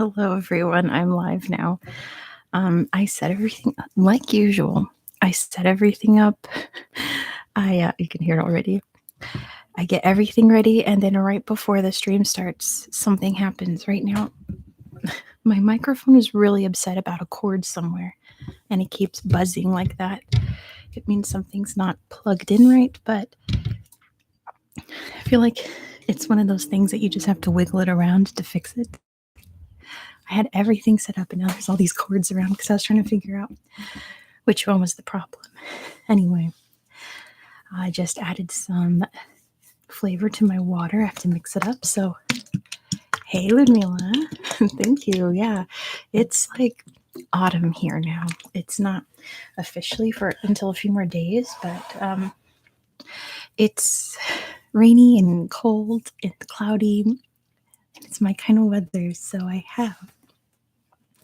Hello, everyone. I'm live now. I set everything up like usual. I set everything up. You can hear it already. I get everything ready, and then right before the stream starts, something happens. Right now, my microphone is really upset about a cord somewhere, and it keeps buzzing like that. It means something's not plugged in right, but I feel like it's one of those things that you just have to wiggle it around to fix it. I had everything set up, and now there's all these cords around because I was trying to figure out which one was the problem. Anyway, I just added some flavor to my water. I have to mix it up. So, hey, Ludmila. Thank you. Yeah, it's like autumn here now. It's not officially for until a few more days, but it's rainy and cold and cloudy, and it's my kind of weather. So I have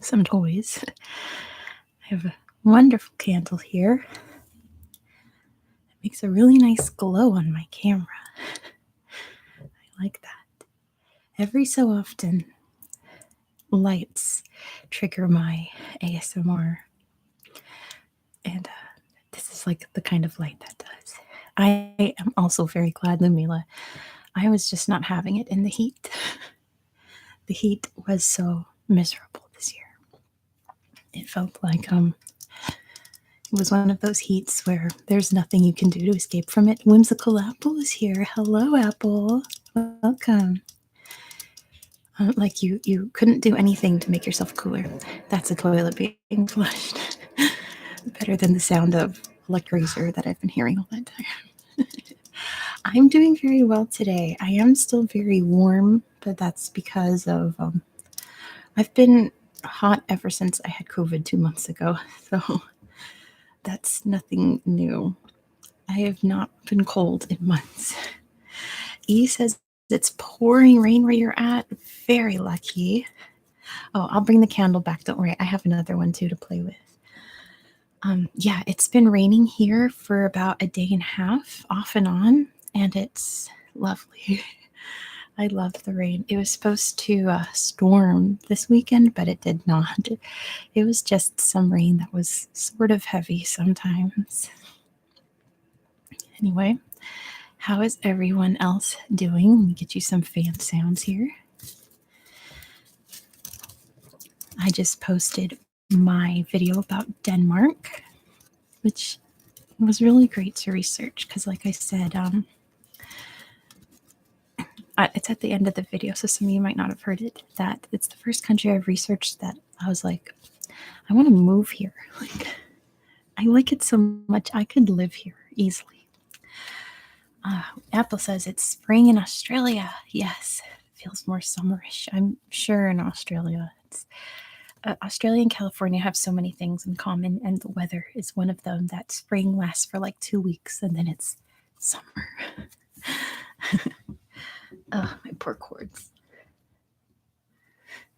some toys. I have a wonderful candle here. It makes a really nice glow on my camera. I like that. Every so often, lights trigger my ASMR, and this is like the kind of light that does. I am also very glad, Lumila. I was just not having it in the heat. The heat was so miserable this year. It felt like it was one of those heats where there's nothing you can do to escape from it. Whimsical Apple is here. Hello, Apple. Welcome. Like you couldn't do anything to make yourself cooler. That's a toilet being flushed. Better than the sound of electrizer that I've been hearing all that time. I'm doing very well today. I am still very warm, but that's because of I've been hot ever since I had COVID 2 months ago. So that's nothing new. I have not been cold in months. E says it's pouring rain where you're at. Very lucky. Oh, I'll bring the candle back. Don't worry. I have another one too to play with. Yeah, it's been raining here for about a day and a half, off and on, and it's lovely. I love the rain. It was supposed to storm this weekend, but it did not. It was just some rain that was sort of heavy sometimes. Anyway, how is everyone else doing? Let me get you some fan sounds here. I just posted my video about Denmark, which was really great to research because, like I said, it's at the end of the video, so some of you might not have heard it, that it's the first country I've researched that I was like, I want to move here. Like, I like it so much. I could live here easily. Apple says it's spring in Australia. Yes, it feels more summerish. I'm sure in Australia. Australia and California have so many things in common, and the weather is one of them. That spring lasts for like 2 weeks, and then it's summer. Oh, my poor cords.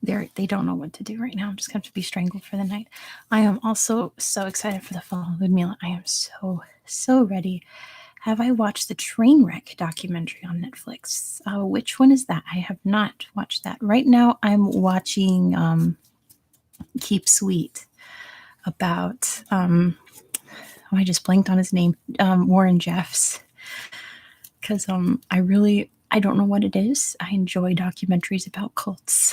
They don't know what to do right now. I'm just going to be strangled for the night. I am also so excited for the fall, Ludmila. I am so ready. Have I watched the Trainwreck documentary on Netflix? Which one is that? I have not watched that. Right now, I'm watching Keep Sweet about, I just blanked on his name, Warren Jeffs. Because I don't know what it is. I enjoy documentaries about cults.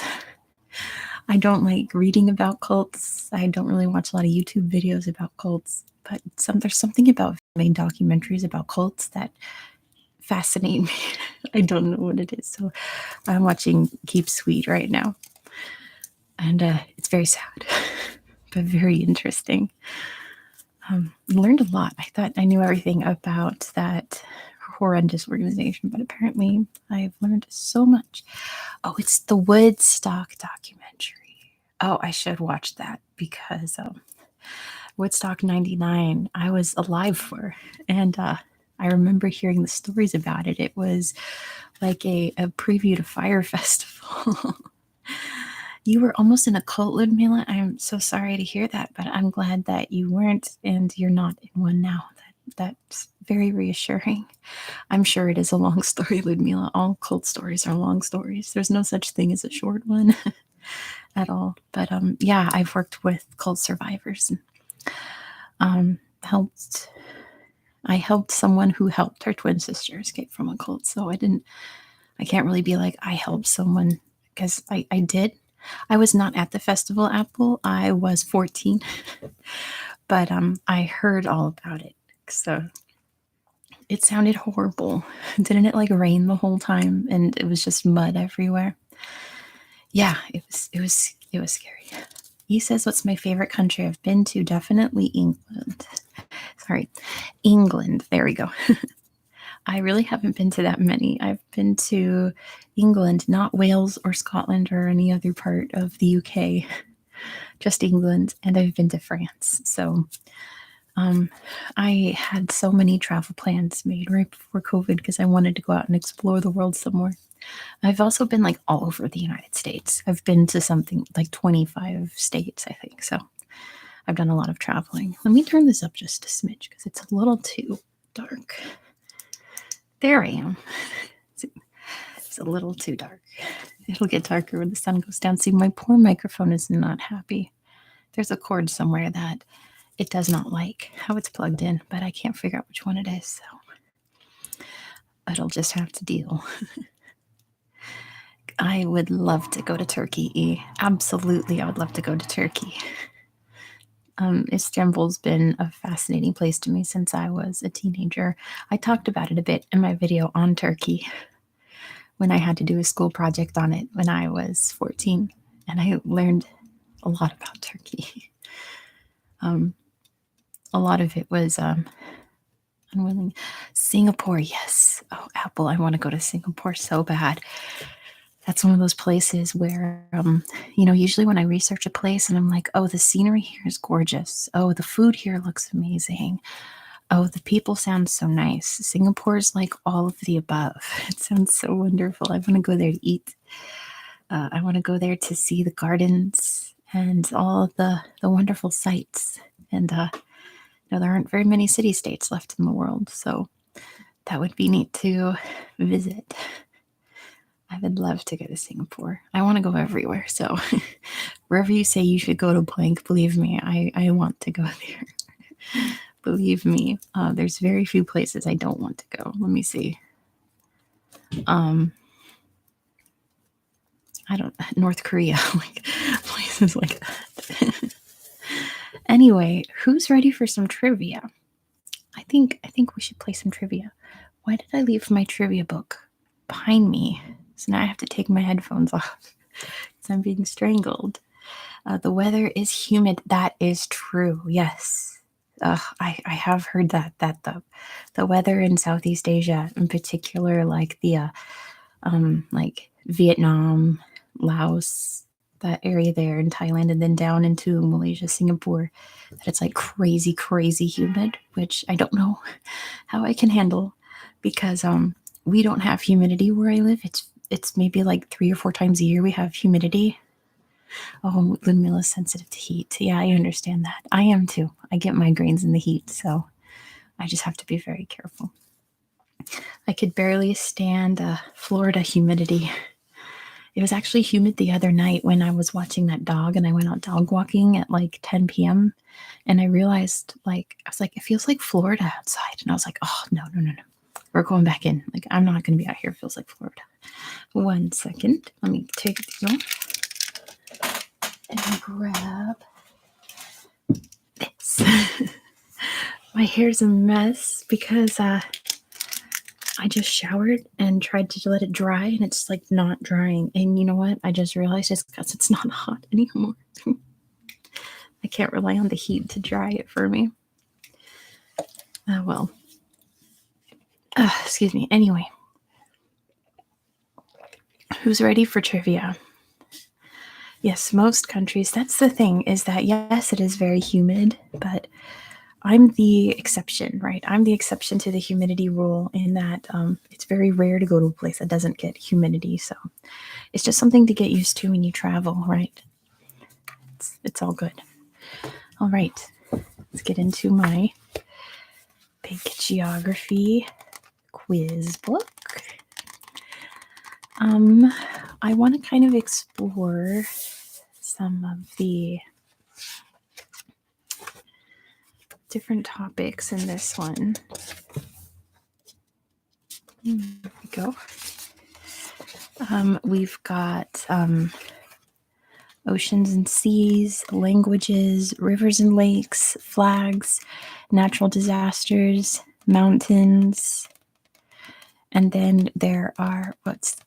I don't like reading about cults. I don't really watch a lot of YouTube videos about cults, but there's something about main documentaries about cults that fascinate me. I don't know what it is. So I'm watching Keep Sweet right now. And it's very sad, but very interesting. Learned a lot. I thought I knew everything about that horrendous organization, but apparently I've learned so much. Oh, it's the Woodstock documentary. Oh, I should watch that because Woodstock 99 I was alive for, and I remember hearing the stories about it. It was like a preview to Fire Festival. You were almost in a cult, Ludmila. I'm so sorry to hear that, but I'm glad that you weren't and you're not in one now. That's very reassuring. I'm sure it is a long story, Ludmila. All cult stories are long stories. There's no such thing as a short one. at all. But yeah, I've worked with cult survivors. Helped I helped someone who helped her twin sister escape from a cult. So I can't really be like I helped someone because I did. I was not at the festival Apple. I was 14, but I heard all about it. So it sounded horrible. Didn't it like rain the whole time and it was just mud everywhere? Yeah, it was scary. He says, "What's my favorite country I've been to? Definitely England." Sorry, England. There we go. I really haven't been to that many. I've been to England, not Wales or Scotland or any other part of the UK, just England, and I've been to France. So I had so many travel plans made right before COVID because I wanted to go out and explore the world some more. I've also been like all over the United States. I've been to something like 25 states, I think. So I've done a lot of traveling. Let me turn this up just a smidge because it's a little too dark. There I am. It's a little too dark. It'll get darker when the sun goes down. See, my poor microphone is not happy. There's a cord somewhere that it does not like how it's plugged in, but I can't figure out which one it is. So it'll just have to deal. I would love to go to Turkey. Absolutely, I would love to go to Turkey. Istanbul's been a fascinating place to me since I was a teenager. I talked about it a bit in my video on Turkey when I had to do a school project on it when I was 14, and I learned a lot about Turkey. A lot of it was unwilling. Singapore, yes. Oh, Apple, I want to go to Singapore so bad. That's one of those places where, usually when I research a place and I'm like, oh, the scenery here is gorgeous. Oh, the food here looks amazing. Oh, the people sound so nice. Singapore's like all of the above. It sounds so wonderful. I want to go there to eat. I want to go there to see the gardens and all of the wonderful sights. And there aren't very many city-states left in the world, so that would be neat to visit. I would love to go to Singapore. I want to go everywhere. So wherever you say you should go to blank, believe me, I want to go there. Believe me, there's very few places I don't want to go. Let me see. North Korea, like places like that. Anyway, who's ready for some trivia? I think we should play some trivia. Why did I leave my trivia book behind me? So now I have to take my headphones off because I'm being strangled. The weather is humid. That is true. Yes. I have heard that the weather in Southeast Asia, in particular, like the like Vietnam, Laos, that area there in Thailand, and then down into Malaysia, Singapore, that it's like crazy, crazy humid, which I don't know how I can handle because we don't have humidity where I live. It's maybe like 3 or 4 times a year we have humidity. Oh, Ludmilla's sensitive to heat. Yeah, I understand that. I am too. I get migraines in the heat, so I just have to be very careful. I could barely stand Florida humidity. It was actually humid the other night when I was watching that dog and I went out dog walking at like 10 p.m. And I realized, I was like, it feels like Florida outside. And I was like, oh, no. We're going back in. Like, I'm not going to be out here. It feels like Florida. 1 second. Let me take it off and grab this. My hair's a mess because I just showered and tried to let it dry and it's like not drying. And you know what? I just realized it's because it's not hot anymore. I can't rely on the heat to dry it for me. Well. Excuse me. Anyway. Who's ready for trivia? Yes, most countries. That's the thing is that, yes, it is very humid, but I'm the exception, right? I'm the exception to the humidity rule in that it's very rare to go to a place that doesn't get humidity. So it's just something to get used to when you travel, right? It's all good. All right, let's get into my big geography quiz book. I want to kind of explore some of the different topics in this one. There we go. We've got oceans and seas, languages, rivers and lakes, flags, natural disasters, mountains. And then there are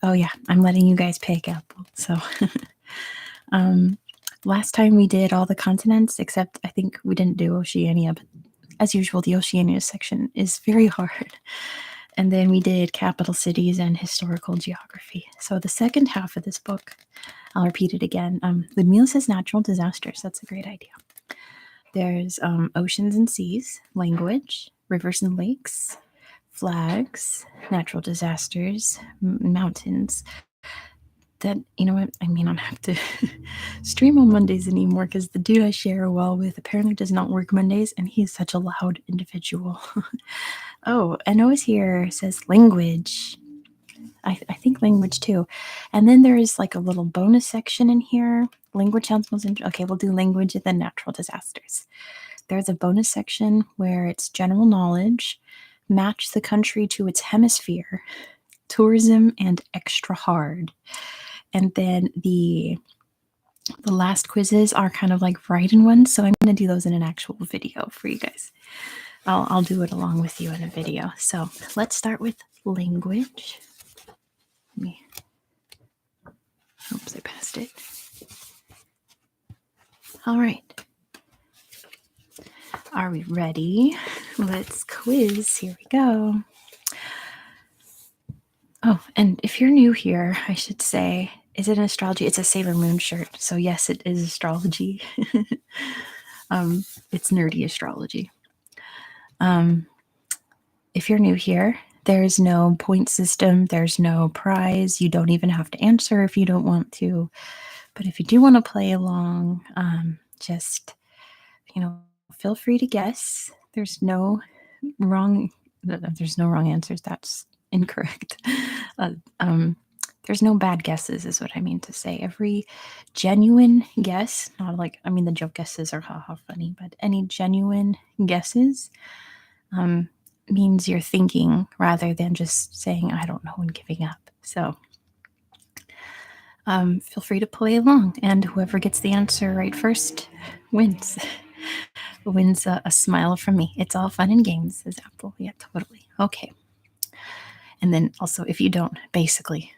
I'm letting you guys pick up. So last time we did all the continents, except I think we didn't do Oceania, but as usual, the Oceania section is very hard. And then we did capital cities and historical geography. So the second half of this book, I'll repeat it again. Ludmila says natural disasters. That's a great idea. There's oceans and seas, language, rivers and lakes, flags, natural disasters, mountains. That, you know what, I may not have to stream on Mondays anymore because the dude I share a well with apparently does not work Mondays, and he's such a loud individual. Oh, and Noah's here says language. I think language too. And then there is like a little bonus section in here. Language sounds most interesting. Okay, we'll do language and then natural disasters. There's a bonus section where it's general knowledge, match the country to its hemisphere, tourism, and extra hard. And then the last quizzes are kind of like write-in ones, so I'm going to do those in an actual video for you guys. I'll do it along with you in a video. So let's start with language. Oops, I passed it. All right. Are we ready? Let's quiz. Here we go. Oh, and if you're new here, I should say, is it an astrology? It's a Sailor Moon shirt. So yes, it is astrology. It's nerdy astrology. If you're new here, there's no point system. There's no prize. You don't even have to answer if you don't want to. But if you do want to play along, just, feel free to guess. There's no wrong answers. That's incorrect. There's no bad guesses is what I mean to say. Every genuine guess, not like, the joke guesses are haha funny, but any genuine guesses means you're thinking rather than just saying, I don't know, and giving up. So feel free to play along, and whoever gets the answer right first wins. Wins a smile from me. It's all fun and games, says Apple. Yeah, totally. Okay. And then also, if you don't, basically,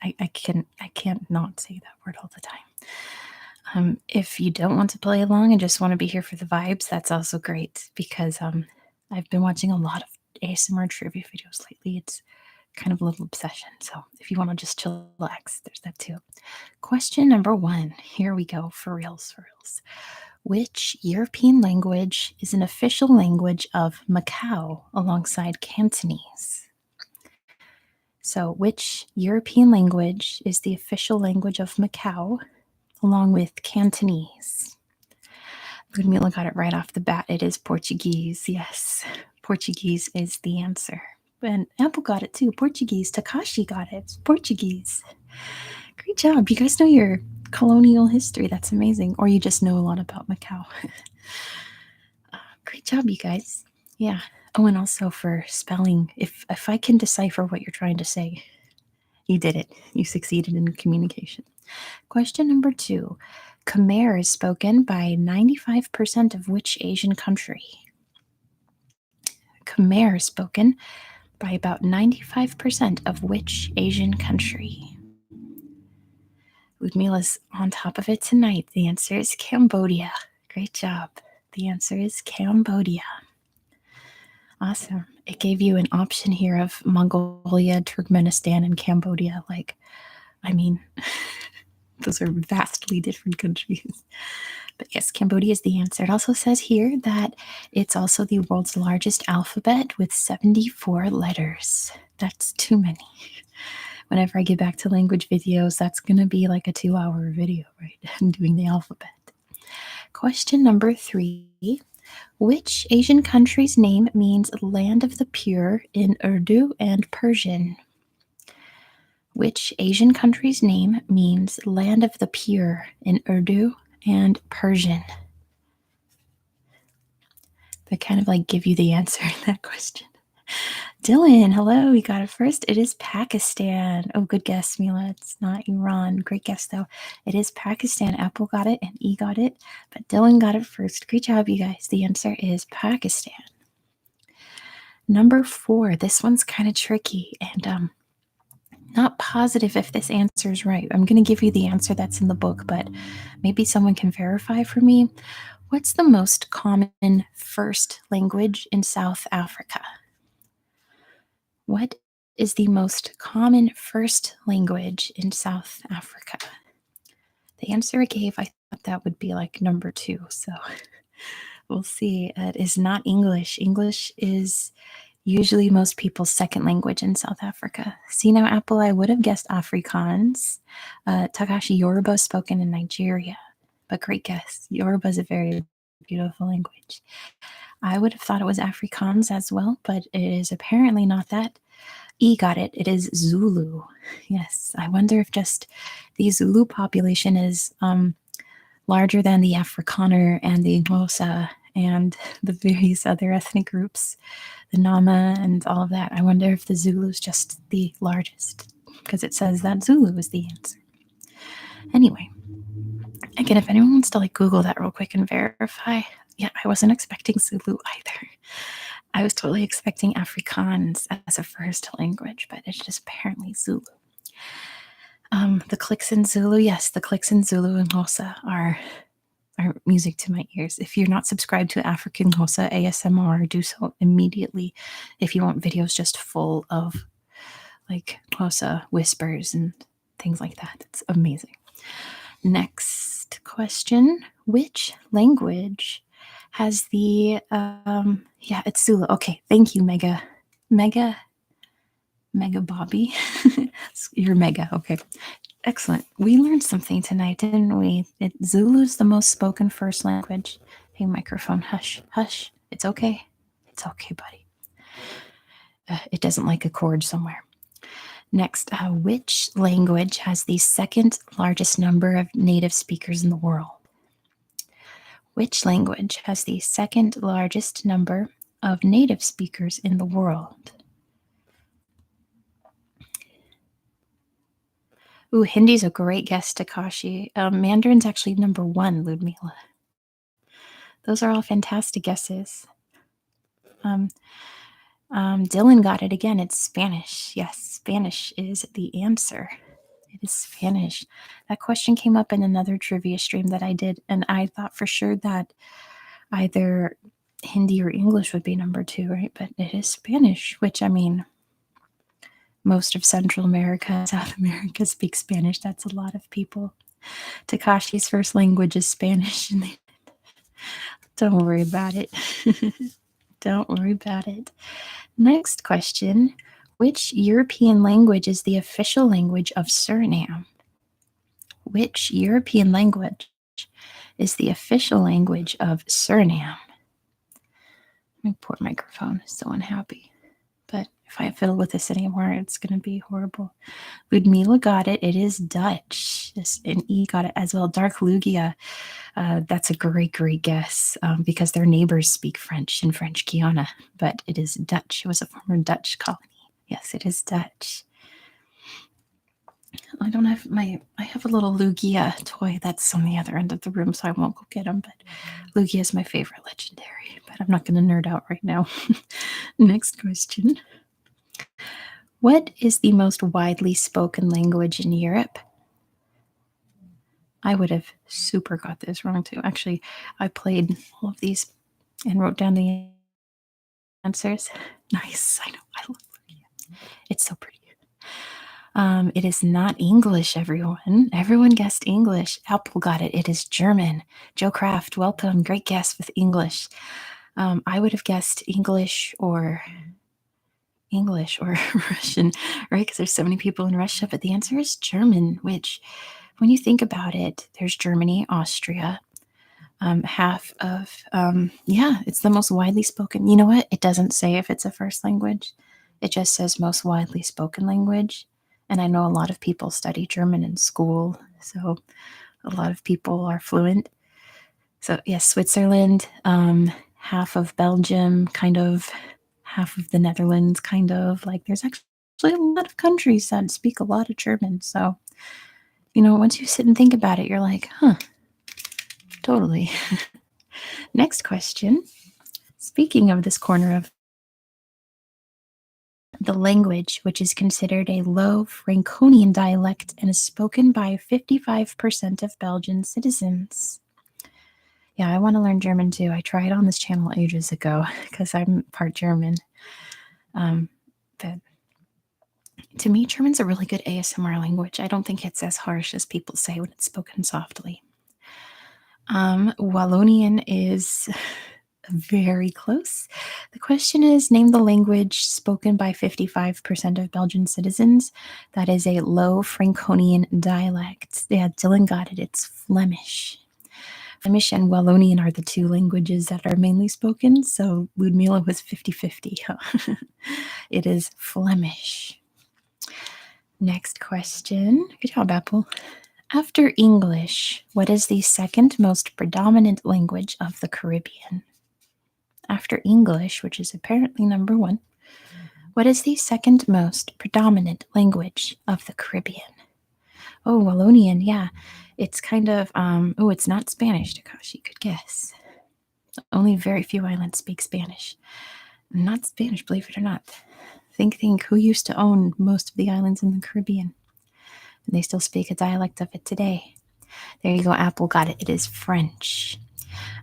I can't not say that word all the time. If you don't want to play along and just want to be here for the vibes, that's also great, because I've been watching a lot of ASMR trivia videos lately. It's kind of a little obsession. So if you want to just chillax, there's that too. Question number 1. Here we go. For reals. Which European language is an official language of Macau alongside Cantonese? So which European language is the official language of Macau along with Cantonese? Ludmila got it right off the bat. It is Portuguese. Yes, Portuguese is the answer. And Apple got it too. Portuguese. Takashi got it. It's Portuguese. Great job. You guys know your colonial history. That's amazing. Or you just know a lot about Macau. Great job, you guys. Yeah. Oh, and also for spelling, if I can decipher what you're trying to say, you did it. You succeeded in communication. Question number 2. Khmer is spoken by 95% of which Asian country? Khmer is spoken by about 95% of which Asian country? Ludmila's on top of it tonight. The answer is Cambodia. Great job. The answer is Cambodia. Awesome. It gave you an option here of Mongolia, Turkmenistan, and Cambodia. Those are vastly different countries. But yes, Cambodia is the answer. It also says here that it's also the world's largest alphabet with 74 letters. That's too many. Whenever I get back to language videos, that's going to be like a 2-hour video, right? Doing the alphabet. Question number 3. Which Asian country's name means land of the pure in Urdu and Persian? Which Asian country's name means land of the pure in Urdu and Persian? They kind of like give you the answer in that question. Dylan, hello, we got it first. It is Pakistan. Oh, good guess, Mila. It's not Iran. Great guess, though. It is Pakistan. Apple got it and E got it, but Dylan got it first. Great job, you guys. The answer is Pakistan. Number 4. This one's kind of tricky, and not positive if this answer is right. I'm going to give you the answer that's in the book, but maybe someone can verify for me. What's the most common first language in South Africa? What is the most common first language in South Africa? The answer I gave, I thought that would be like number 2. So we'll see. It is not English. English is usually most people's second language in South Africa. See now, Apple, I would have guessed Afrikaans. Takashi, Yoruba is spoken in Nigeria. But great guess. Yoruba is a very beautiful language. I would have thought it was Afrikaans as well, but it is apparently not that. E got it. It is Zulu. Yes. I wonder if just the Zulu population is larger than the Afrikaner and the Xhosa and the various other ethnic groups, the Nama and all of that. I wonder if the Zulu is just the largest, because it says that Zulu is the answer. Anyway, again, if anyone wants to like Google that real quick and verify, yeah, I wasn't expecting Zulu either. I was totally expecting Afrikaans as a first language, but it's just apparently Zulu. The clicks in Zulu, yes, the clicks in Zulu and Xhosa are music to my ears. If you're not subscribed to African Xhosa ASMR, do so immediately if you want videos just full of like Xhosa whispers and things like that. It's amazing. Next question. Which language has the yeah, it's Zulu. Okay, thank you, Mega Bobby. You're Mega. Okay. Excellent. We learned something tonight, didn't we? Zulu's the most spoken first language. Hey, microphone, hush, hush. It's okay. It's okay, buddy. It doesn't like a cord somewhere. Next, which language has the second largest number of native speakers in the world? Which language has the second largest number of native speakers in the world? Ooh, Hindi's a great guess, Takashi. Mandarin's actually number 1, Ludmila. Those are all fantastic guesses. Dylan got it again. It's Spanish. Yes, Spanish is the answer. It is Spanish. That question came up in another trivia stream that I did, and I thought for sure that either Hindi or English would be number 2, right? But it is Spanish, which, I mean, most of Central America and South America speak Spanish. That's a lot of people. Takashi's first language is Spanish. Don't worry about it. Don't worry about it. Next question. Which European language is the official language of Suriname? Which European language is the official language of Suriname? My poor microphone is so unhappy. But if I fiddle with this anymore, it's going to be horrible. Ludmila got it. It is Dutch. And E got it as well. Dark Lugia. That's a great guess because their neighbors speak French in French Guiana, but it is Dutch. It was a former Dutch colony. Yes, it is Dutch. I have a little Lugia toy that's on the other end of the room, so I won't go get him, but Lugia is my favorite legendary, but I'm not going to nerd out right now. Next question. What is the most widely spoken language in Europe? I would have super got this wrong too. Actually, I played all of these and wrote down the answers. Nice. I know. I love Lugia. It's so pretty. It is not English, everyone. Everyone guessed English. Apple got it. It is German. Joe Kraft, welcome. Great guess with English. I would have guessed English or Russian, right? Because there's so many people in Russia, but the answer is German, which when you think about it, there's Germany, Austria, half of, it's the most widely spoken. You know what? It doesn't say if it's a first language. It just says most widely spoken language. And I know a lot of people study German in school, so a lot of people are fluent. So, yes, Switzerland, half of Belgium, kind of, half of the Netherlands, kind of. Like, there's actually a lot of countries that speak a lot of German. So, once you sit and think about it, you're like, huh, totally. Next question. Speaking of this corner of the language, which is considered a low Franconian dialect and is spoken by 55% of Belgian citizens. Yeah, I want to learn German too. I tried on this channel ages ago because I'm part German. But to me, German's a really good ASMR language. I don't think it's as harsh as people say when it's spoken softly. Wallonian is very close. The question is, name the language spoken by 55% of Belgian citizens. That is a low Franconian dialect. Yeah, Dylan got it. It's Flemish. Flemish and Wallonian are the two languages that are mainly spoken, so Ludmila was 50-50. It is Flemish. Next question. Good job, Apple. After English, what is the second most predominant language of the Caribbean? After English, which is apparently number one, what is the second most predominant language of the Caribbean? Oh, Wallonian, yeah. It's kind of, it's not Spanish, Takashi, good guess. Only very few islands speak Spanish. Not Spanish, believe it or not. Think who used to own most of the islands in the Caribbean. And they still speak a dialect of it today. There you go, Apple got it. It is French.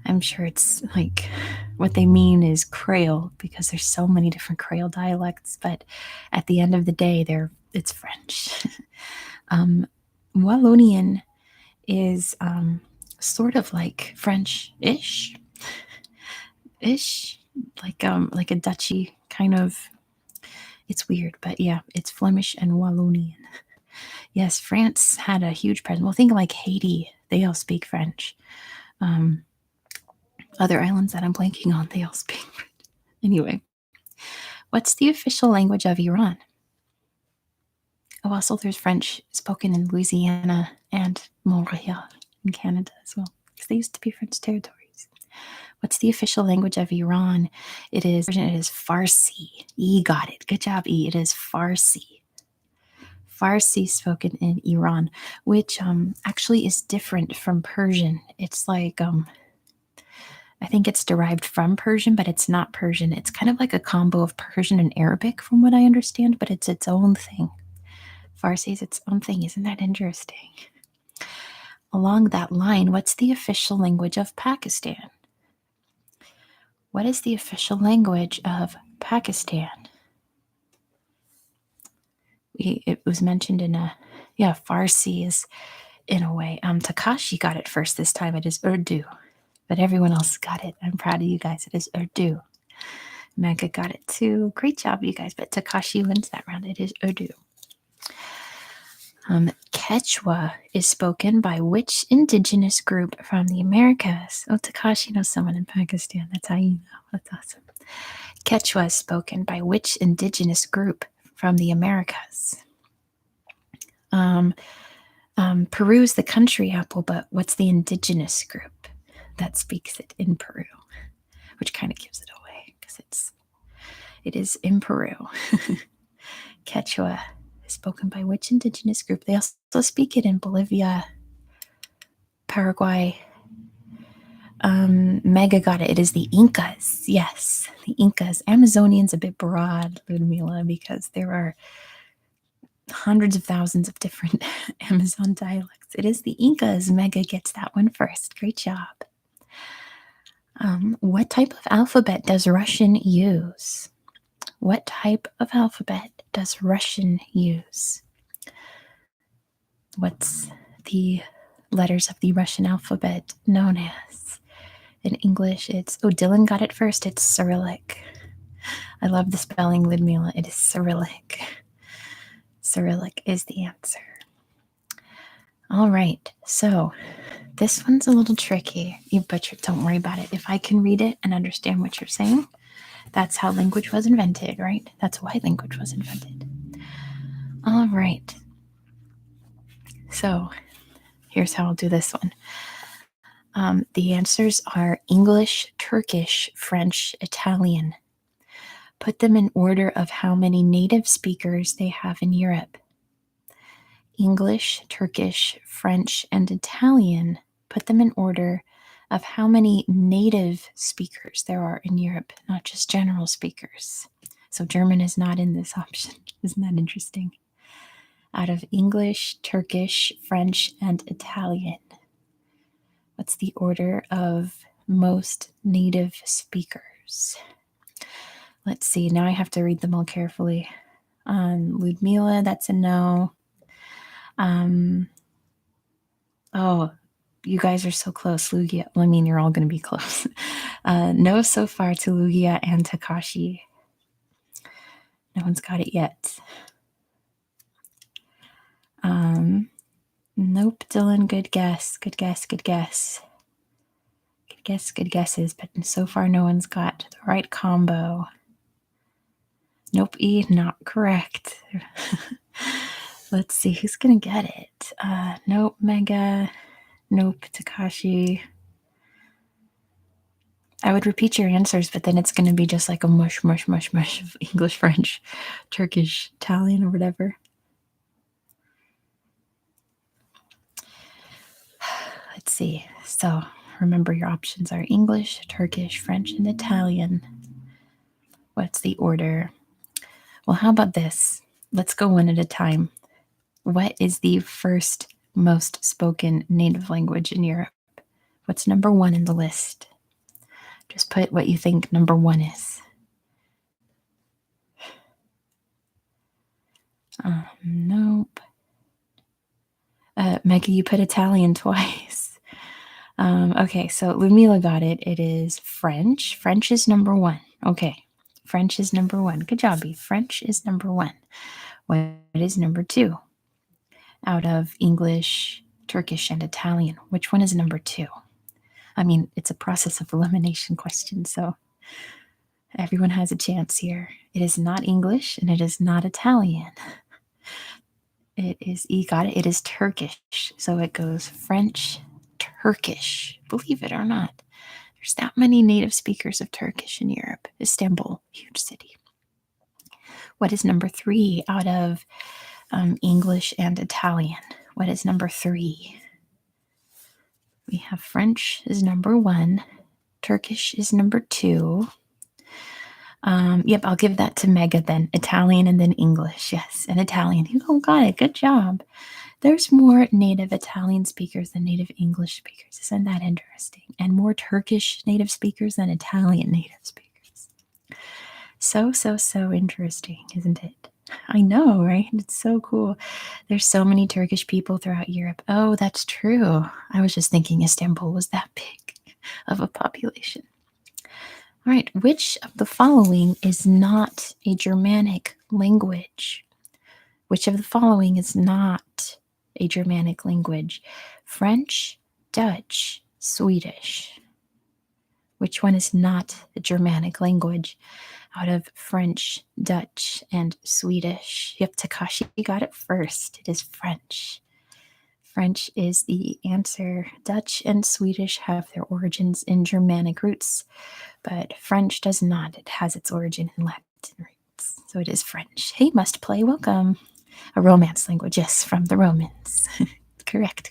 I'm sure it's like what they mean is Creole because there's so many different Creole dialects, but at the end of the day, it's French. Wallonian is sort of like French-ish, like a Dutchy kind of. It's weird, but yeah, it's Flemish and Wallonian. Yes, France had a huge presence. Well, think like Haiti; they all speak French. Other islands that I'm blanking on, they all speak French. Anyway, what's the official language of Iran? Oh, also there's French spoken in Louisiana and Montreal in Canada as well, because they used to be French territories. What's the official language of Iran? It is Farsi. E got it. Good job, E. It is Farsi. Farsi spoken in Iran, which actually is different from Persian. It's like I think it's derived from Persian, but it's not Persian. It's kind of like a combo of Persian and Arabic, from what I understand, but it's its own thing. Farsi is its own thing. Isn't that interesting? Along that line, what's the official language of Pakistan? What is the official language of Pakistan? It was mentioned in Farsi is in a way. Takashi got it first this time. It is Urdu, but everyone else got it. I'm proud of you guys. It is Urdu. Mega got it too. Great job, you guys. But Takashi wins that round. It is Urdu. Quechua is spoken by which indigenous group from the Americas? Oh, Takashi knows someone in Pakistan. That's how you know. That's awesome. Quechua is spoken by which indigenous group from the Americas? Peru is the country, Apple, but what's the indigenous group that speaks it in Peru? Which kind of gives it away because it is in Peru. Quechua is spoken by which indigenous group? They also speak it in Bolivia, Paraguay. Mega got it. It is the Incas. Yes, the Incas. Amazonian's a bit broad, Ludmila, because there are hundreds of thousands of different Amazon dialects. It is the Incas. Mega gets that one first. Great job. What type of alphabet does Russian use? What type of alphabet does Russian use? What's the letters of the Russian alphabet known as? In English, Dylan got it first. It's Cyrillic. I love the spelling, Ludmila. It is Cyrillic. Cyrillic is the answer. All right, so this one's a little tricky, but don't worry about it. If I can read it and understand what you're saying, that's how language was invented, right? That's why language was invented. All right, So here's how I'll do this one. The answers are English, Turkish, French, Italian. Put them in order of how many native speakers they have in Europe. English, Turkish, French, and Italian. Put them in order of how many native speakers there are in Europe, not just general speakers. So German is not in this option. Isn't that interesting? Out of English, Turkish, French, and Italian, what's the order of most native speakers? Let's see. Now I have to read them all carefully. Ludmila, that's a no. Oh, you guys are so close, Lugia. Well, I mean, you're all going to be close. No so far to Lugia and Takashi. No one's got it yet. Nope, Dylan, good guess. Good guess, good guess. Good guess, good guesses, but so far no one's got the right combo. Nope, E, not correct. Let's see, who's going to get it? Nope, Mega. Nope, Takashi. I would repeat your answers, but then it's going to be just like a mush, mush, mush, mush of English, French, Turkish, Italian, or whatever. Let's see. So remember, your options are English, Turkish, French, and Italian. What's the order? Well, how about this? Let's go one at a time. What is the first most spoken native language in Europe? What's number one in the list? Just put what you think number one is. Nope. Meggie, you put Italian twice. Okay, so Lumila got it. It is French. French is number one. Okay, French is number one. Good job, B. French is number one. What is number two? Out of English, Turkish, and Italian, which one is number two? I mean, it's a process of elimination question, so everyone has a chance here. It is not English, and it is not Italian. It is, E got it, it is Turkish. So it goes French, Turkish, believe it or not. There's that many native speakers of Turkish in Europe. Istanbul, huge city. What is number three out of English and Italian? What is number three? We have French is number one. Turkish is number two. Yep, I'll give that to Mega then. Italian and then English. Yes, and Italian. You got it. Good job. There's more native Italian speakers than native English speakers. Isn't that interesting? And more Turkish native speakers than Italian native speakers. So interesting, isn't it? I know, right? It's so cool. There's so many Turkish people throughout Europe. Oh, that's true. I was just thinking Istanbul was that big of a population. All right, which of the following is not a Germanic language? Which of the following is not a Germanic language? French, Dutch, Swedish. Which one is not a Germanic language? Out of French, Dutch, and Swedish. Yep, Takashi got it first. It is French. French is the answer. Dutch and Swedish have their origins in Germanic roots, but French does not. It has its origin in Latin roots. So it is French. Hey, Must Play, welcome. A Romance language, yes, from the Romans. Correct.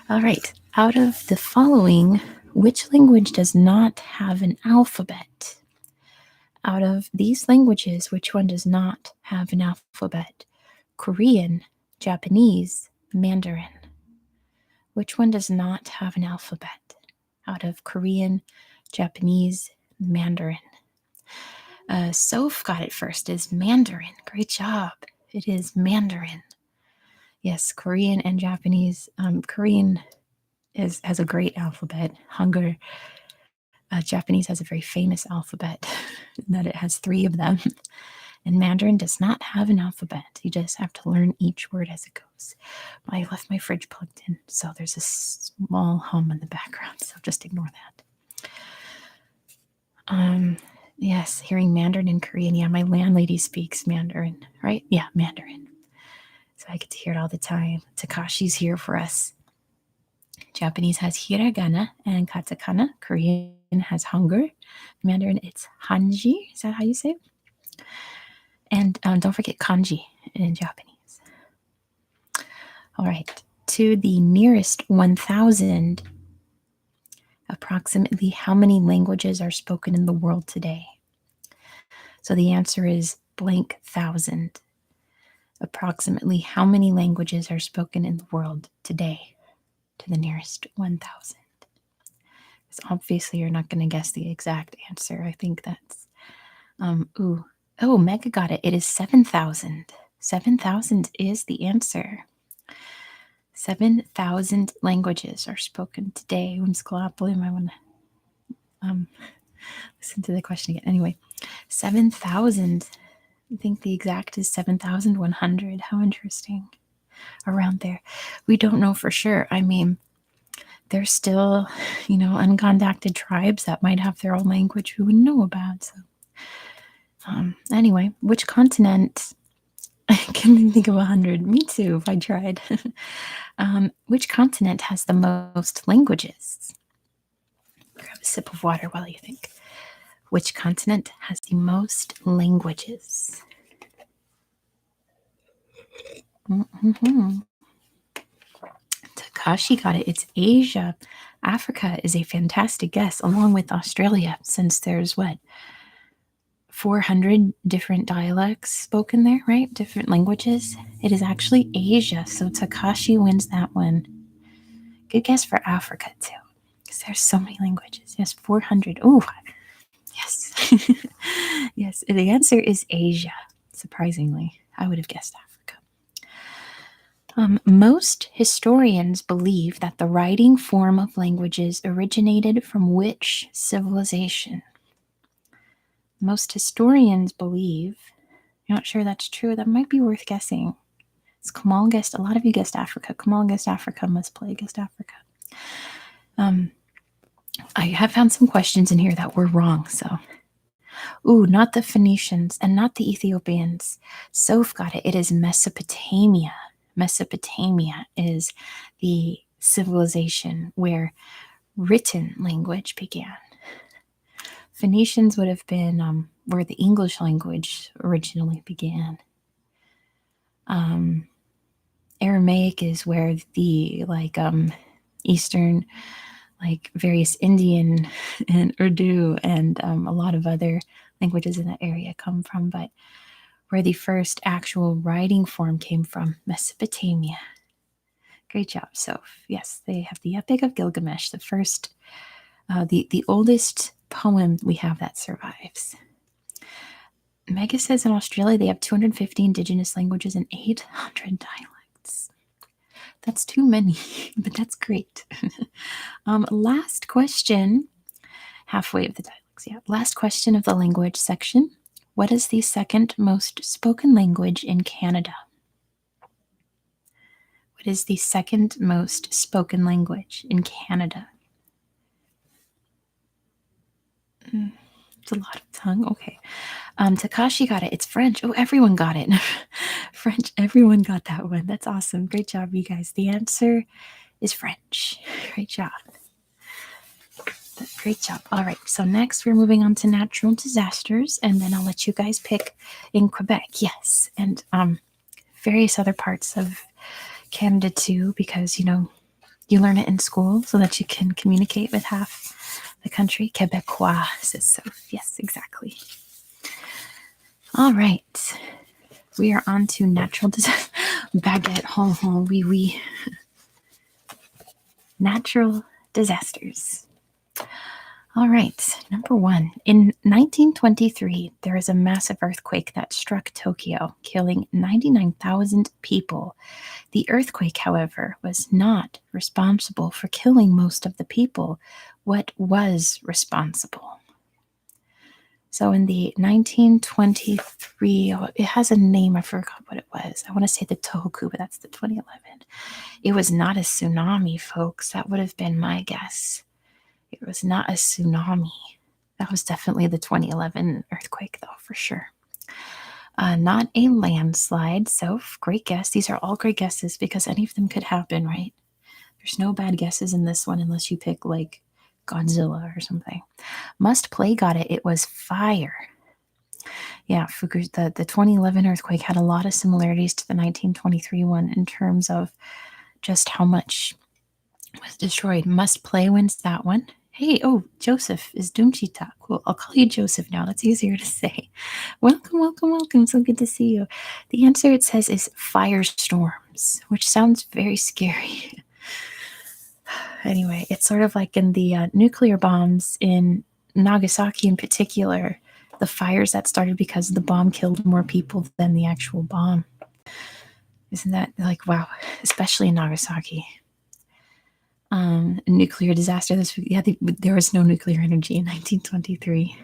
All right, out of the following, which language does not have an alphabet? Out of these languages, which one does not have an alphabet? Korean, Japanese, Mandarin. Which one does not have an alphabet? Out of Korean, Japanese, Mandarin. Soph got it first. Is Mandarin. Great job. It is Mandarin. Yes, Korean and Japanese. Korean has a great alphabet. Japanese has a very famous alphabet in that it has 3 of them. And Mandarin does not have an alphabet. You just have to learn each word as it goes. I left my fridge plugged in, so there's a small hum in the background, so just ignore that. Yes, hearing Mandarin and Korean. Yeah, my landlady speaks Mandarin, right? Yeah, Mandarin. So I get to hear it all the time. Takashi's here for us. Japanese has hiragana and katakana. Korean has hangul. Mandarin, it's hanji. Is that how you say it? And don't forget kanji in Japanese. All right. To the nearest 1,000, approximately how many languages are spoken in the world today? So the answer is blank thousand. Approximately how many languages are spoken in the world today to the nearest 1,000? Because obviously you're not going to guess the exact answer. I think that's, oh, Mega got it. It is 7,000. 7,000 is the answer. 7,000 languages are spoken today. I want to listen to the question again. Anyway, 7,000. I think the exact is 7,100. How interesting. Around there. We don't know for sure. I mean, there's still, uncontacted tribes that might have their own language we wouldn't know about. So, anyway, which continent? I can think of 100. Me too, if I tried. Which continent has the most languages? Grab a sip of water while you think. Which continent has the most languages? Takashi got it. It's Asia. Africa is a fantastic guess, along with Australia, since there's 400 different dialects spoken there, right? Different languages. It is actually Asia, so Takashi wins that one. Good guess for Africa, too, because there's so many languages. Yes, 400. Oh, yes. Yes, the answer is Asia, surprisingly. I would have guessed Africa. Most historians believe that the writing form of languages originated from which civilization? Most historians believe. I'm not sure that's true. That might be worth guessing. It's Kamal guessed. A lot of you guessed Africa. Kamal guessed Africa. Must play guessed Africa. I have found some questions in here that were wrong. So, not the Phoenicians and not the Ethiopians. Soph got it. It is Mesopotamia. Mesopotamia is the civilization where written language began. Phoenicians would have been where the English language originally began. Aramaic is where the Eastern, various Indian and Urdu and a lot of other languages in that area come from, but where the first actual writing form came from, Mesopotamia. Great job, Soph. Yes, they have the Epic of Gilgamesh, the first, the oldest poem we have that survives. Mega says in Australia they have 250 indigenous languages and 800 dialects. That's too many, but that's great. Last question, halfway of the dialects. Yeah, last question of the language section. What is the second most spoken language in Canada? What is the second most spoken language in Canada? It's a lot of tongue. Okay. Takashi got it. It's French. Oh, everyone got it. French. Everyone got that one. That's awesome. Great job, you guys. The answer is French. Great job. Great job. All right. So next we're moving on to natural disasters, and then I'll let you guys pick in Quebec. Yes. And various other parts of Canada too, because, you learn it in school so that you can communicate with half the country. Quebecois, says so. Yes, exactly. All right. We are on to natural disaster. Baguette, oui, oui. Natural disasters. All right, number one. In 1923, there was a massive earthquake that struck Tokyo, killing 99,000 people. The earthquake, however, was not responsible for killing most of the people. What was responsible? So in the 1923, it has a name, I forgot what it was. I want to say the Tohoku, but that's the 2011. It was not a tsunami, folks. That would have been my guess. It was not a tsunami. That was definitely the 2011 earthquake, though, for sure. Not a landslide. So, great guess. These are all great guesses because any of them could happen, right? There's no bad guesses in this one unless you pick like Godzilla or something. Must Play got it. It was fire. Yeah, the 2011 earthquake had a lot of similarities to the 1923 one in terms of just how much was destroyed. Must Play wins that one. Hey, oh, Joseph is Doomchita. Cool. I'll call you Joseph now. That's easier to say. Welcome, welcome, welcome. So good to see you. The answer it says is firestorms, which sounds very scary. Anyway, it's sort of like in the nuclear bombs in Nagasaki in particular, the fires that started because the bomb killed more people than the actual bomb. Isn't that like, wow, especially in Nagasaki? Nuclear disaster. There was no nuclear energy in 1923.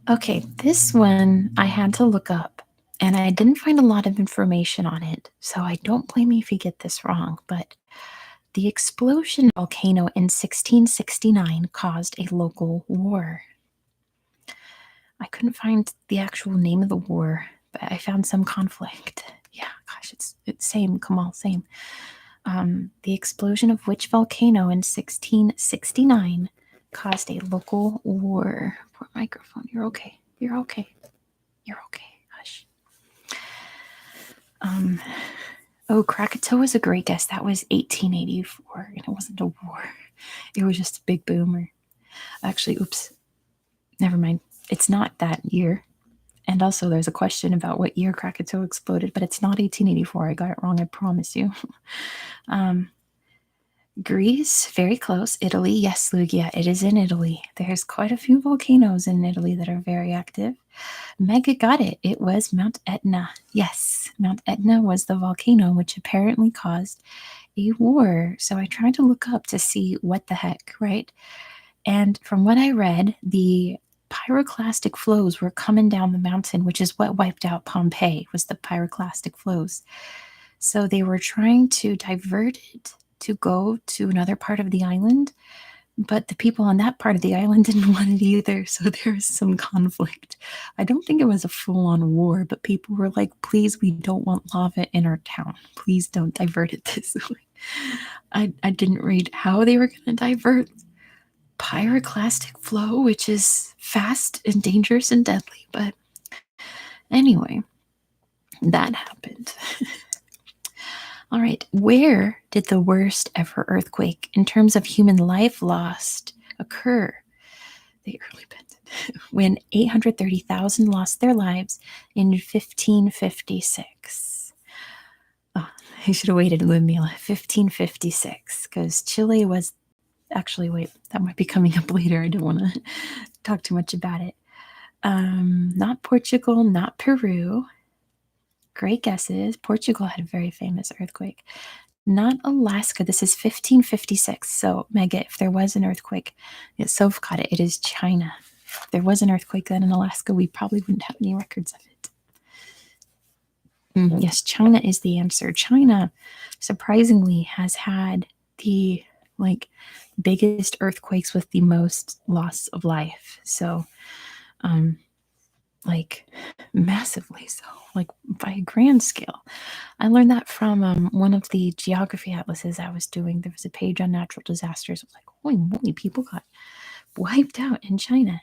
Okay, this one I had to look up, and I didn't find a lot of information on it, so I don't blame you if you get this wrong, but the explosion volcano in 1669 caused a local war. I couldn't find the actual name of the war, but I found some conflict. Yeah, gosh, it's same, Kamal, same. The explosion of which volcano in 1669 caused a local war? Poor microphone. You're okay. You're okay. You're okay. Hush. Oh, Krakatoa is a great guess. That was 1884, and it wasn't a war. It was just a big boomer. Actually, oops. Never mind. It's not that year. And also, there's a question about what year Krakatoa exploded, but it's not 1884. I got it wrong, I promise you. Greece, very close. Italy, yes, Lugia, it is in Italy. There's quite a few volcanoes in Italy that are very active. Mega got it. It was Mount Etna. Yes, Mount Etna was the volcano which apparently caused a war. So I tried to look up to see what the heck, right? And from what I read, the pyroclastic flows were coming down the mountain, which is what wiped out Pompeii, was the pyroclastic flows. So they were trying to divert it to go to another part of the island, but the people on that part of the island didn't want it either, so there was some conflict. I don't think it was a full-on war, but people were like, please, we don't want lava in our town. Please don't divert it this way. I didn't read how they were going to divert pyroclastic flow, which is fast and dangerous and deadly, but anyway, that happened. All right, where did the worst ever earthquake in terms of human life lost occur? The early Benton, when 830,000 lost their lives in 1556. Oh, I should have waited, Ludmila. 1556, because Chile was actually, wait, that might be coming up later. I don't want to talk too much about it. Not Portugal, not Peru. Great guesses. Portugal had a very famous earthquake. Not Alaska. This is 1556. So, Mega, if there was an earthquake, Soph got it. It is China. If there was an earthquake then in Alaska, we probably wouldn't have any records of it. Yes, China is the answer. China, surprisingly, has had the biggest earthquakes with the most loss of life. So, massively so, by a grand scale. I learned that from one of the geography atlases I was doing. There was a page on natural disasters. I was like, holy moly, people got wiped out in China.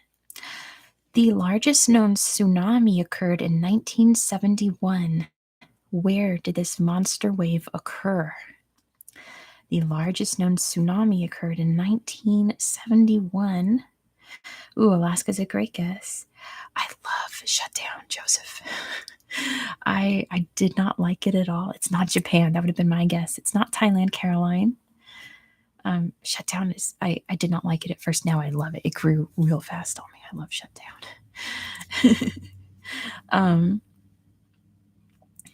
The largest known tsunami occurred in 1971. Where did this monster wave occur? The largest known tsunami occurred in 1971. Ooh, Alaska's a great guess. I love Shutdown, Joseph. I did not like it at all. It's not Japan. That would have been my guess. It's not Thailand, Caroline. Shutdown is, I did not like it at first. Now I love it. It grew real fast on me. I love Shutdown.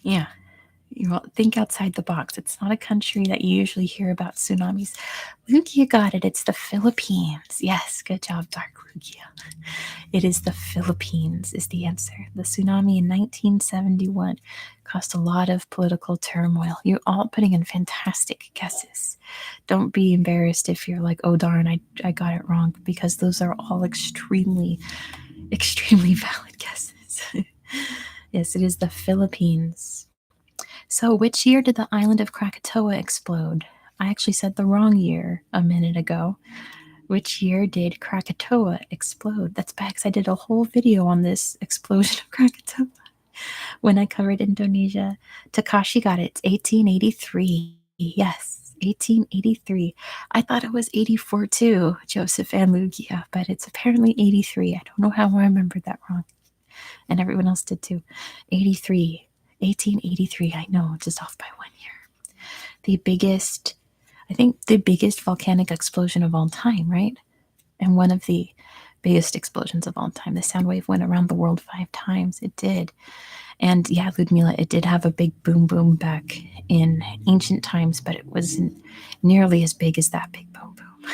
Yeah. Think outside the box. It's not a country that you usually hear about tsunamis. Lugia got it. It's the Philippines. Yes, good job, Dark Lugia. It is the Philippines is the answer. The tsunami in 1971 caused a lot of political turmoil. You're all putting in fantastic guesses. Don't be embarrassed if you're like, oh darn, I got it wrong, because those are all extremely, extremely valid guesses. Yes, it is the Philippines. So, which year did the island of Krakatoa explode? I actually said the wrong year a minute ago. Which year did Krakatoa explode? That's bad because I did a whole video on this explosion of Krakatoa when I covered Indonesia. Takashi got it. It's 1883. Yes, 1883. I thought it was 84 too, Joseph and Lugia, but it's apparently 83. I don't know how I remembered that wrong. And everyone else did too. 83. 1883. I know, just off by 1 year. The biggest, I think the biggest volcanic explosion of all time, right? And one of the biggest explosions of all time. The sound wave went around the world 5 times. It did. And yeah, Ludmila, it did have a big boom boom back in ancient times, but it wasn't nearly as big as that big boom boom.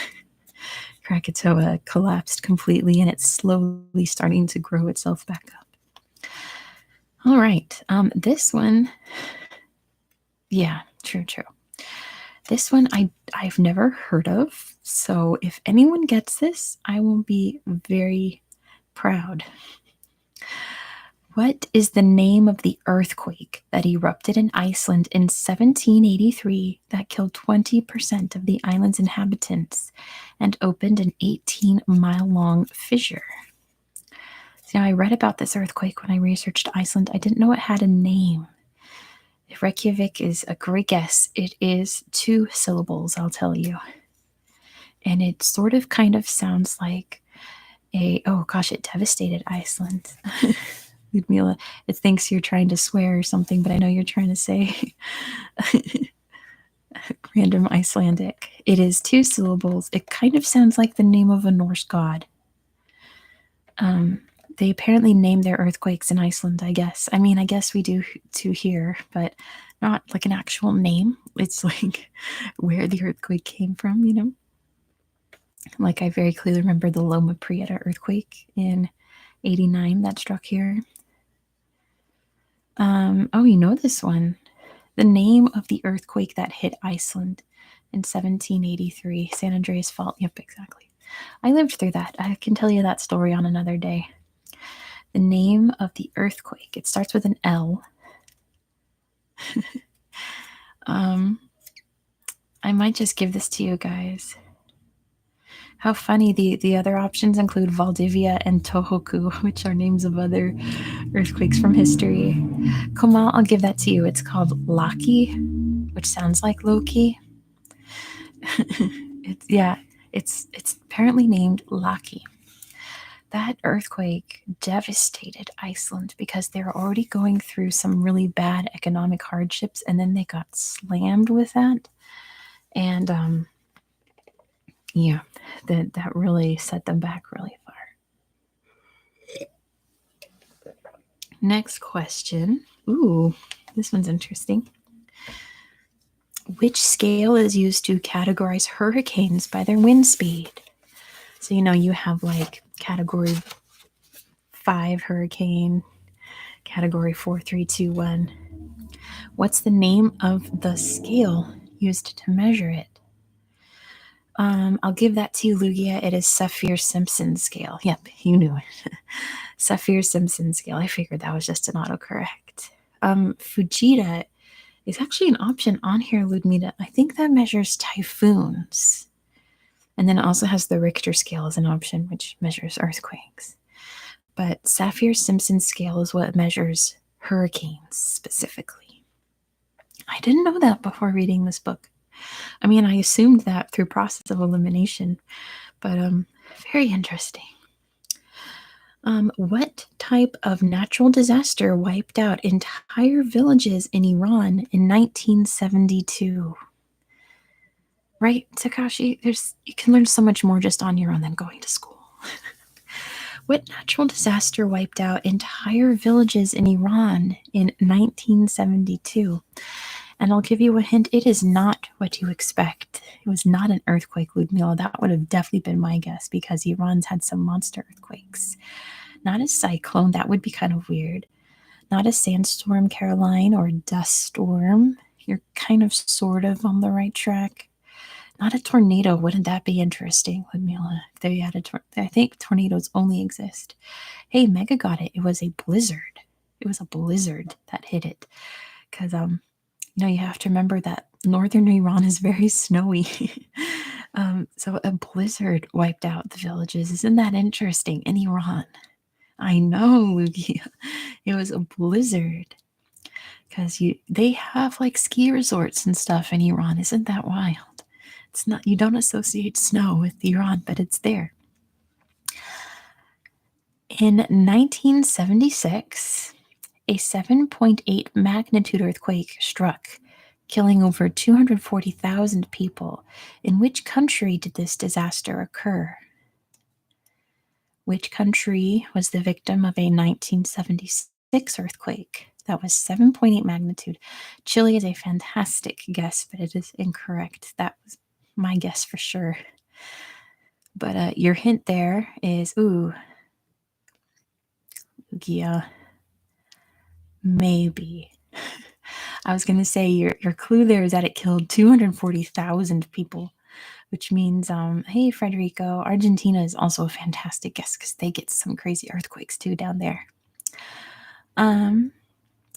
Krakatoa collapsed completely and it's slowly starting to grow itself back up. All right. This one, yeah, true. This one I've never heard of. So if anyone gets this, I will be very proud. What is the name of the earthquake that erupted in Iceland in 1783 that killed 20% of the island's inhabitants and opened an 18-mile-long fissure? So now I read about this earthquake when I researched Iceland. I didn't know it had a name. If Reykjavik is a great guess, it is 2 syllables, I'll tell you. And it sort of kind of sounds like oh gosh, it devastated Iceland. Ludmila, it thinks you're trying to swear or something, but I know you're trying to say random Icelandic. It is 2 syllables. It kind of sounds like the name of a Norse god. They apparently name their earthquakes in Iceland, I guess. I mean, I guess we do too here, but not like an actual name. It's like where the earthquake came from, you know? Like I very clearly remember the Loma Prieta earthquake in 89 that struck here. Oh, you know this one. The name of the earthquake that hit Iceland in 1783. San Andreas Fault. Yep, exactly. I lived through that. I can tell you that story on another day. The name of the earthquake. It starts with an L. I might just give this to you guys. How funny. The other options include Valdivia and Tohoku, which are names of other earthquakes from history. Kamal, I'll give that to you. It's called Laki, which sounds like Loki. It's apparently named Laki. That earthquake devastated Iceland because they were already going through some really bad economic hardships, and then they got slammed with that. And yeah, that really set them back really far. Next question. Ooh, this one's interesting. Which scale is used to categorize hurricanes by their wind speed? So, you know, you have like category 5 hurricane, category 4, 3, 2, 1. What's the name of the scale used to measure it? I'll give that to you, Lugia. It is Saffir-Simpson scale. Yep, you knew it. Saffir-Simpson scale. I figured that was just an autocorrect. Fujita is actually an option on here, Ludmila. I think that measures typhoons. And then it also has the Richter scale as an option, which measures earthquakes. But Saffir-Simpson scale is what measures hurricanes specifically. I didn't know that before reading this book. I mean, I assumed that through process of elimination, but very interesting. What type of natural disaster wiped out entire villages in Iran in 1972? Right, Takashi? You can learn so much more just on your own than going to school. What natural disaster wiped out entire villages in Iran in 1972? And I'll give you a hint, it is not what you expect. It was not an earthquake, Ludmila. That would have definitely been my guess because Iran's had some monster earthquakes. Not a cyclone, that would be kind of weird. Not a sandstorm, Caroline, or a dust storm. You're kind of sort of on the right track. Not a tornado, wouldn't that be interesting, Ludmila? If they had I think tornadoes only exist. Hey, Mega got it. It was a blizzard. It was a blizzard that hit it. Because, you have to remember that northern Iran is very snowy. So a blizzard wiped out the villages. Isn't that interesting? In Iran. I know, Lugia. It was a blizzard. Because they have like ski resorts and stuff in Iran. Isn't that wild? It's not, you don't associate snow with Iran, but it's there. In 1976, a 7.8 magnitude earthquake struck, killing over 240,000 people. In which country did this disaster occur? Which country was the victim of a 1976 earthquake that was 7.8 magnitude? Chile is a fantastic guess, but it is incorrect. That was my guess for sure. But your hint there is, yeah, maybe. I was going to say your clue there is that it killed 240,000 people, which means, hey, Frederico, Argentina is also a fantastic guess because they get some crazy earthquakes too down there.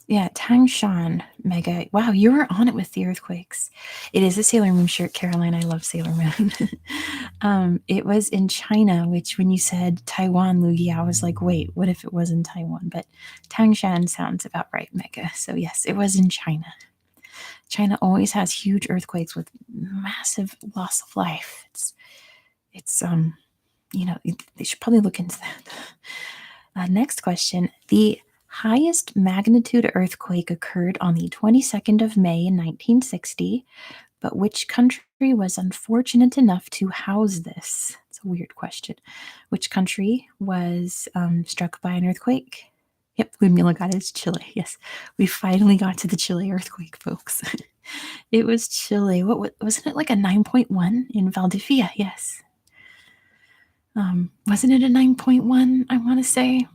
Yeah, Tangshan, Mega. Wow, you were on it with the earthquakes. It is a Sailor Moon shirt, Caroline. I love Sailor Moon. It was in China, which when you said Taiwan, Lugia, I was like, wait, what if it was in Taiwan? But Tangshan sounds about right, Mega. So yes, it was in China. China always has huge earthquakes with massive loss of life. It's they should probably look into that. Next question. The highest magnitude earthquake occurred on the 22nd of May in 1960, but which country was unfortunate enough to house this? It's a weird question. Which country was struck by an earthquake? Yep, Ludmila got it. It's Chile. Yes, we finally got to the Chile earthquake, folks. It was Chile. What wasn't it, like a 9.1 in Valdivia? Yes. Wasn't it a 9.1? I want to say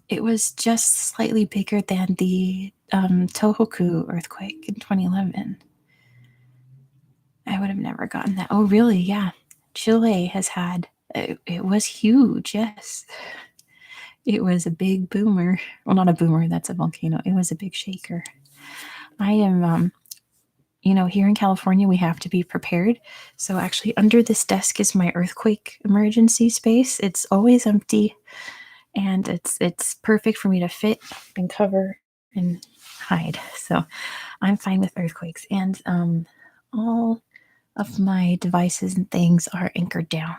it was just slightly bigger than the Tohoku earthquake in 2011. I would have never gotten that. Oh, really? Yeah. Chile has had. It was huge. Yes. It was a big boomer. Well, not a boomer. That's a volcano. It was a big shaker. I am here in California, we have to be prepared. So actually, under this desk is my earthquake emergency space. It's always empty, and it's perfect for me to fit and cover and hide. So I'm fine with earthquakes, and all of my devices and things are anchored down.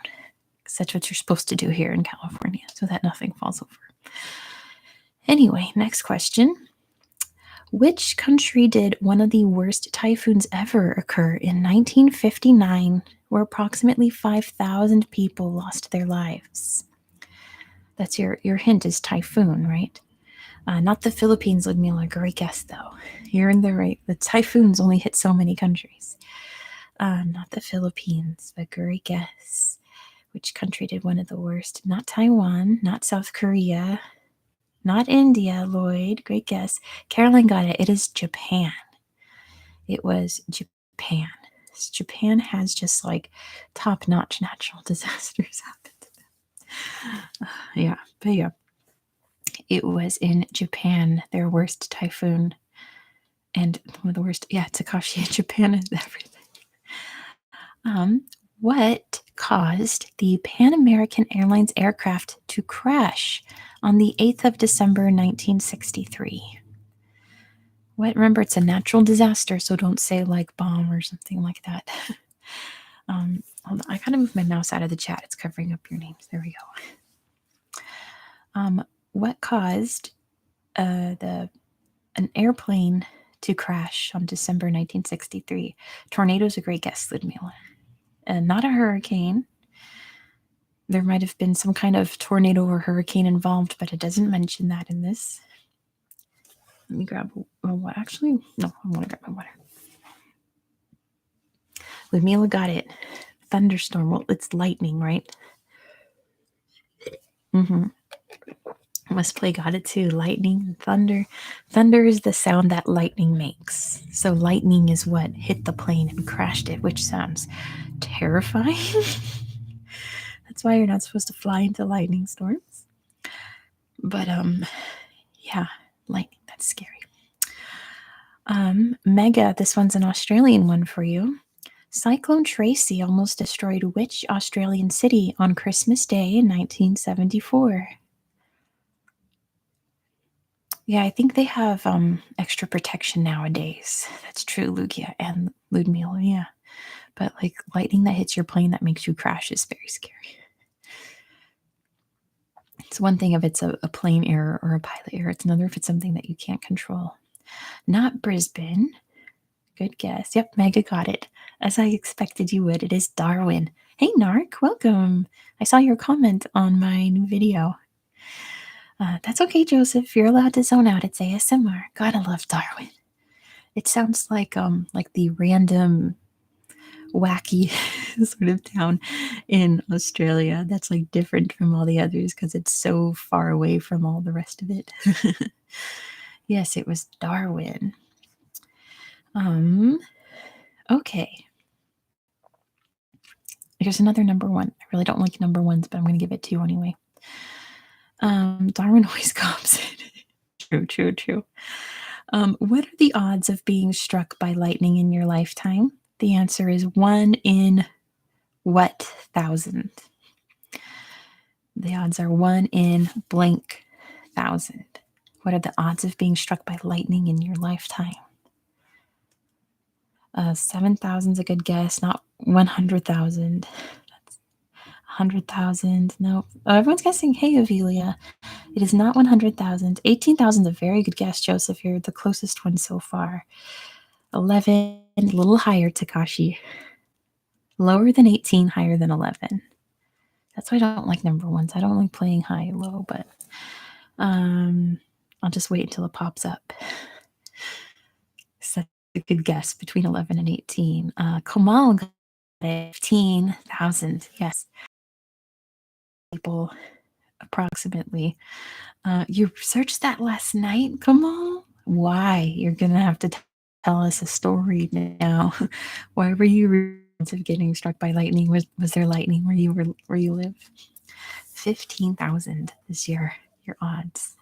That's what you're supposed to do here in California, so that nothing falls over. Anyway, next question. Which country did one of the worst typhoons ever occur in 1959, where approximately 5,000 people lost their lives? That's your hint is typhoon, right? Not the Philippines, Ludmila. Great guess, though. You're in the right. The typhoons only hit so many countries. Not the Philippines, but great guess. Which country did one of the worst? Not Taiwan, not South Korea, not India, Lloyd. Great guess. Caroline got it. It is Japan. It was Japan. Japan has just like top-notch natural disasters happen to them. Yeah. It was in Japan, their worst typhoon. And one of the worst, Takashi, Japan is everything. What caused the Pan American Airlines aircraft to crash on the 8th of December, 1963? Remember, it's a natural disaster, so don't say like bomb or something like that. Hold on, I kind of moved my mouse out of the chat. It's covering up your names. There we go. What caused an airplane to crash on December 1963? Tornado's a great guess, Ludmila. Not a hurricane. There might have been some kind of tornado or hurricane involved, but it doesn't mention that in this. Let me grab what? Actually, no, I want to grab my water. Ludmila got it. Thunderstorm. Well, it's lightning, right? Must play got it too. Lightning and thunder. Thunder is the sound that lightning makes. So lightning is what hit the plane and crashed it, which sounds terrifying. That's why you're not supposed to fly into lightning storms. But yeah, Lightning, that's scary. Mega, this one's an Australian one for you. Cyclone Tracy almost destroyed which Australian city on Christmas Day in 1974? Yeah, I think they have extra protection nowadays. That's true, Lugia and Ludmila, yeah. But like lightning that hits your plane that makes you crash is very scary. It's one thing if it's a plane error or a pilot error. It's another if it's something that you can't control. Not Brisbane. Good guess. Yep, Mega got it. As I expected you would. It is Darwin. Hey, Nark, welcome. I saw your comment on my new video. That's okay, Joseph. You're allowed to zone out. It's ASMR. Gotta love Darwin. It sounds like the random wacky sort of town in Australia that's like different from all the others because it's so far away from all the rest of it. Yes, it was Darwin. Okay. Here's another number one. I really don't like number ones, but I'm going to give it to you anyway. Darwin always comes in. True. What are the odds of being struck by lightning in your lifetime? The answer is 1 in what thousand? The odds are 1 in blank thousand. What are the odds of being struck by lightning in your lifetime? 7,000 is a good guess, not 100,000. That's 100,000. No. Oh, everyone's guessing. Hey, Avelia. It is not 100,000. 18,000 is a very good guess, Joseph. You're the closest one so far. 11, a little higher, Takashi. Lower than 18, higher than 11. That's why I don't like number ones. I don't like playing high or low, but I'll just wait until it pops up. Such a good guess between 11 and 18. Kamal got it, 15,000. Yes. People approximately. You searched that last night, Kamal? Why? You're going to have to tell us a story now. Why were you of getting struck by lightning? Was there lightning where you live? 15,000 is your odds.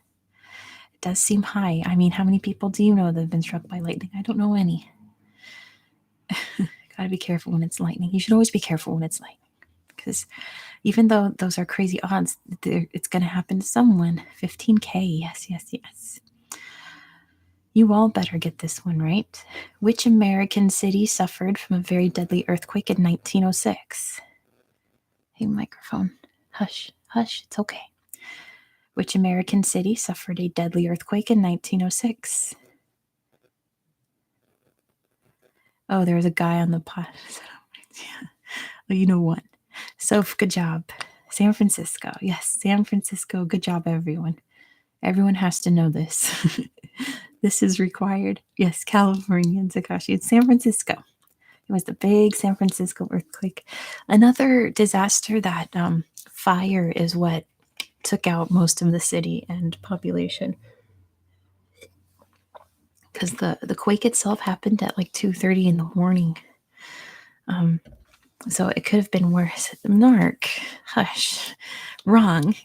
It does seem high. I mean, how many people do you know that have been struck by lightning? I don't know any. Gotta be careful when it's lightning. You should always be careful when it's lightning because even though those are crazy odds, it's going to happen to someone. 15K. Yes. You all better get this one right. Which American city suffered from a very deadly earthquake in 1906? Hey, microphone. Hush. It's okay. Which American city suffered a deadly earthquake in 1906? Oh, there was a guy on the pod. Well, you know what? So, good job. San Francisco. Yes, San Francisco. Good job, everyone. Everyone has to know this. This is required. Yes, California and Takashi. It's San Francisco. It was the big San Francisco earthquake. Another disaster that fire is what took out most of the city and population. Because the quake itself happened at like 2:30 in the morning. So it could have been worse. Narc, hush, wrong.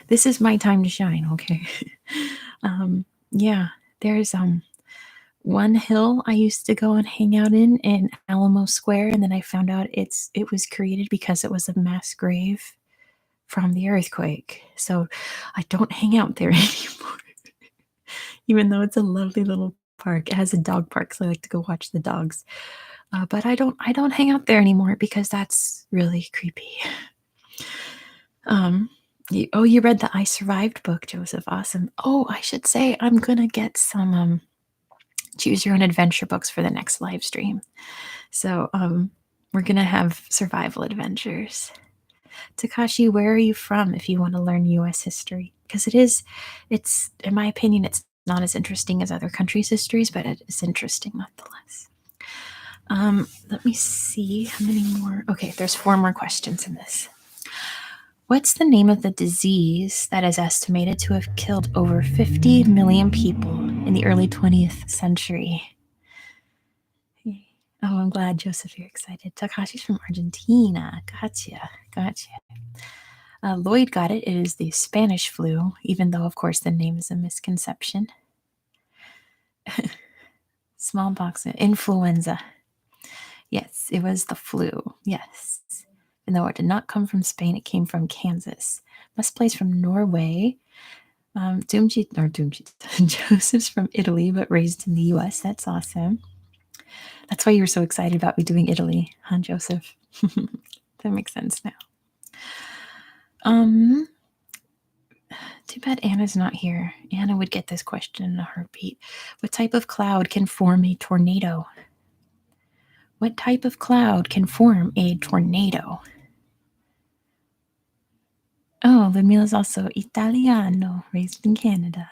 This is my time to shine, okay? Yeah, there's one hill I used to go and hang out in Alamo Square, and then I found out it was created because it was a mass grave from the earthquake. So I don't hang out there anymore, even though it's a lovely little park. It has a dog park, so I like to go watch the dogs. But I don't hang out there anymore because that's really creepy. You read the I Survived book, Joseph. Awesome. Oh, I should say I'm gonna get some choose your own adventure books for the next live stream. So we're gonna have survival adventures. Takashi, where are you from if you want to learn US history? Because it's in my opinion, it's not as interesting as other countries' histories, but it is interesting nonetheless. Let me see how many more. Okay, there's 4 more questions in this. What's the name of the disease that is estimated to have killed over 50 million people in the early 20th century? Oh, I'm glad, Joseph, you're excited. Takashi's from Argentina. Gotcha. Lloyd got it. It is the Spanish flu, even though, of course, the name is a misconception. Smallpox, influenza. Yes, it was the flu. Yes. And though it did not come from Spain, it came from Kansas. Place from Norway. Joseph's from Italy, but raised in the US. That's awesome. That's why you were so excited about me doing Italy, huh, Joseph? That makes sense now. Too bad Anna's not here. Anna would get this question in a heartbeat. What type of cloud can form a tornado? What type of cloud can form a tornado? Oh, Ludmila's also Italiano, raised in Canada.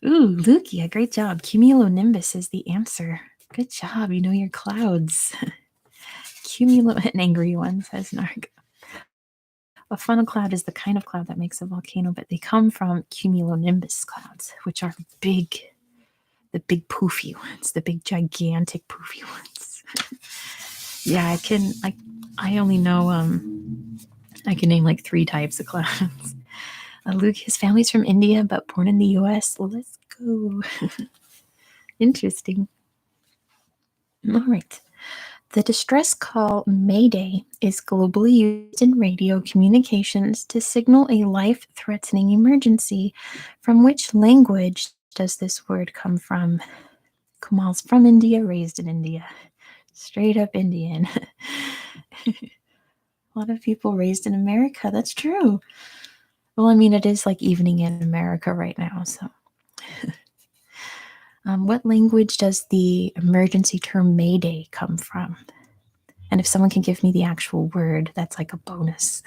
Ooh, Lukia, great job. Cumulonimbus is the answer. Good job. You know your clouds. An angry one, says Narg. A funnel cloud is the kind of cloud that makes a volcano, but they come from cumulonimbus clouds, which are big, the big poofy ones, the big gigantic poofy ones. Yeah, I only know, I can name like 3 types of clouds. Luke, his family's from India, but born in the US. Well, let's go. Interesting. All right. The distress call Mayday is globally used in radio communications to signal a life-threatening emergency. From which language does this word come from? Kumal's from India, raised in India. Straight up Indian. A lot of people raised in America. That's true. Well, I mean, it is like evening in America right now, so. What language does the emergency term Mayday come from? And if someone can give me the actual word, that's like a bonus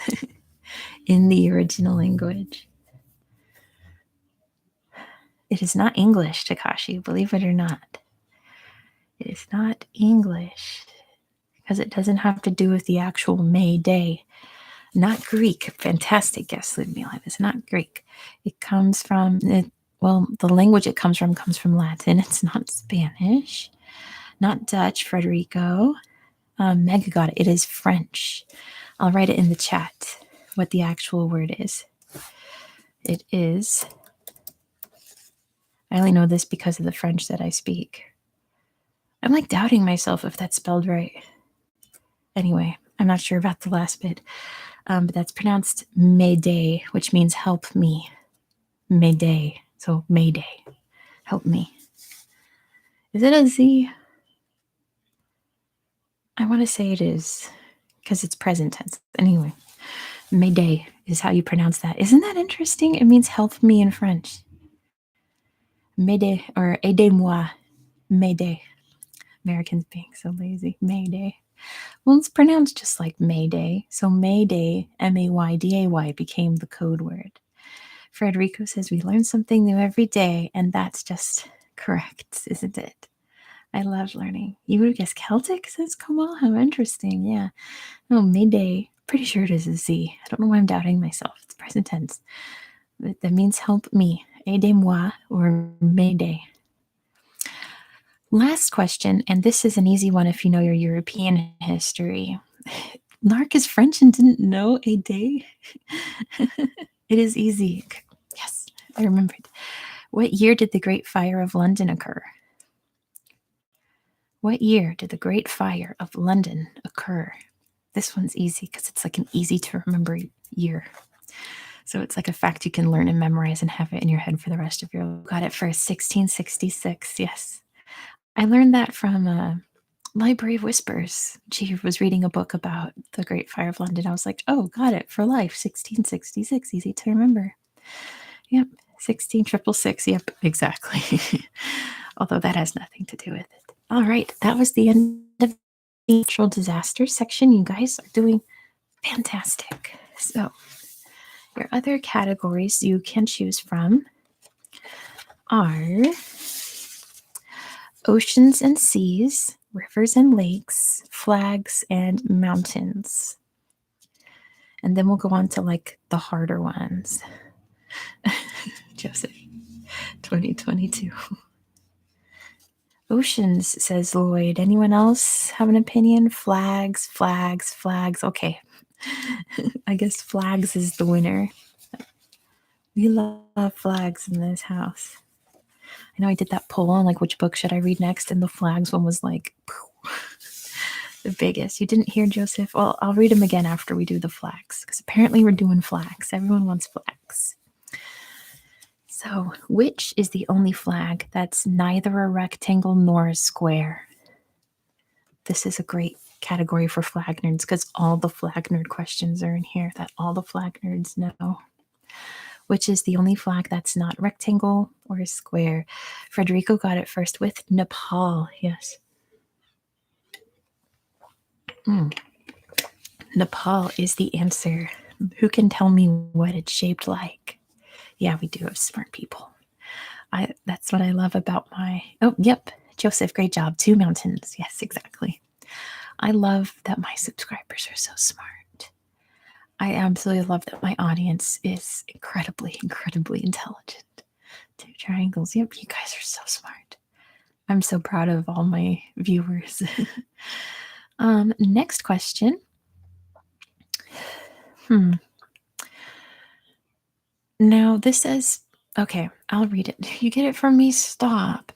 in the original language. It is not English, Takashi, believe it or not. It is not English because it doesn't have to do with the actual May Day. Not Greek. Fantastic guess, Ludmila. It's not Greek. It comes from, the language it comes from Latin. It's not Spanish. Not Dutch, Frederico. Mega got it. It is French. I'll write it in the chat what the actual word is. It is, I only know this because of the French that I speak. I'm like doubting myself if that's spelled right. Anyway, I'm not sure about the last bit. But that's pronounced Mayday, which means help me. Mayday. So Mayday. Help me. Is it a Z? I want to say it is because it's present tense. Anyway, Mayday is how you pronounce that. Isn't that interesting? It means help me in French. Mayday or aidez-moi. Mayday. Americans being so lazy. Mayday. Well, it's pronounced just like Mayday. So Mayday, Mayday, became the code word. Frederico says we learn something new every day, and that's just correct, isn't it? I love learning. You would have guessed Celtic, says Kamal. How interesting. Yeah. Oh, Mayday. Pretty sure it is a Z. I don't know why I'm doubting myself. It's present tense. But that means help me. Aidez-moi or Mayday. Last question, and this is an easy one if you know your European history. Narc is French and didn't know a day? It is easy. Yes, I remembered. What year did the Great Fire of London occur? What year did the Great Fire of London occur? This one's easy because it's like an easy to remember year. So it's like a fact you can learn and memorize and have it in your head for the rest of your life. Got it for 1666, yes. I learned that from Library of Whispers. She was reading a book about the Great Fire of London. I was like, oh, got it for life. 1666, easy to remember. Yep, 16666. Yep, exactly. Although that has nothing to do with it. All right, that was the end of the natural disaster section. You guys are doing fantastic. So your other categories you can choose from are oceans and seas, rivers and lakes, flags, and mountains. And then we'll go on to like the harder ones. Joseph, 2022. Oceans, says Lloyd. Anyone else have an opinion? Flags, flags, flags. Okay. I guess flags is the winner. We love flags in this house. I know I did that poll on like which book should I read next, and the flags one was like the biggest. You didn't hear Joseph? Well, I'll read them again after we do the flags, because apparently we're doing flags. Everyone wants flags. So, which is the only flag that's neither a rectangle nor a square? This is a great category for flag nerds because all the flag nerd questions are in here that all the flag nerds know. Which is the only flag that's not rectangle or square? Federico got it first with Nepal. Yes. Nepal is the answer. Who can tell me what it's shaped like? Yeah, we do have smart people. That's what I love about my. Oh, yep. Joseph, great job. 2 mountains. Yes, exactly. I love that my subscribers are so smart. I absolutely love that my audience is incredibly, incredibly intelligent. 2 triangles. Yep, you guys are so smart. I'm so proud of all my viewers. Next question. Now this says, okay, I'll read it. You get it from me? Stop.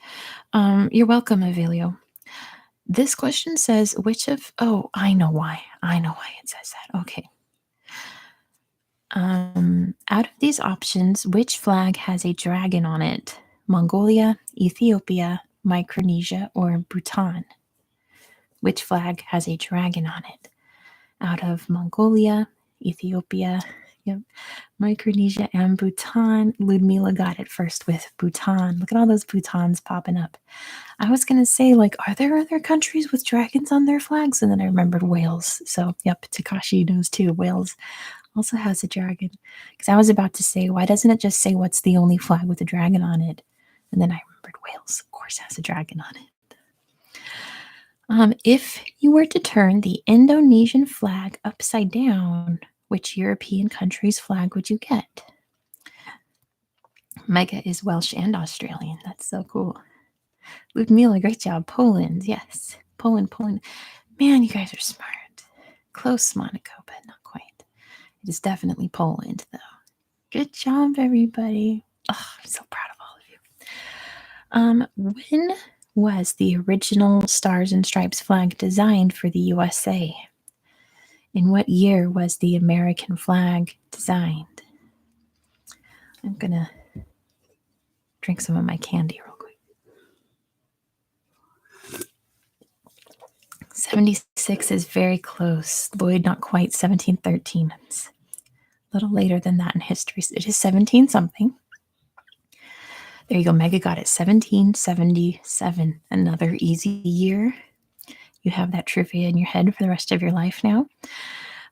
You're welcome, Avelio. This question says, which of, oh, I know why. I know why it says that. Okay. Out of these options, which flag has a dragon on it? Mongolia, Ethiopia, Micronesia, or Bhutan? Which flag has a dragon on it? Out of Mongolia, Ethiopia, yep, Micronesia, and Bhutan. Ludmila got it first with Bhutan. Look at all those Bhutans popping up. I was going to say, like, are there other countries with dragons on their flags? And then I remembered Wales. So, yep, Takashi knows too. Wales also has a dragon. Because I was about to say, why doesn't it just say what's the only flag with a dragon on it? And then I remembered Wales, of course, has a dragon on it. If you were to turn the Indonesian flag upside down, which European country's flag would you get? Mega is Welsh and Australian. That's so cool. Ludmila, great job. Poland, yes. Poland. Man, you guys are smart. Close, Monaco, but not quite. It is definitely Poland, though. Good job, everybody. Oh, I'm so proud of all of you. When was the original Stars and Stripes flag designed for the USA? In what year was the American flag designed? I'm gonna drink some of my candy real quick. 76 is very close. Lloyd, not quite. 1713. It's a little later than that in history. It is 17 something. There you go. Mega got it. 1777. Another easy year. You have that trivia in your head for the rest of your life now.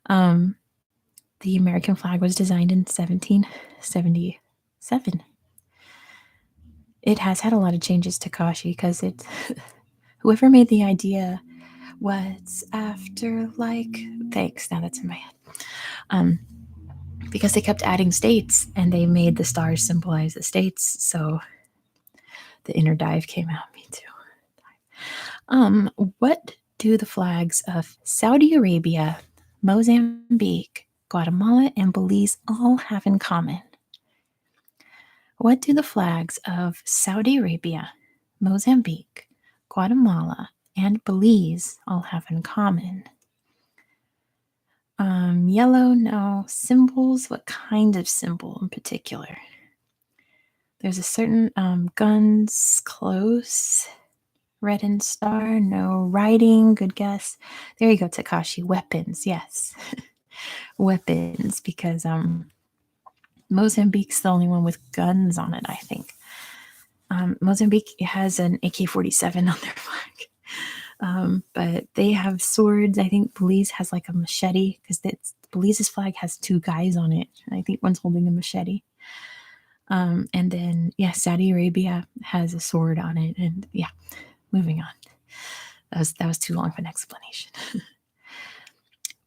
The American flag was designed in 1777. It has had a lot of changes, Takashi, because it's whoever made the idea was after, like, thanks, now that's in my head. Because they kept adding states and they made the stars symbolize the states, so the inner dive came out. Me too. What do the flags of Saudi Arabia, Mozambique, Guatemala, and Belize all have in common? What do the flags of Saudi Arabia, Mozambique, Guatemala, and Belize all have in common? Yellow, no. Symbols, what kind of symbol in particular? There's a certain guns, close. Red and star, no. Writing, good guess. There you go, Takashi. Weapons, yes. Weapons, because Mozambique's the only one with guns on it, I think. Mozambique has an AK-47 on their flag. But they have swords. I think Belize has like a machete because Belize's flag has 2 guys on it. I think one's holding a machete. And then, yeah, Saudi Arabia has a sword on it. And yeah, moving on. That was too long of an explanation.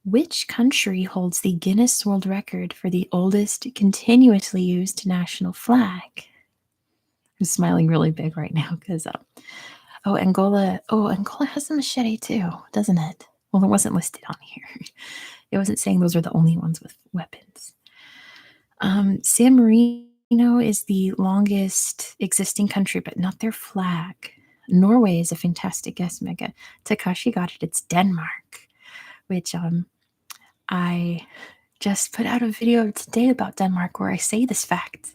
Which country holds the Guinness World Record for the oldest continuously used national flag? I'm smiling really big right now because Angola. Oh, Angola has a machete too, doesn't it? Well, it wasn't listed on here. It wasn't saying those are the only ones with weapons. San Marino is the longest existing country, but not their flag. Norway is a fantastic guess, Mega. Takashi got it. It's Denmark, which I just put out a video today about Denmark where I say this fact.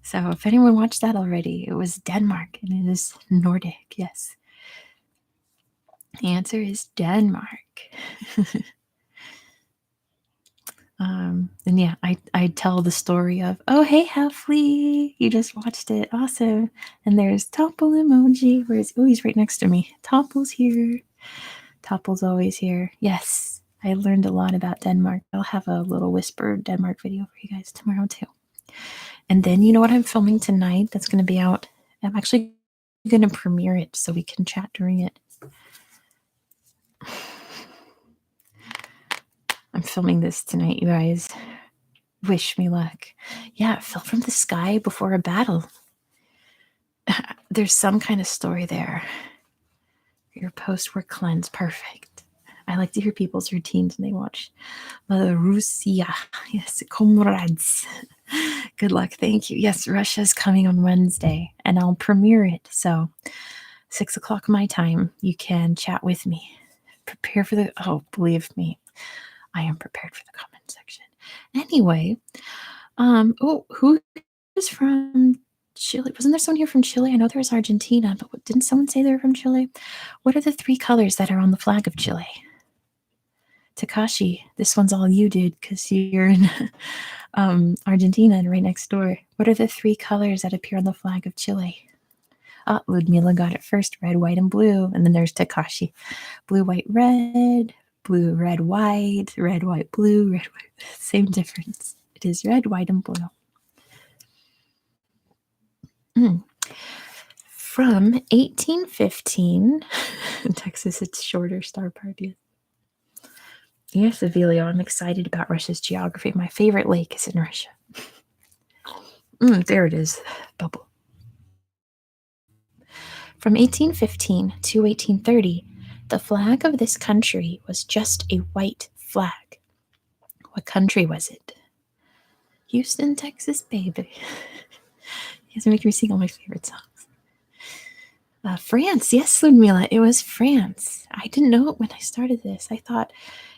So if anyone watched that already, it was Denmark, and it is Nordic. Yes. The answer is Denmark. And yeah, I tell the story of, oh, hey, Halfley, you just watched it. Awesome. And there's Topple emoji. He's right next to me. Topple's here. Topple's always here. Yes, I learned a lot about Denmark. I'll have a little whispered Denmark video for you guys tomorrow, too. And then, you know what I'm filming tonight that's going to be out? I'm actually going to premiere it so we can chat during it. I'm filming this tonight, you guys. Wish me luck. Yeah, it fell from the sky before a battle. There's some kind of story there. Your post-work cleanse, perfect. I like to hear people's routines when they watch Mother Russia. Yes, comrades. Good luck, thank you. Yes, Russia's coming on Wednesday, and I'll premiere it. So 6 o'clock my time, you can chat with me. Prepare for the, oh, believe me, I am prepared for the comment section. Anyway, who is from Chile? Wasn't there someone here from Chile? I know there was Argentina, but didn't someone say they were from Chile? What are the 3 colors that are on the flag of Chile? Takashi, this one's all you, dude, because you're in Argentina and right next door. What are the 3 colors that appear on the flag of Chile? Ludmila got it first. Red, white, and blue. And then there's Takashi. Blue, white, red. Blue, red, white. Red, white, blue. Red, white. Same difference. It is red, white, and blue. From 1815, in Texas, it's shorter star party. Yes, Avilio, I'm excited about Russia's geography. My favorite lake is in Russia. There it is, bubble. From 1815 to 1830, the flag of this country was just a white flag. What country was it? Houston, Texas, baby. You guys are making me sing all my favorite songs. France, yes, Ludmila, it was France. I didn't know it when I started this. I thought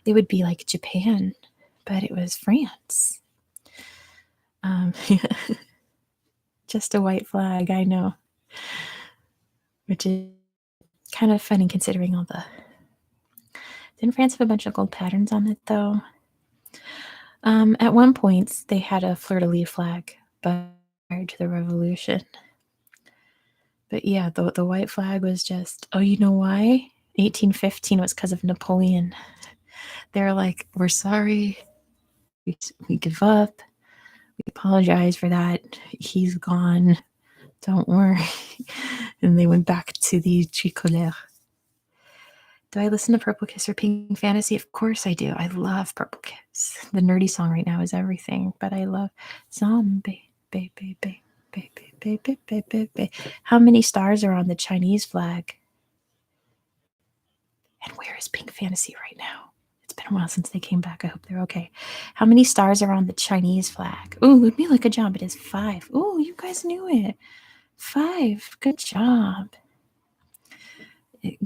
it would be like Japan, but it was France. Just a white flag, I know. Which is kind of funny considering all the... Didn't France have a bunch of gold patterns on it, though? At one point, they had a fleur-de-lis flag prior to the revolution. But yeah, the white flag was just... Oh, you know why? 1815 was because of Napoleon. They're like, we're sorry. We give up. We apologize for that. He's gone. Don't worry. And they went back to the tricolore. Do I listen to Purple Kiss or Pink Fantasy? Of course I do. I love Purple Kiss. The nerdy song right now is everything, but I love Zombie, baby, baby, baby, baby, baby, baby. How many stars are on the Chinese flag? And where is Pink Fantasy right now? It's been a while since they came back. I hope they're okay. How many stars are on the Chinese flag? Ooh, Ludmila, good job. It is 5. Ooh, you guys knew it. 5. Good job.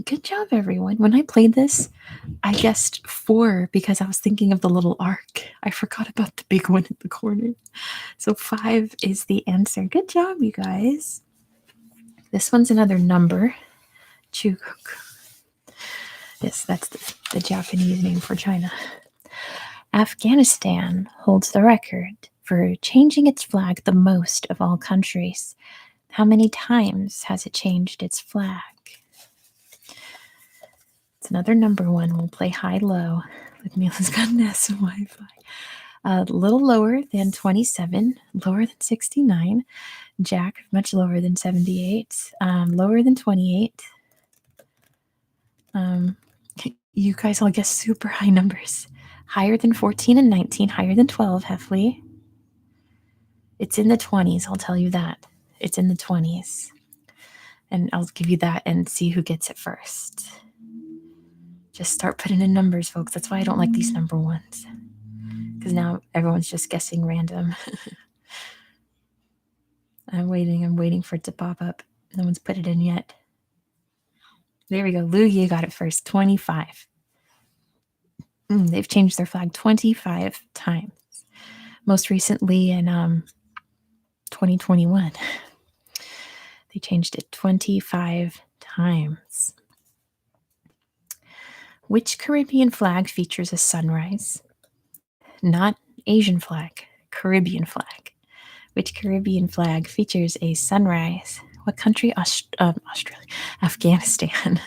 Good job, everyone. When I played this, I guessed 4 because I was thinking of the little arc. I forgot about the big one in the corner. So 5 is the answer. Good job, you guys. This one's another number. Chugoku. Yes, that's the Japanese name for China. Afghanistan holds the record for changing its flag the most of all countries. How many times has it changed its flag? It's another number one. We'll play high-low. Ludmila's got NASA Wi-Fi. A little lower than 27, lower than 69. Jack, much lower than 78. Lower than 28. You guys all guess super high numbers. Higher than 14 and 19. Higher than 12, Heffley. It's in the 20s, I'll tell you that. It's in the 20s. And I'll give you that and see who gets it first. Just start putting in numbers, folks. That's why I don't like these number ones. Because now everyone's just guessing random. I'm waiting for it to pop up. No one's put it in yet. There we go. Lugia got it first. 25. They've changed their flag 25 times. Most recently in 2021. They changed it 25 times. Which Caribbean flag features a sunrise? Not Asian flag, Caribbean flag. Which Caribbean flag features a sunrise? What country? Australia. Afghanistan.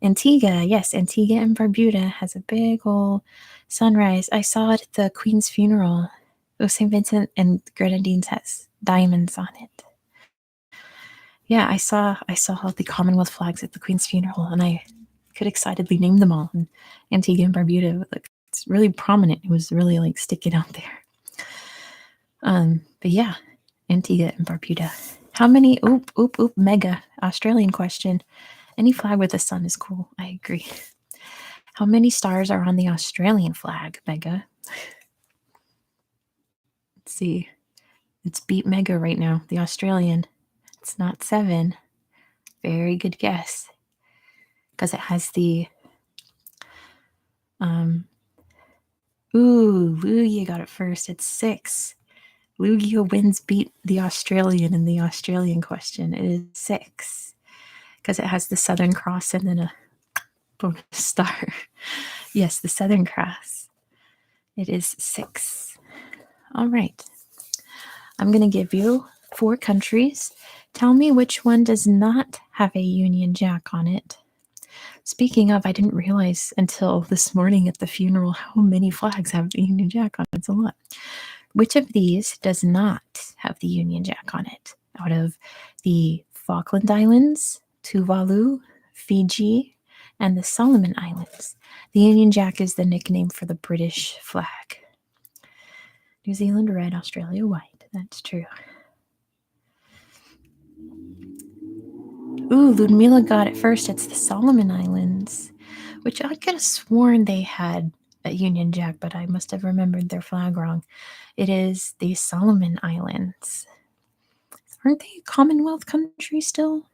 Antigua. Yes, Antigua and Barbuda has a big old sunrise. I saw it at the Queen's funeral. St. Vincent and Grenadines has diamonds on it. Yeah, I saw all the Commonwealth flags at the Queen's funeral, and I could excitedly name them all. And Antigua and Barbuda, like, it's really prominent. It was really like sticking out there. But yeah, Antigua and Barbuda. How many? Mega Australian question. Any flag with a sun is cool. I agree. How many stars are on the Australian flag, Mega? Let's see. It's beat Mega right now. The Australian. It's not 7. Very good guess. Because it has the Lugia got it first. It's 6. Lugia wins beat the Australian in the Australian question. It is 6. Because it has the Southern Cross and then a bonus star. Yes, the Southern Cross. It is 6. All right. I'm going to give you 4 countries. Tell me which one does not have a Union Jack on it. Speaking of, I didn't realize until this morning at the funeral how many flags have the Union Jack on it. It's a lot. Which of these does not have the Union Jack on it? Out of the Falkland Islands, Tuvalu, Fiji, and the Solomon Islands. The Union Jack is the nickname for the British flag. New Zealand red, Australia white. That's true. Ludmilla got it first. It's the Solomon Islands, which I could have sworn they had a Union Jack, but I must have remembered their flag wrong. It is the Solomon Islands. Aren't they a Commonwealth country still?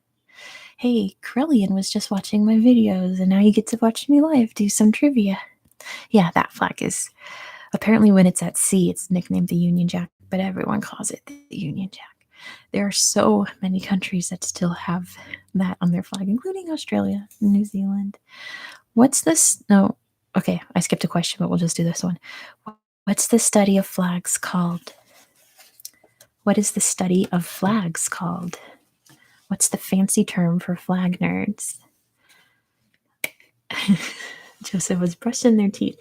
Hey, Krellian was just watching my videos, and now you get to watch me live do some trivia. Yeah, that flag is... Apparently when it's at sea, it's nicknamed the Union Jack, but everyone calls it the Union Jack. There are so many countries that still have that on their flag, including Australia and New Zealand. What's this? No, okay, I skipped a question, but we'll just do this one. What's the study of flags called? What is the study of flags called? What's the fancy term for flag nerds? Joseph was brushing their teeth.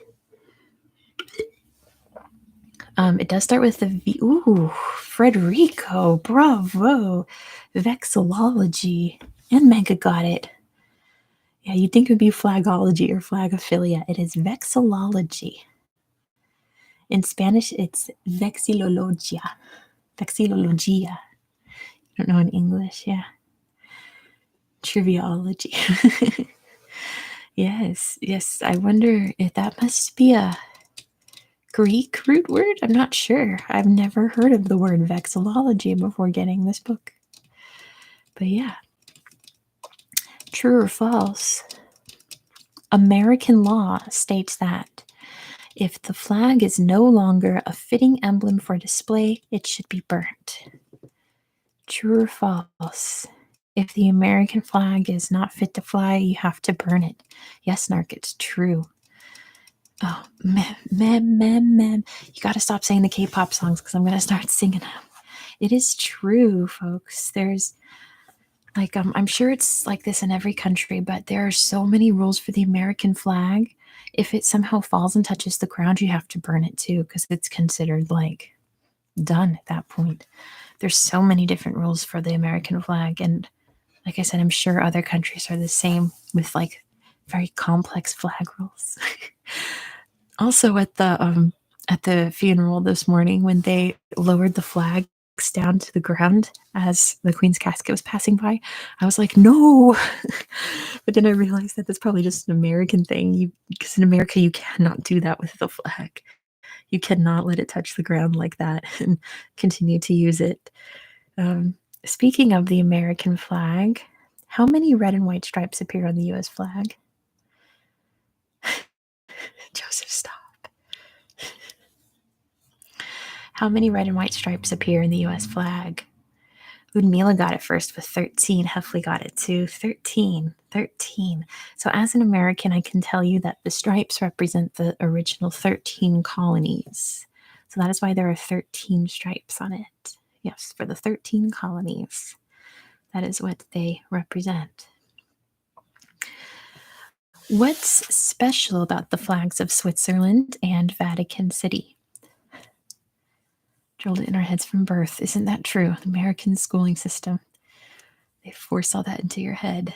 It does start with the V. Ooh, Frederico, bravo. Vexillology. And Mega got it. Yeah, you'd think it would be flagology or flagophilia. It is vexillology. In Spanish, it's vexillologia. Vexillologia. I don't know in English, yeah. Triviology. Yes. I wonder if that must be a Greek root word? I'm not sure. I've never heard of the word vexillology before getting this book. But yeah. True or false? American law states that if the flag is no longer a fitting emblem for display, it should be burnt. True or false? If the American flag is not fit to fly, you have to burn it. Yes, Narc, it's true. Oh, man. You got to stop saying the K-pop songs because I'm going to start singing them. It is true, folks. There's like, I'm sure it's like this in every country, but there are so many rules for the American flag. If it somehow falls and touches the ground, you have to burn it too because it's considered like done at that point. There's so many different rules for the American flag. And like I said, I'm sure other countries are the same with like very complex flag rules. Also at the funeral this morning, when they lowered the flags down to the ground as the Queen's casket was passing by, I was like, no. But then I realized that that's probably just an American thing. Because in America, you cannot do that with the flag. You cannot let it touch the ground like that and continue to use it. Speaking of the American flag, how many red and white stripes appear on the U.S. flag? Joseph, stop. How many red and white stripes appear in the U.S. flag? Ludmila got it first with 13. Heffley got it too. 13. 13. So as an American, I can tell you that the stripes represent the original 13 colonies. So that is why there are 13 stripes on it. Yes, for the 13 colonies. That is what they represent. What's special about the flags of Switzerland and Vatican City? Drilled it in our heads from birth. Isn't that true? The American schooling system. They force all that into your head.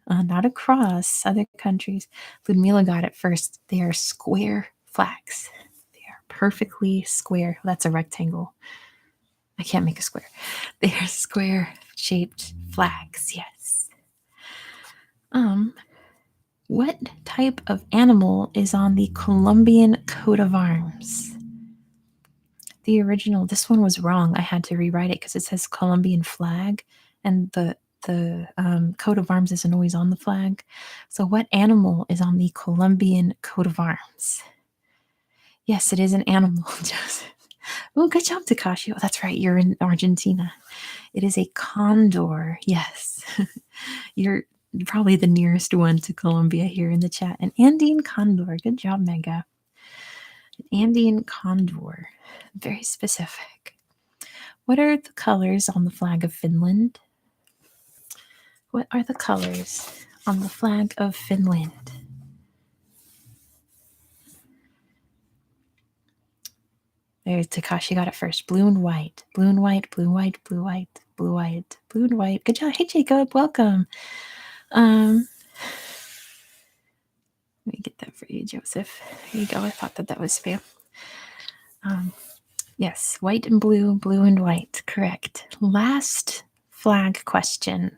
Not across other countries. Ludmila got it first. They are square flags. They are perfectly square. That's a rectangle. I can't make a square. They are square-shaped flags, yes. What type of animal is on the Colombian coat of arms? The original, this one was wrong. I had to rewrite it because it says Colombian flag, and the coat of arms isn't always on the flag. So what animal is on the Colombian coat of arms? Yes, it is an animal, Joseph. Oh, good job, Takashi. Oh, that's right. You're in Argentina. It is a condor. Yes. You're probably the nearest one to Colombia here in the chat. An Andean condor. Good job, Mega. An Andean condor. Very specific. What are the colors on the flag of Finland? What are the colors on the flag of Finland? There's Takashi got it first. Blue and white. Blue and white, blue and white, blue, white, blue, white, blue and white. Good job. Hey, Jacob. Welcome. Let me get that for you, Joseph. There you go. I thought that was spam. Yes, white and blue, blue and white. Correct. Last flag question.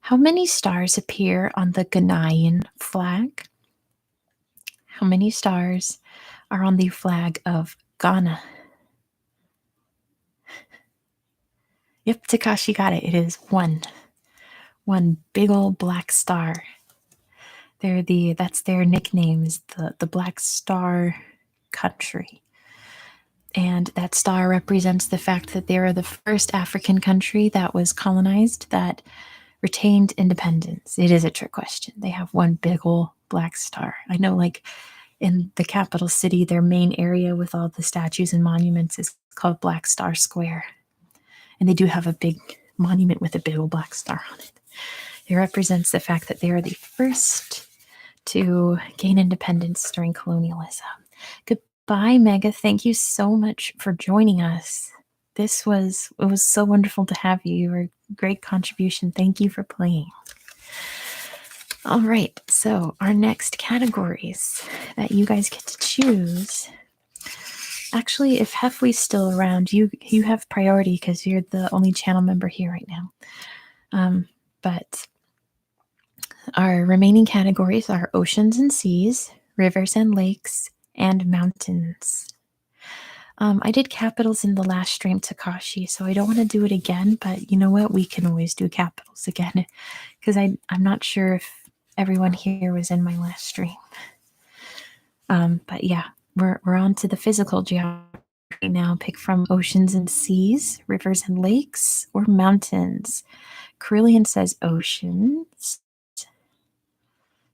How many stars appear on the Ghanaian flag? How many stars are on the flag of Ghana? Yep, Takashi got it. It is one. One big old black star. That's their nickname, is the Black Star Country. And that star represents the fact that they are the first African country that was colonized that retained independence. It is a trick question. They have one big old black star. I know, like, in the capital city, their main area with all the statues and monuments is called Black Star Square. And they do have a big monument with a big old black star on it. It represents the fact that they are the first to gain independence during colonialism. Goodbye, Mega. Thank you so much for joining us. It was so wonderful to have you. You were a great contribution. Thank you for playing. All right, so our next categories that you guys get to choose. Actually, if Heffley's still around, you have priority because you're the only channel member here right now. But our remaining categories are oceans and seas, rivers and lakes, and mountains. I did capitals in the last stream, Takashi, so I don't want to do it again, but you know what? We can always do capitals again because I'm not sure if everyone here was in my last stream. But yeah, we're on to the physical geography now. Pick from oceans and seas, rivers and lakes, or mountains. Carillion says oceans.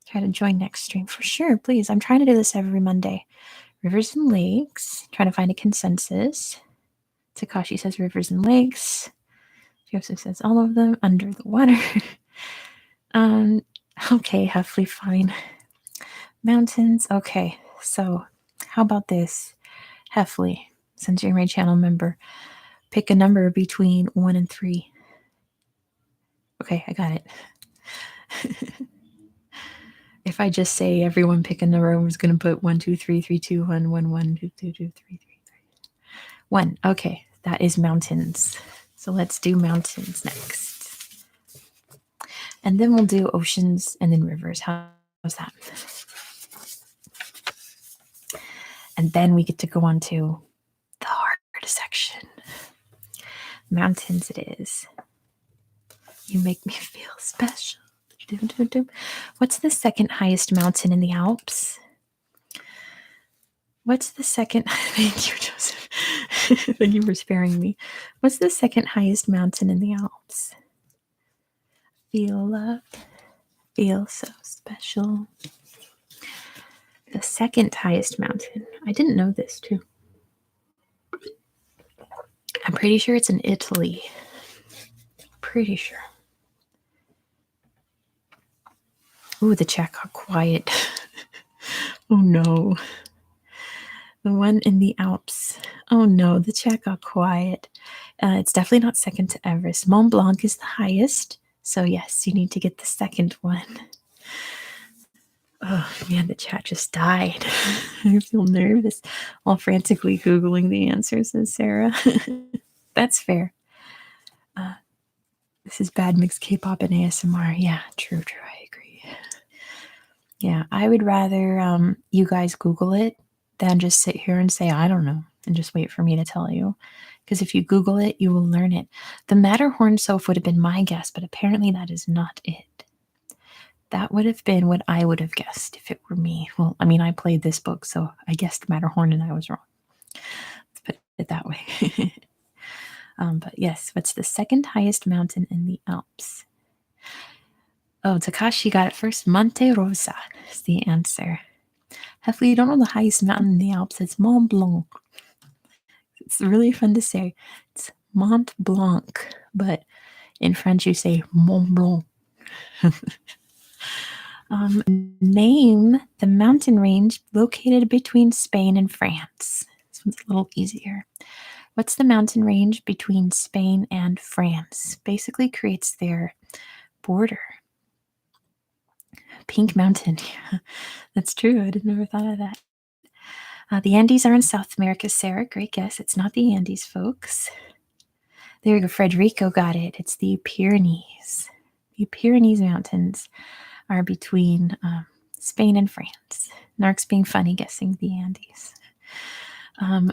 Try to join next stream for sure, please. I'm trying to do this every Monday. Rivers and lakes. Trying to find a consensus. Takashi says rivers and lakes. Joseph says all of them. Under the water. Okay, Heffley, fine. Mountains. Okay, so how about this? Heffley, since you're my channel member, pick a number between 1 and 3. Okay, I got it. If I just say everyone pick a number, I was going to put 1, 2, 3, 3, 2, 1, 1, 1, 2, 2, 2, 3, 3, 3. 1. Okay, that is mountains. So let's do mountains next. And then we'll do oceans and then rivers. How's that? And then we get to go on to the hard section. Mountains it is. You make me feel special. What's the second highest mountain in the Alps? What's the second? Thank you, Joseph. Thank you for sparing me. What's the second highest mountain in the Alps? Feel loved, feel so special. The second highest mountain. I didn't know this too. I'm pretty sure it's in Italy. Pretty sure. Ooh, the chat got quiet. Oh no. The one in the Alps. Oh no, the chat got quiet. It's definitely not second to Everest. Mont Blanc is the highest. So, yes, you need to get the second one. Oh man, the chat just died. I feel nervous while frantically Googling the answers, says Sarah. That's fair. This is bad mixed K-pop and ASMR. Yeah, true. I agree. Yeah, I would rather you guys Google it than just sit here and say, I don't know, and just wait for me to tell you. Because if you Google it, you will learn it. The Matterhorn Soph would have been my guess, but apparently that is not it. That would have been what I would have guessed if it were me. Well, I mean, I played this book, so I guessed Matterhorn and I was wrong. Let's put it that way. But yes, what's the second highest mountain in the Alps? Oh, Takashi got it first. Monte Rosa is the answer. Hopefully you don't know the highest mountain in the Alps. It's Mont Blanc. It's really fun to say. It's Mont Blanc, but in French you say Mont Blanc. Name the mountain range located between Spain and France. This one's a little easier. What's the mountain range between Spain and France? Basically creates their border. Pink Mountain. Yeah, that's true. I never thought of that. The Andes are in South America, Sarah. Great guess. It's not the Andes, folks. There you go. Frederico got it. It's the Pyrenees. The Pyrenees Mountains are between Spain and France. Nark's being funny guessing the Andes.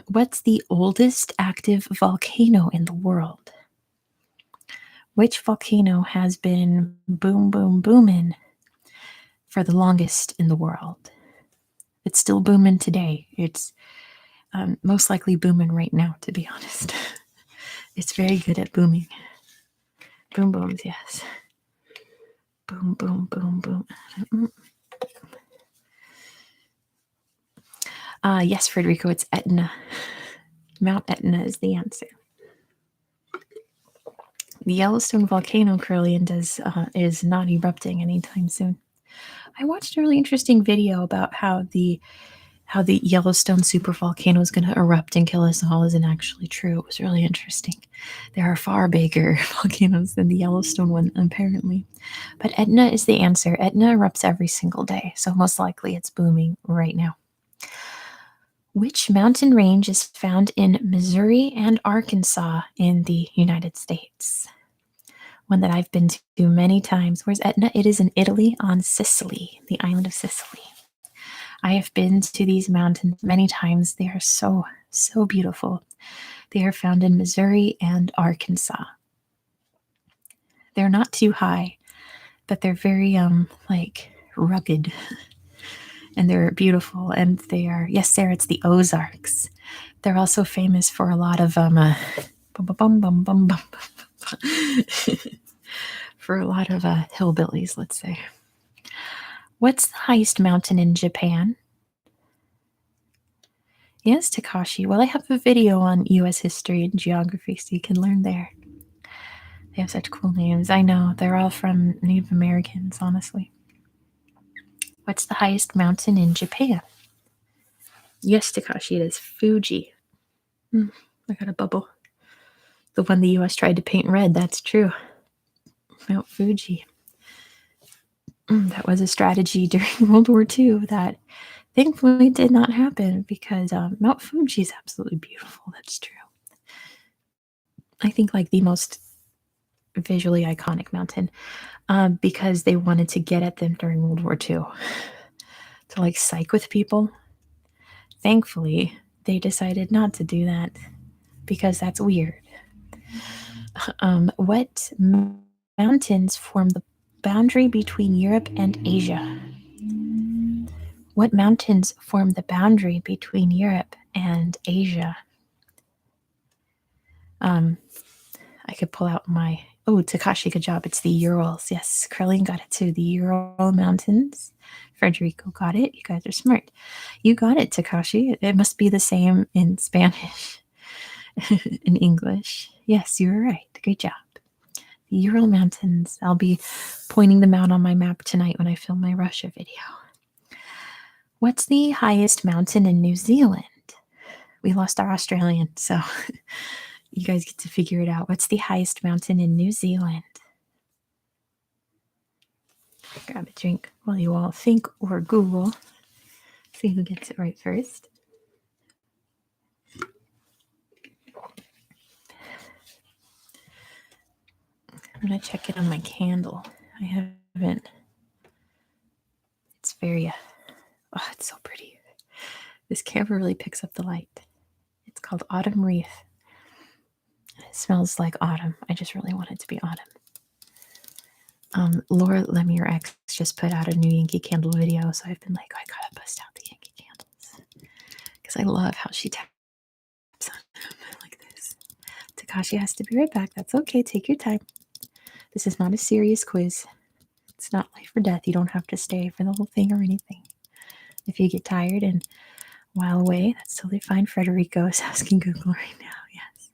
What's the oldest active volcano in the world? Which volcano has been boom, boom, booming for the longest in the world? It's still booming today. It's most likely booming right now, to be honest. It's very good at booming. Boom, booms, yes. Boom, boom, boom, boom. Yes, Federico, it's Etna. Mount Etna is the answer. The Yellowstone volcano, Caroline, is not erupting anytime soon. I watched a really interesting video about how the Yellowstone supervolcano is going to erupt and kill us all isn't actually true. It was really interesting. There are far bigger volcanoes than the Yellowstone one, apparently. But Etna is the answer. Etna erupts every single day, so most likely it's booming right now. Which mountain range is found in Missouri and Arkansas in the United States? One that I've been to many times. Where's Etna? It is in Italy on Sicily, the island of Sicily. I have been to these mountains many times. They are so, so beautiful. They are found in Missouri and Arkansas. They're not too high, but they're very rugged. And they're beautiful. And they are, yes, Sarah, it's the Ozarks. They're also famous for a lot of for a lot of hillbillies, let's say. What's the highest mountain in Japan? Yes, Takashi. Well, I have a video on U.S. history and geography, so you can learn there. They have such cool names. I know. They're all from Native Americans, honestly. What's the highest mountain in Japan? Yes, Takashi, it is Fuji. I got a bubble. The one the U.S. tried to paint red, that's true. Mount Fuji. That was a strategy during World War II that thankfully did not happen because Mount Fuji is absolutely beautiful. That's true. I think like the most visually iconic mountain because they wanted to get at them during World War II to like psych with people. Thankfully, they decided not to do that because that's weird. What mountains form the boundary between Europe and Asia? What mountains form the boundary between Europe and Asia? I could pull out my... Oh, Takashi, good job. It's the Urals. Yes, Caroline got it too. The Ural Mountains. Federico got it. You guys are smart. You got it, Takashi. It must be the same in Spanish, in English. Yes, you were right. Great job. The Ural Mountains. I'll be pointing them out on my map tonight when I film my Russia video. What's the highest mountain in New Zealand? We lost our Australian, so you guys get to figure it out. What's the highest mountain in New Zealand? Grab a drink while you all think or Google. See who gets it right first. I'm going to check it on my candle. I haven't. It's very, oh, it's so pretty. This camera really picks up the light. It's called Autumn Wreath. It smells like autumn. I just really want it to be autumn. Laura Lemire X just put out a new Yankee Candle video, so I've been like, I gotta bust out the Yankee candles because I love how she taps on them like this. Takashi has to be right back. That's okay. Take your time. This is not a serious quiz. It's not life or death. You don't have to stay for the whole thing or anything. If you get tired and while away, that's totally fine. Frederico is asking Google right now. Yes.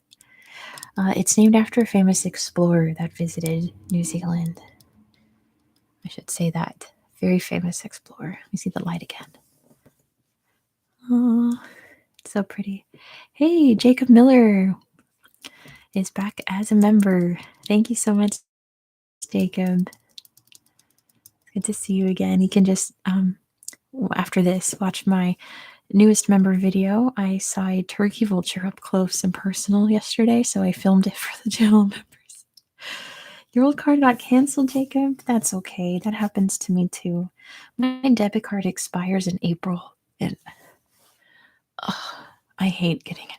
It's named after a famous explorer that visited New Zealand. I should say that. Very famous explorer. Let me see the light again. Oh, it's so pretty. Hey, Jacob Miller is back as a member. Thank you so much, Jacob. Good to see you again. You can just, after this, watch my newest member video. I saw a turkey vulture up close and personal yesterday, so I filmed it for the channel members. Your old card got canceled, Jacob? That's okay. That happens to me too. My debit card expires in April, and I hate getting a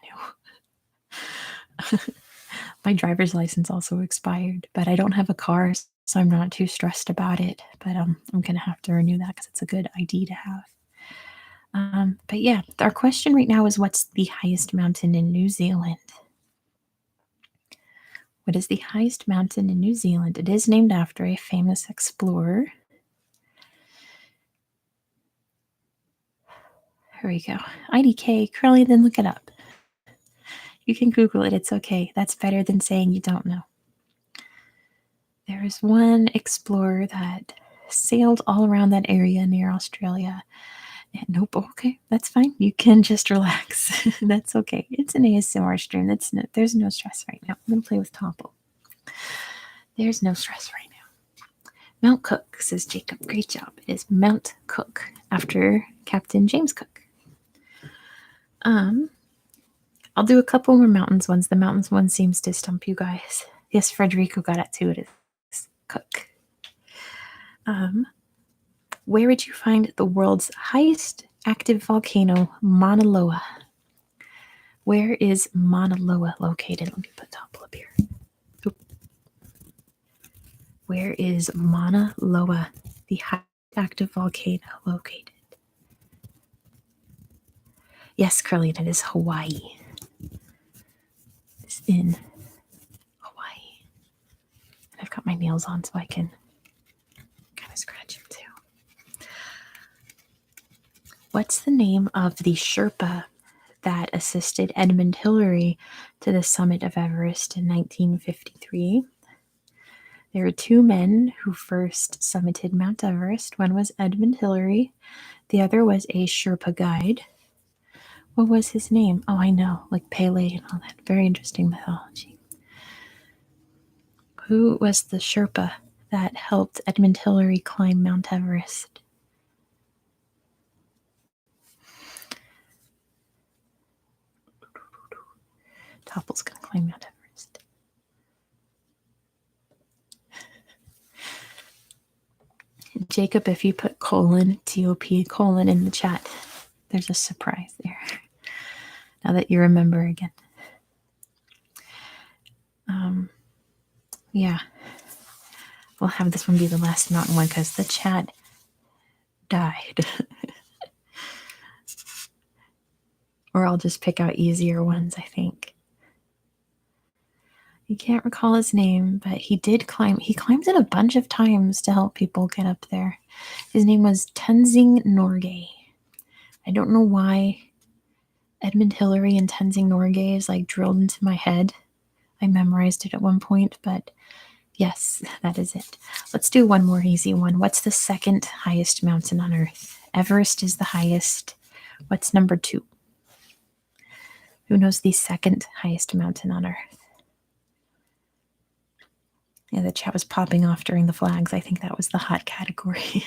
new. My driver's license also expired, but I don't have a car, so I'm not too stressed about it. But I'm going to have to renew that because it's a good ID to have. But yeah, our question right now is, what's the highest mountain in New Zealand? What is the highest mountain in New Zealand? It is named after a famous explorer. Here we go. IDK, Curly, then look it up. You can Google it. It's okay. That's better than saying you don't know. There is one explorer that sailed all around that area near Australia. And nope, okay, that's fine. You can just relax. That's okay. It's an ASMR stream. There's no stress right now. I'm going to play with Topple. There's no stress right now. Mount Cook, says Jacob. Great job. It is Mount Cook, after Captain James Cook. I'll do a couple more mountains ones. The mountains one seems to stump you guys. Yes, Frederico got it too. It is Cook. Where would you find the world's highest active volcano, Mauna Loa? Where is Mauna Loa located? Let me put Topple up here. Oop. Where is Mauna Loa, the highest active volcano, located? Yes, Curly, it is Hawaii. It's in Hawaii. And I've got my nails on so I can kind of scratch them too. What's the name of the Sherpa that assisted Edmund Hillary to the summit of Everest in 1953? There were two men who first summited Mount Everest. One was Edmund Hillary. The other was a Sherpa guide. What was his name? Oh, I know, like Pele and all that. Very interesting mythology. Who was the Sherpa that helped Edmund Hillary climb Mount Everest? Topple's going to climb Mount Everest. Jacob, if you put colon, T-O-P, colon in the chat, there's a surprise there. Now that you remember again. Yeah, we'll have this one be the last mountain one because the chat died. Or I'll just pick out easier ones, I think. You can't recall his name, but he did climb. He climbed it a bunch of times to help people get up there. His name was Tenzing Norgay. I don't know why Edmund Hillary and Tenzing Norgay is like drilled into my head. I memorized it at one point, but yes, that is it. Let's do one more easy one. What's the second highest mountain on Earth? Everest is the highest. What's number 2? Who knows the second highest mountain on Earth? Yeah, the chat was popping off during the flags. I think that was the hot category.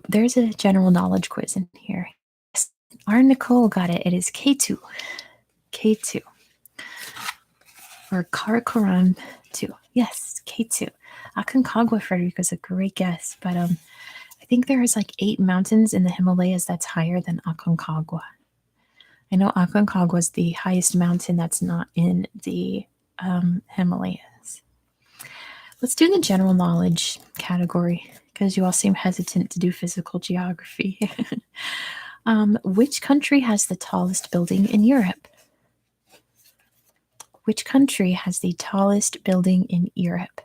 There's a general knowledge quiz in here. Yes, our Nicole got it. It is K2. K2. Or Karakoram 2. Yes, K2. Aconcagua, Frederick, was a great guess, but I think there's like 8 mountains in the Himalayas that's higher than Aconcagua. I know Aconcagua is the highest mountain that's not in the Himalayas. Let's do the general knowledge category because you all seem hesitant to do physical geography. Which country has the tallest building in Europe? Which country has the tallest building in Europe?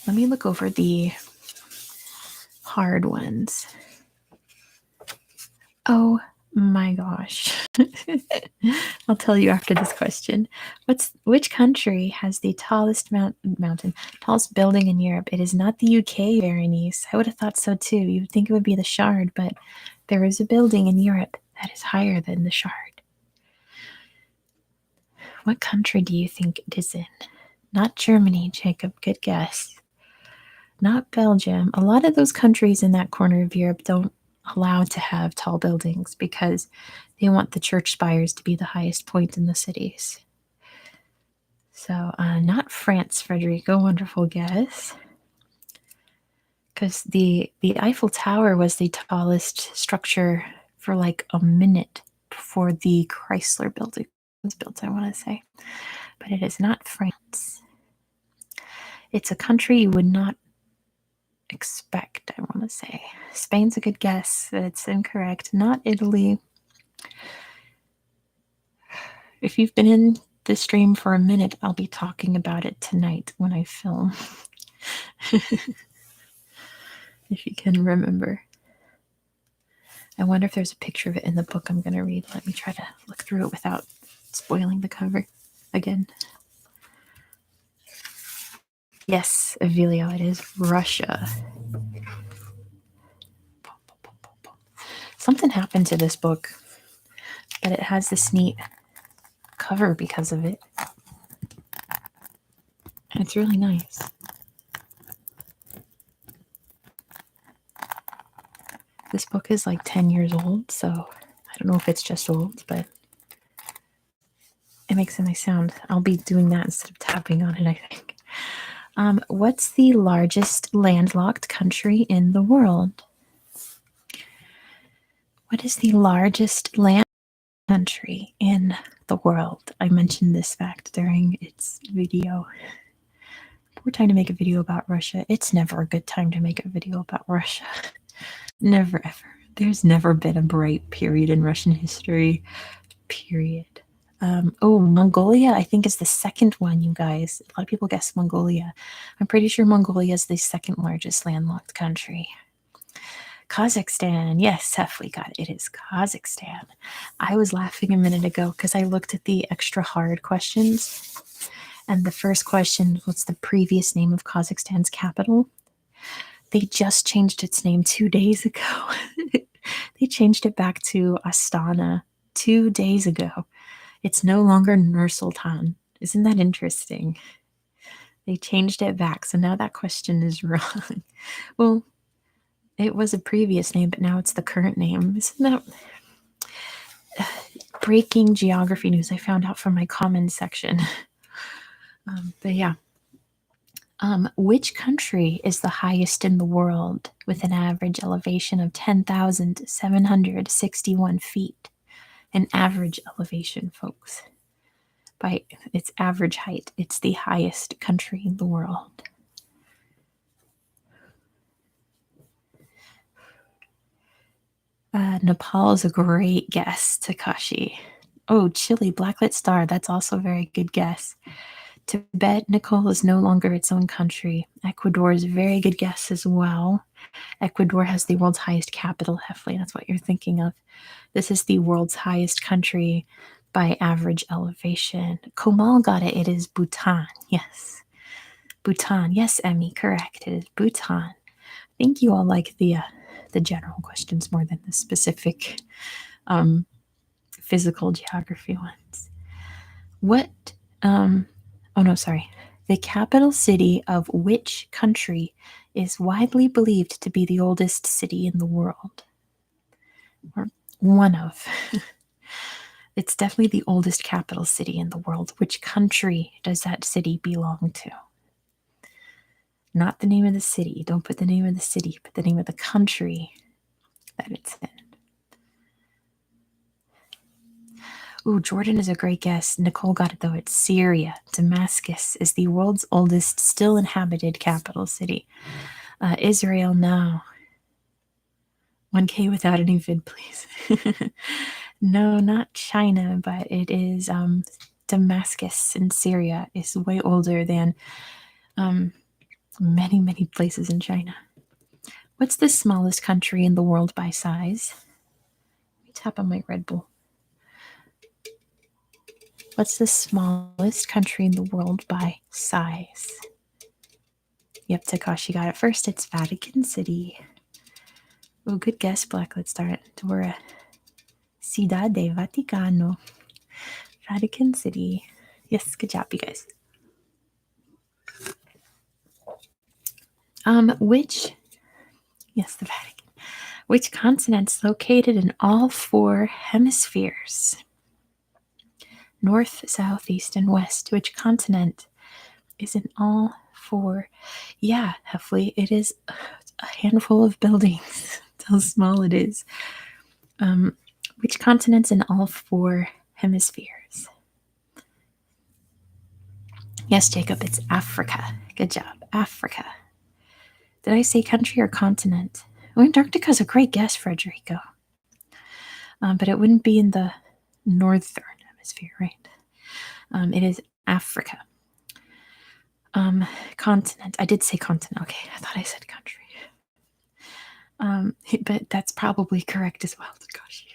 Let me look over the hard ones. Oh my gosh. I'll tell you after this question. Which country has the tallest tallest building in Europe? It is not the UK, Berenice. I would have thought so too. You would think it would be the Shard, but there is a building in Europe that is higher than the Shard. What country do you think it is in? Not Germany, Jacob. Good guess. Not Belgium. A lot of those countries in that corner of Europe don't allow to have tall buildings because they want the church spires to be the highest point in the cities. So, not France, Frederico. Wonderful guess. Because the Eiffel Tower was the tallest structure for like a minute before the Chrysler building was built, I want to say. But it is not France. It's a country you would not expect, I want to say. Spain's a good guess. It's incorrect. Not Italy. If you've been in the stream for a minute, I'll be talking about it tonight when I film. If you can remember. I wonder if there's a picture of it in the book I'm going to read. Let me try to look through it without spoiling the cover again. Yes, Avilio, it is Russia. Something happened to this book, but it has this neat cover because of it. And it's really nice. This book is like 10 years old, so I don't know if it's just old, but it makes a nice sound. I'll be doing that instead of tapping on it, I think. What's the largest landlocked country in the world? What is the largest land country in the world? I mentioned this fact during its video. Poor time to make a video about Russia. It's never a good time to make a video about Russia. Never, ever. There's never been a bright period in Russian history. Period. Mongolia, I think, is the second one, you guys. A lot of people guess Mongolia. I'm pretty sure Mongolia is the second largest landlocked country. Kazakhstan. Yes, Seth, we got it. It is Kazakhstan. I was laughing a minute ago because I looked at the extra hard questions. And the first question, what's the previous name of Kazakhstan's capital? They just changed its name 2 days ago. They changed it back to Astana 2 days ago. It's no longer Nur-Sultan. Isn't that interesting? They changed it back, so now that question is wrong. Well, it was a previous name, but now it's the current name. Isn't that breaking geography news I found out from my comments section? But yeah. Which country is the highest in the world with an average elevation of 10,761 feet? An average elevation, folks. by its average height. It's the highest country in the world. Nepal is a great guess, Takashi. Oh, Chile, Blacklit Star. That's also a very good guess. Tibet, Nicole, is no longer its own country. Ecuador is a very good guess as well. Ecuador has the world's highest capital, Heffley. That's what you're thinking of. This is the world's highest country by average elevation. Komal got it. It is Bhutan. Yes. Bhutan. Yes, Emmy, correct. It is Bhutan. I think you all like the general questions more than the specific physical geography ones. What oh no, sorry. The capital city of which country is widely believed to be the oldest city in the world? Or one of. It's definitely the oldest capital city in the world. Which country does that city belong to? Not the name of the city. Don't put the name of the city, but the name of the country that it's in. Ooh, Jordan is a great guess. Nicole got it though. It's Syria. Damascus is the world's oldest still inhabited capital city. Israel, no. 1K without any vid, please. No, not China, but it is Damascus in Syria is way older than many, many places in China. What's the smallest country in the world by size? Let me tap on my Red Bull. What's the smallest country in the world by size? Yep, Takashi got it first. It's Vatican City. Oh, good guess, Black. Let's start. Dora. Ciudad de Vaticano. Vatican City. Yes, good job, you guys. Yes, the Vatican. Which continent's located in all four hemispheres? North, south, east, and west. Which continent is in all four? Yeah, Heffley, it is a handful of buildings. That's how small it is. Which continent's in all four hemispheres? Yes, Jacob, it's Africa. Good job, Africa. Did I say country or continent? Oh, Antarctica's a great guess, Frederico. But it wouldn't be in the northern hemisphere, right? It is Africa. Continent. I did say continent. Okay, I thought I said country. But that's probably correct as well. Gosh.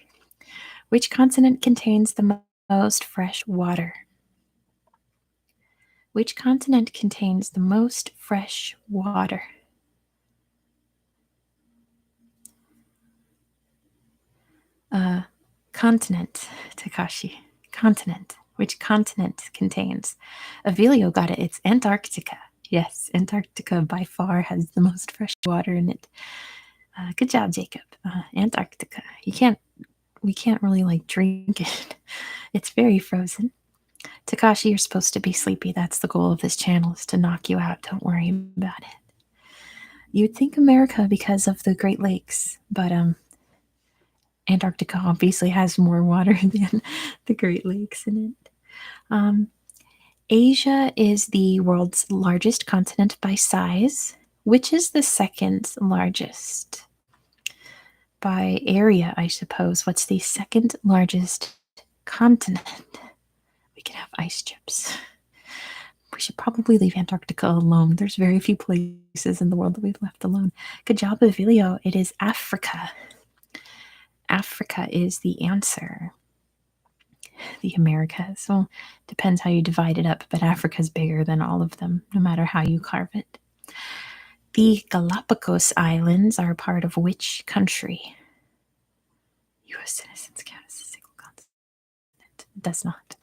Which continent contains the most fresh water? Which continent contains the most fresh water? Continent, Takashi. Continent. Which continent contains? Avilio got it. It's Antarctica. Yes, Antarctica by far has the most fresh water in it. Good job, Jacob. Antarctica. We can't really like drink it. It's very frozen. Takashi, you're supposed to be sleepy. That's the goal of this channel, is to knock you out. Don't worry about it. You'd think America because of the Great Lakes, but Antarctica obviously has more water than the Great Lakes in it. Asia is the world's largest continent by size. Which is the second largest? By area, I suppose. What's the second largest continent? We can have ice chips. We should probably leave Antarctica alone. There's very few places in the world that we've left alone. Good job, Avilio. It is Africa. Africa is the answer. The Americas. Well, depends how you divide it up, but Africa's bigger than all of them, no matter how you carve it. The Galapagos Islands are part of which country? U.S. citizens count as a single continent. It does not.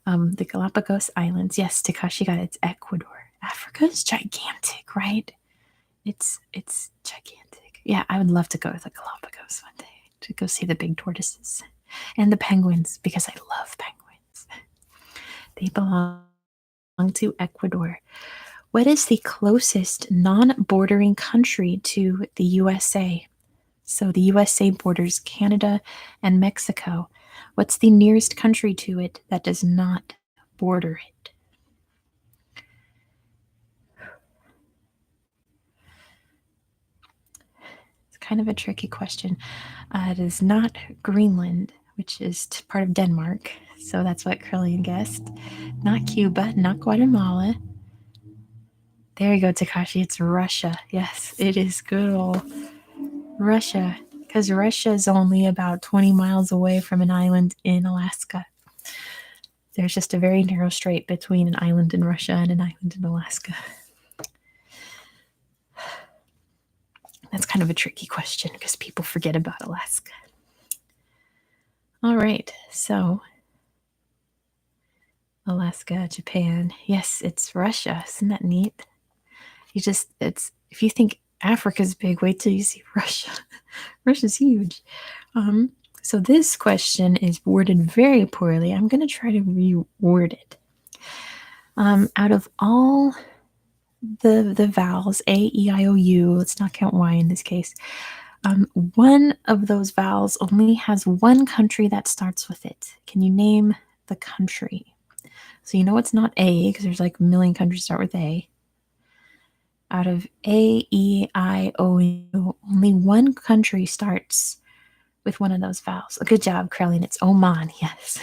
The Galapagos Islands. Yes, Takashi got it. It's Ecuador. Africa is gigantic, right? It's gigantic. Yeah, I would love to go to the Galapagos one day to go see the big tortoises and the penguins, because I love penguins. They belong to Ecuador. What is the closest non-bordering country to the USA? So the USA borders Canada and Mexico. What's the nearest country to it that does not border it? It's kind of a tricky question. It is not Greenland, which is part of Denmark. So that's what Curlian guessed. Not Cuba, not Guatemala. There you go, Takashi. It's Russia. Yes, it is good old Russia. Because Russia is only about 20 miles away from an island in Alaska. There's just a very narrow strait between an island in Russia and an island in Alaska. That's kind of a tricky question because people forget about Alaska. All right, so Alaska, Japan. Yes, it's Russia. Isn't that neat? If you think Africa's big, wait till you see Russia. Russia's huge. So this question is worded very poorly. I'm going to try to reword it. Out of all the vowels, A, E, I, O, U, let's not count Y in this case, one of those vowels only has one country that starts with it. Can you name the country? So you know it's not A because there's like a million countries start with A. Out of A, E, I, O, U, only one country starts with one of those vowels. Good job, Krellin. It's Oman, yes.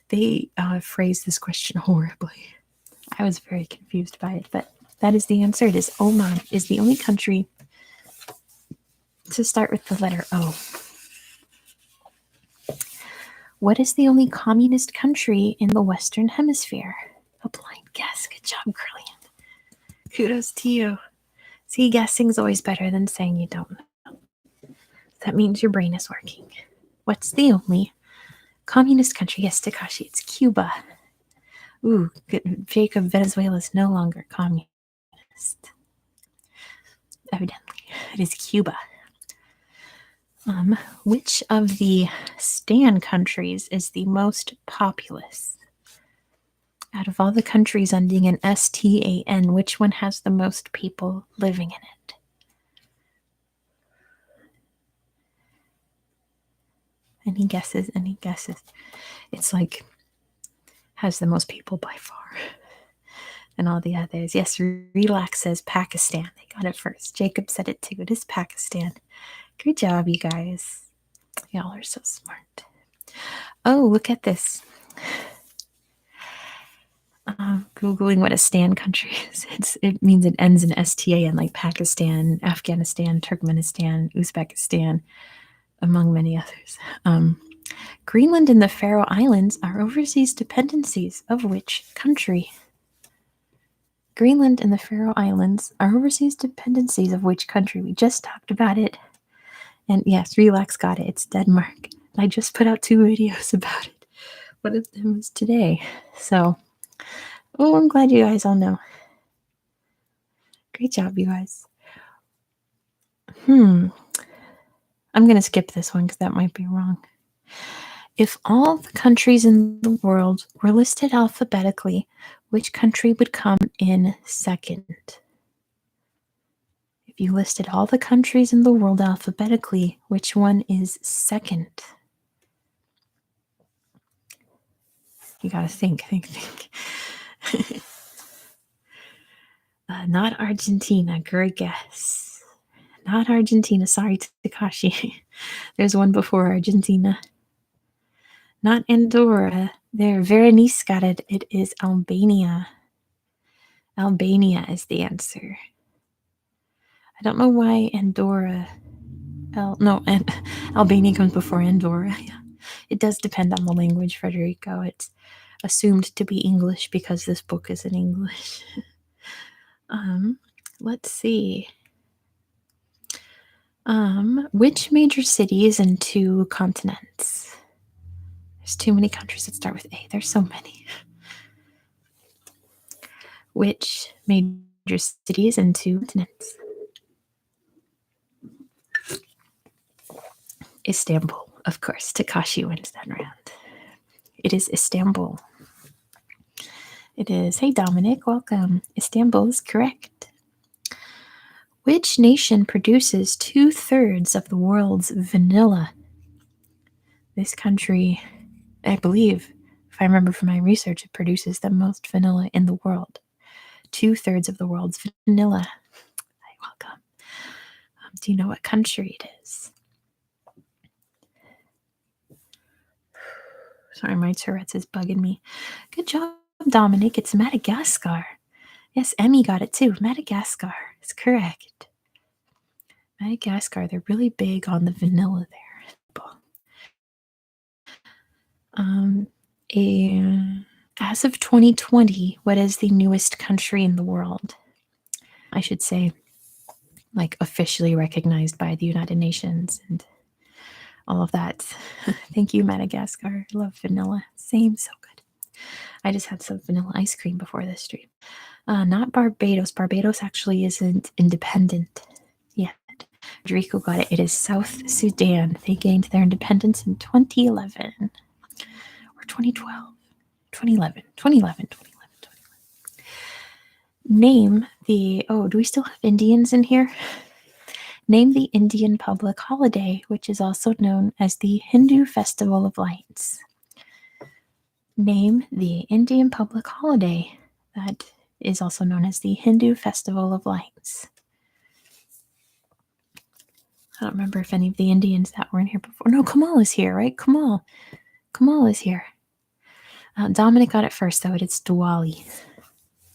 They phrased this question horribly. I was very confused by it, but that is the answer. It is Oman is the only country to start with the letter O. What is the only communist country in the Western Hemisphere? A blind guess. Good job, Krellin. Kudos to you. See, guessing's always better than saying you don't know. That means your brain is working. What's the only communist country? Yes, Takashi, it's Cuba. Ooh, good. Jacob, Venezuela is no longer communist. Evidently, it is Cuba. Which of the STAN countries is the most populous? Out of all the countries ending in STAN, which one has the most people living in it? Any guesses? Any guesses? It's like has the most people by far. And all the others. Yes, Relax says Pakistan. They got it first. Jacob said it too. It is Pakistan. Good job, you guys. Y'all are so smart. Oh, look at this. Googling what a STAN country is. It means it ends in STAN, like Pakistan, Afghanistan, Turkmenistan, Uzbekistan, among many others. Greenland and the Faroe Islands are overseas dependencies of which country? Greenland and the Faroe Islands are overseas dependencies of which country? We just talked about it. And yes, Relax got it. It's Denmark. I just put out 2 videos about it. One of them was today. So, I'm glad you guys all know. Great job, you guys. I'm going to skip this one because that might be wrong. If all the countries in the world were listed alphabetically, which country would come in second? If you listed all the countries in the world alphabetically, which one is second? You gotta think. Not Argentina. Great guess. Not Argentina. Sorry, Takashi. There's one before Argentina. Not Andorra. There, Veronice got it. It is Albania. Albania is the answer. I don't know why Andorra. Albania comes before Andorra. Yeah. It does depend on the language, Federico. It's assumed to be English because this book is in English. Let's see. Which major cities and 2 continents? There's too many countries that start with A. There's so many. Which major cities and 2 continents? Istanbul, of course. Takashi wins that round. It is Istanbul. It is. Hey, Dominic, welcome. Istanbul is correct. Which nation produces 2/3 of the world's vanilla? This country, I believe, if I remember from my research, it produces the most vanilla in the world. 2/3 of the world's vanilla. Hi, welcome. Do you know what country it is? Sorry, my Tourette's is bugging me. Good job, Dominic. It's Madagascar. Yes, Emmy got it too. Madagascar is correct. Madagascar, they're really big on the vanilla there. Um, as of 2020, what is the newest country in the world? I should say, like officially recognized by the United Nations and all of that. Thank you, Madagascar. I love vanilla. Same, so good. I just had some vanilla ice cream before this stream. Not Barbados. Barbados actually isn't independent yet. Rico got it. It is South Sudan. They gained their independence in 2011 or 2012. 2011. 2011. 2011. Name the. Oh, do we still have Indians in here? Name the Indian public holiday, which is also known as the Hindu Festival of Lights. Name the Indian public holiday that is also known as the Hindu Festival of Lights. I don't remember if any of the Indians that were in here before. No, Kamal is here, right? Kamal is here. Dominic got it first, though. It's Diwali.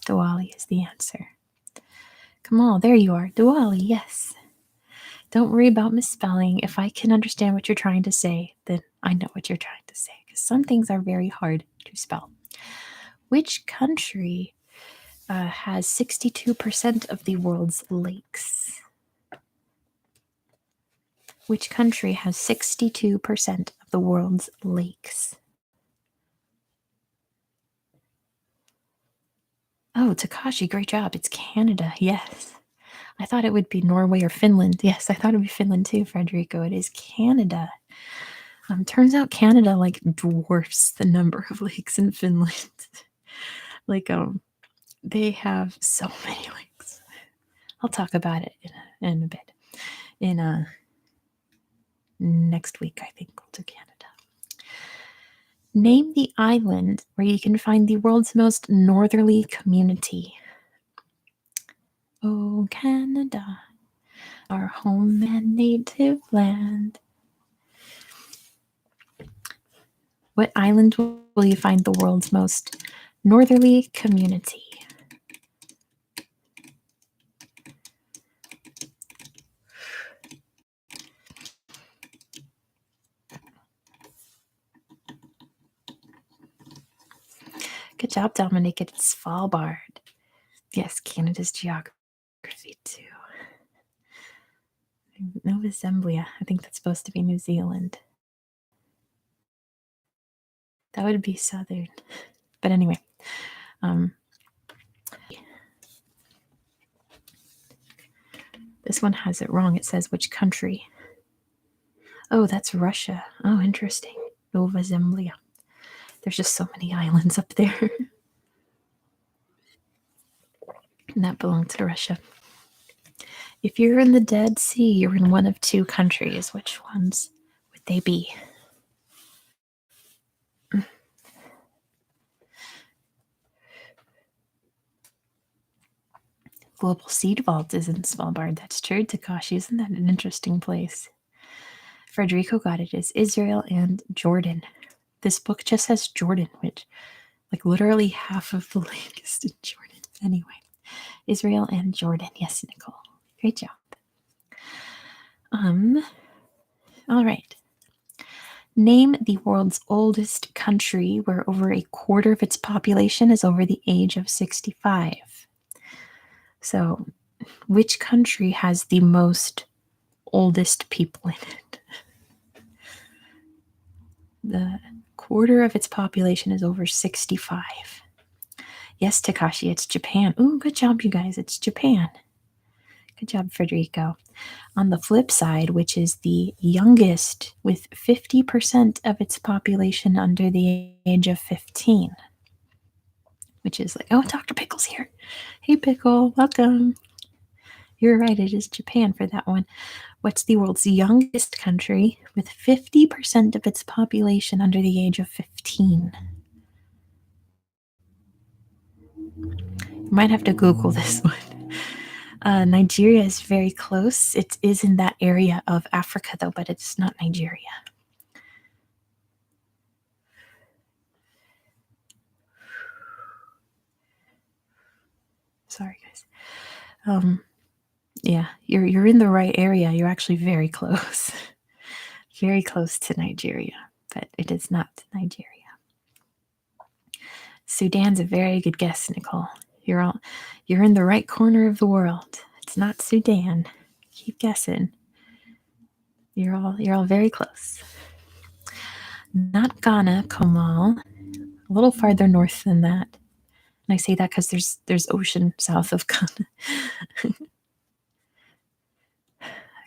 Diwali is the answer. Kamal, there you are. Diwali, yes. Don't worry about misspelling. If I can understand what you're trying to say, then I know what you're trying to say, because some things are very hard to spell. Which country has 62% of the world's lakes? Which country has 62% of the world's lakes? Oh, Takashi, great job. It's Canada. Yes. I thought it would be Norway or Finland. Yes, I thought it would be Finland too, Frederico. It is Canada. Turns out Canada like dwarfs the number of lakes in Finland. Like they have so many lakes. I'll talk about it in a bit. In next week, I think we'll do Canada. Name the island where you can find the world's most northerly community. Oh, Canada, our home and native land. What island will you find the world's most northerly community? Good job, Dominic. It's Svalbard. Yes, Canada's geography too. Nova Zembla. I think that's supposed to be New Zealand. That would be southern. But anyway. This one has it wrong. It says which country. Oh, that's Russia. Oh, interesting. Nova Zembla. There's just so many islands up there. And that belongs to Russia. If you're in the Dead Sea, you're in one of two countries. Which ones would they be? Global Seed Vault is in Svalbard. That's true, Takashi. Isn't that an interesting place? Frederico got it. Is Israel and Jordan. This book just says Jordan, which, like, literally half of the lake is in Jordan. Anyway, Israel and Jordan. Yes, Nicole. Great job. All right. Name the world's oldest country where over a quarter of its population is over the age of 65. So, which country has the most oldest people in it? The quarter of its population is over 65. Yes, Takashi, it's Japan. Ooh, good job, you guys. It's Japan. Good job, Federico. On the flip side, which is the youngest with 50% of its population under the age of 15. Which is like, oh, Dr. Pickle's here. Hey, Pickle, welcome. You're right, it is Japan for that one. What's the world's youngest country with 50% of its population under the age of 15? You might have to Google this one. Nigeria is very close. It is in that area of Africa, though, but it's not Nigeria. Sorry, guys. Yeah, you're in the right area. You're actually very close. Very close to Nigeria, but it is not Nigeria. Sudan's a very good guess, Nicole. You're in the right corner of the world. It's not Sudan. Keep guessing. You're all very close. Not Ghana, Comal. A little farther north than that. And I say that because there's ocean south of Ghana.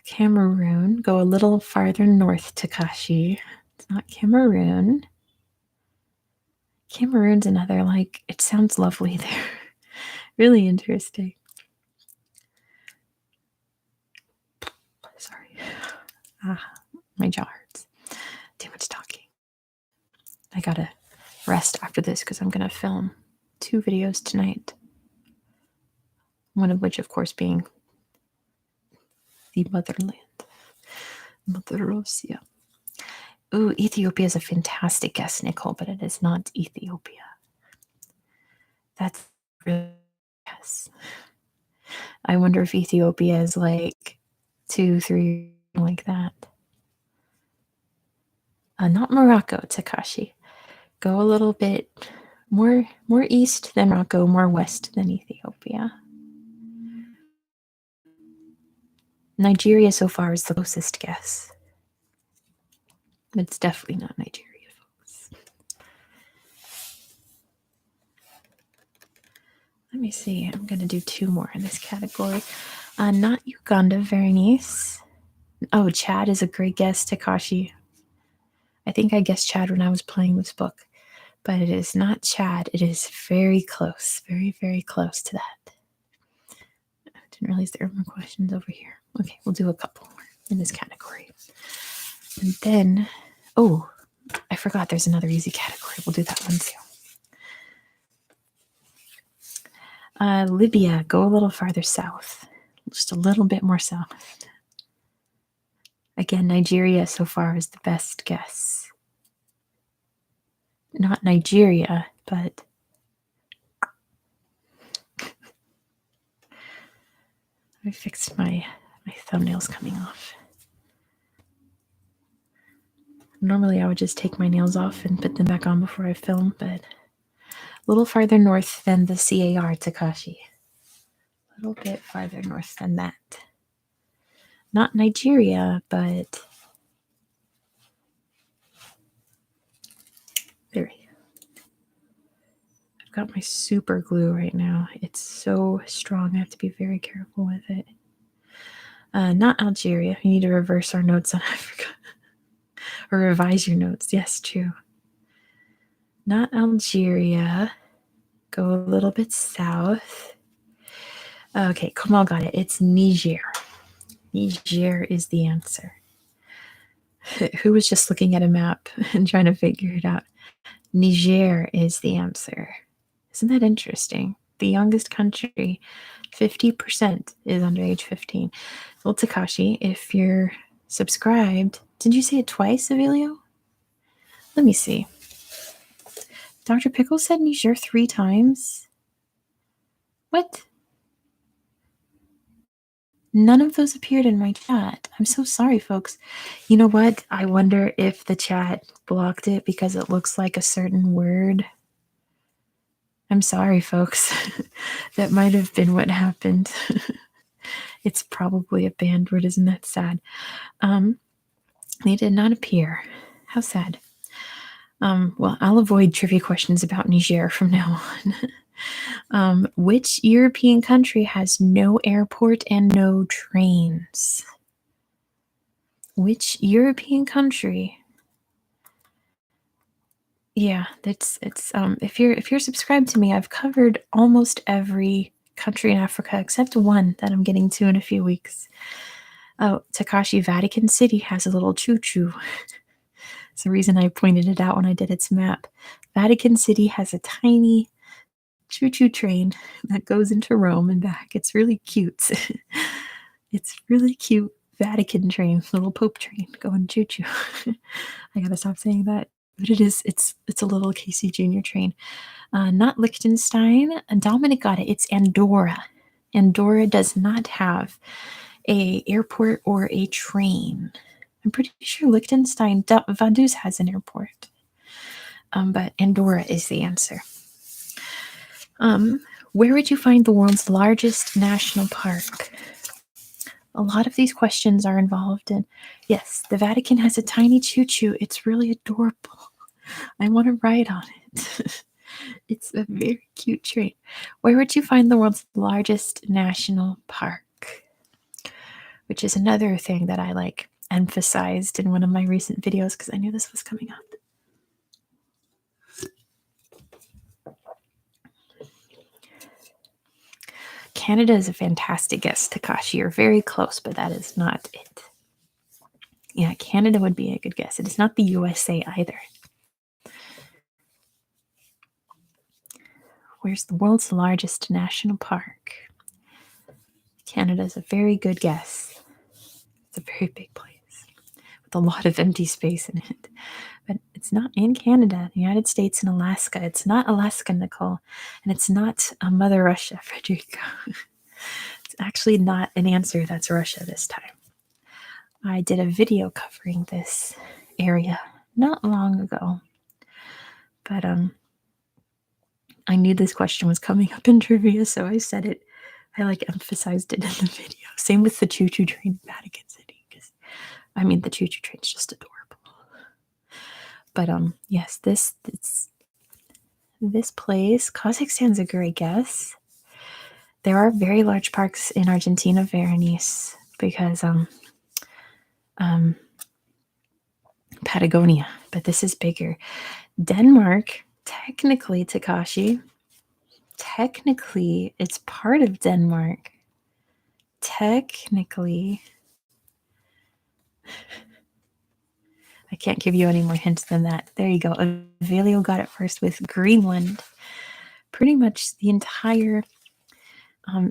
Cameroon. Go a little farther north, Takashi. It's not Cameroon. Cameroon's another, like, it sounds lovely there. Really interesting. Sorry. My jaw hurts. Too much talking. I gotta rest after this because I'm gonna film 2 videos tonight. One of which, of course, being the motherland. Mother Russia. Ooh, Ethiopia is a fantastic guess, Nicole, but it is not Ethiopia. That's really yes. I wonder if Ethiopia is like 2, 3, like that. Not Morocco, Takashi. Go a little bit more east than Morocco, more west than Ethiopia. Nigeria so far is the closest guess. But it's definitely not Nigeria, folks. Let me see. I'm going to do 2 more in this category. Not Uganda, very nice. Oh, Chad is a great guess, Takashi. I think I guessed Chad when I was playing this book. But it is not Chad. It is very close. Very, very close to that. I didn't realize there were more questions over here. Okay, we'll do a couple more in this category. And then, oh, I forgot there's another easy category. We'll do that one too. Libya, go a little farther south. Just a little bit more south. Again, Nigeria so far is the best guess. Not Nigeria, but I fixed my thumbnails coming off. Normally I would just take my nails off and put them back on before I film, but a little farther north than the CAR, Takashi. A little bit farther north than that. Not Nigeria, but there we go. I've got my super glue right now. It's so strong. I have to be very careful with it. Not Algeria. We need to reverse our notes on Africa. Or revise your notes. Yes, true. Not Algeria. Go a little bit south. Okay, Kamal got it. It's Niger. Niger is the answer. Who was just looking at a map and trying to figure it out? Niger is the answer. Isn't that interesting? The youngest country, 50% is under age 15. Well, Takashi, if you're subscribed, did you say it twice, Avelio? Let me see. Dr. Pickle said Niger 3 times. What? None of those appeared in my chat. I'm so sorry, folks. You know what? I wonder if the chat blocked it because it looks like a certain word. I'm sorry, folks. That might have been what happened. It's probably a banned word. Isn't that sad? They did not appear. How sad. Well, I'll avoid trivia questions about Niger from now on. Which European country has no airport and no trains? Which European country? Yeah, it's if you're subscribed to me, I've covered almost every country in Africa except one that I'm getting to in a few weeks. Oh, Takashi, Vatican City has a little choo-choo. It's the reason I pointed it out when I did its map. Vatican City has a tiny choo-choo train that goes into Rome and back. It's really cute. It's really cute Vatican train, little Pope train going choo-choo. I gotta stop saying that. But it's a little Casey Jr. train. Not Liechtenstein. And Dominic got it. It's Andorra. Andorra does not have a airport or a train. I'm pretty sure Liechtenstein, Vaduz has an airport. But Andorra is the answer. Where would you find the world's largest national park? A lot of these questions are involved in, yes, the Vatican has a tiny choo-choo. It's really adorable. I want to ride on it. It's a very cute train. Where would you find the world's largest national park? Which is another thing that I emphasized in one of my recent videos because I knew this was coming up. Canada is a fantastic guess, Takashi. You're very close, but that is not it. Yeah, Canada would be a good guess. It is not the USA either. Where's the world's largest national park? Canada is a very good guess. It's a very big place with a lot of empty space in it. But it's not in Canada, the United States, and Alaska. It's not Alaska, Nicole. And it's not Mother Russia, Frederico. It's actually not an answer that's Russia this time. I did a video covering this area not long ago. But I knew this question was coming up in trivia, so I said it. I emphasized it in the video. Same with the choo-choo train in Vatican City. Because the choo-choo train's just adorable. But yes, this place, Kazakhstan's a great guess. There are very large parks in Argentina, Berenice, because Patagonia, but this is bigger. Denmark, technically, Takashi, it's part of Denmark. Technically, I can't give you any more hints than that. There you go. Avelio got it first with Greenland. Pretty much the entire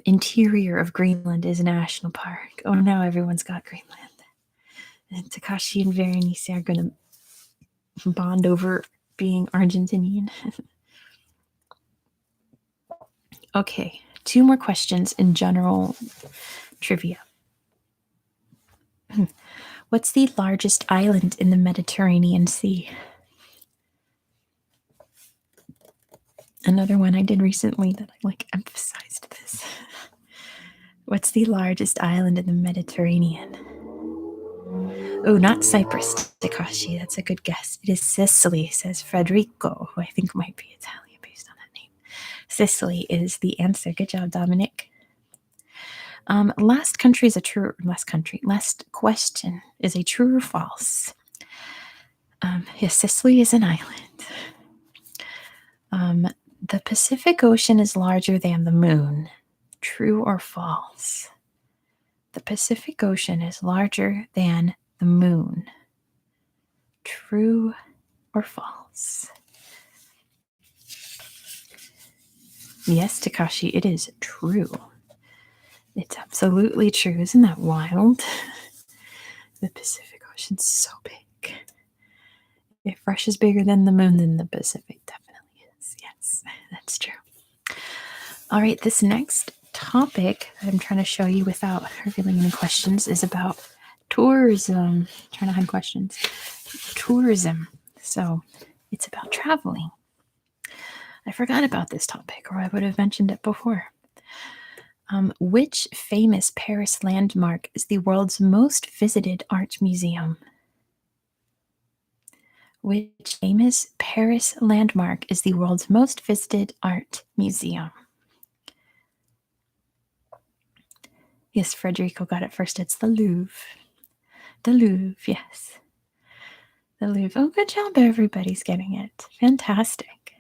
interior of Greenland is a national park. Oh, now everyone's got Greenland. And Takashi and Berenice are going to bond over being Argentinian. Okay, 2 more questions in general trivia. What's the largest island in the Mediterranean Sea? Another one I did recently that I emphasized this. What's the largest island in the Mediterranean? Oh, not Cyprus, Takashi. That's a good guess. It is Sicily, says Federico, who I think might be Italian based on that name. Sicily is the answer. Good job, Dominic. Last question is a true or false. Yes, Sicily is an island. The Pacific Ocean is larger than the moon. True or false? The Pacific Ocean is larger than the moon. True or false? Yes, Takashi, it is true. It's absolutely true. Isn't that wild? The Pacific Ocean's so big. If Russia's bigger than the moon, then the Pacific definitely is. Yes, that's true. All right, this next topic that I'm trying to show you without revealing any questions is about tourism. I'm trying to hide questions. Tourism. So it's about traveling. I forgot about this topic, or I would have mentioned it before. Which famous Paris landmark is the world's most visited art museum? Which famous Paris landmark is the world's most visited art museum? Yes, Federico got it first. It's the Louvre. The Louvre, yes. The Louvre. Oh, good job. Everybody's getting it. Fantastic.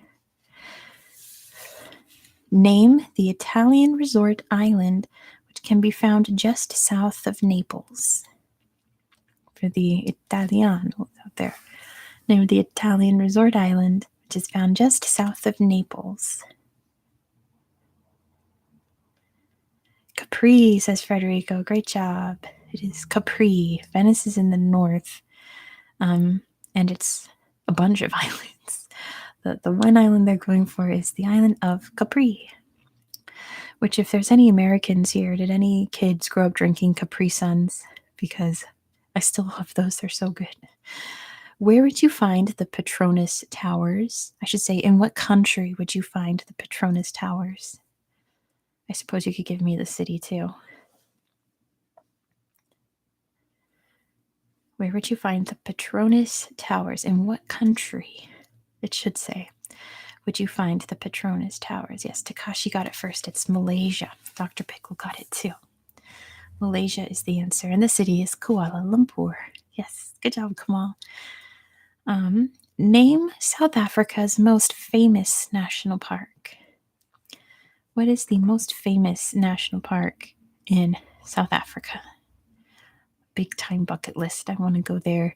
Name the Italian resort island which can be found just south of Naples. For the Italianos out there, named the Italian resort island, which is found just south of Naples. Capri, says Federico. Great job. It is Capri. Venice is in the north, and it's a bunch of islands. The one island they're going for is the island of Capri, which, if there's any Americans here, did any kids grow up drinking Capri Suns? Because I still love those. They're so good. Where would you find the Petronas Towers? I should say, in what country would you find the Petronas Towers? I suppose you could give me the city too. Where would you find the Petronas Towers? In what country, it should say, would you find the Petronas Towers? Yes, Takashi got it first. It's Malaysia. Dr. Pickle got it too. Malaysia is the answer, and the city is Kuala Lumpur. Yes, good job, Kamal. Name South Africa's most famous national park. What is the most famous national park in South Africa? Big time bucket list. I want to go there.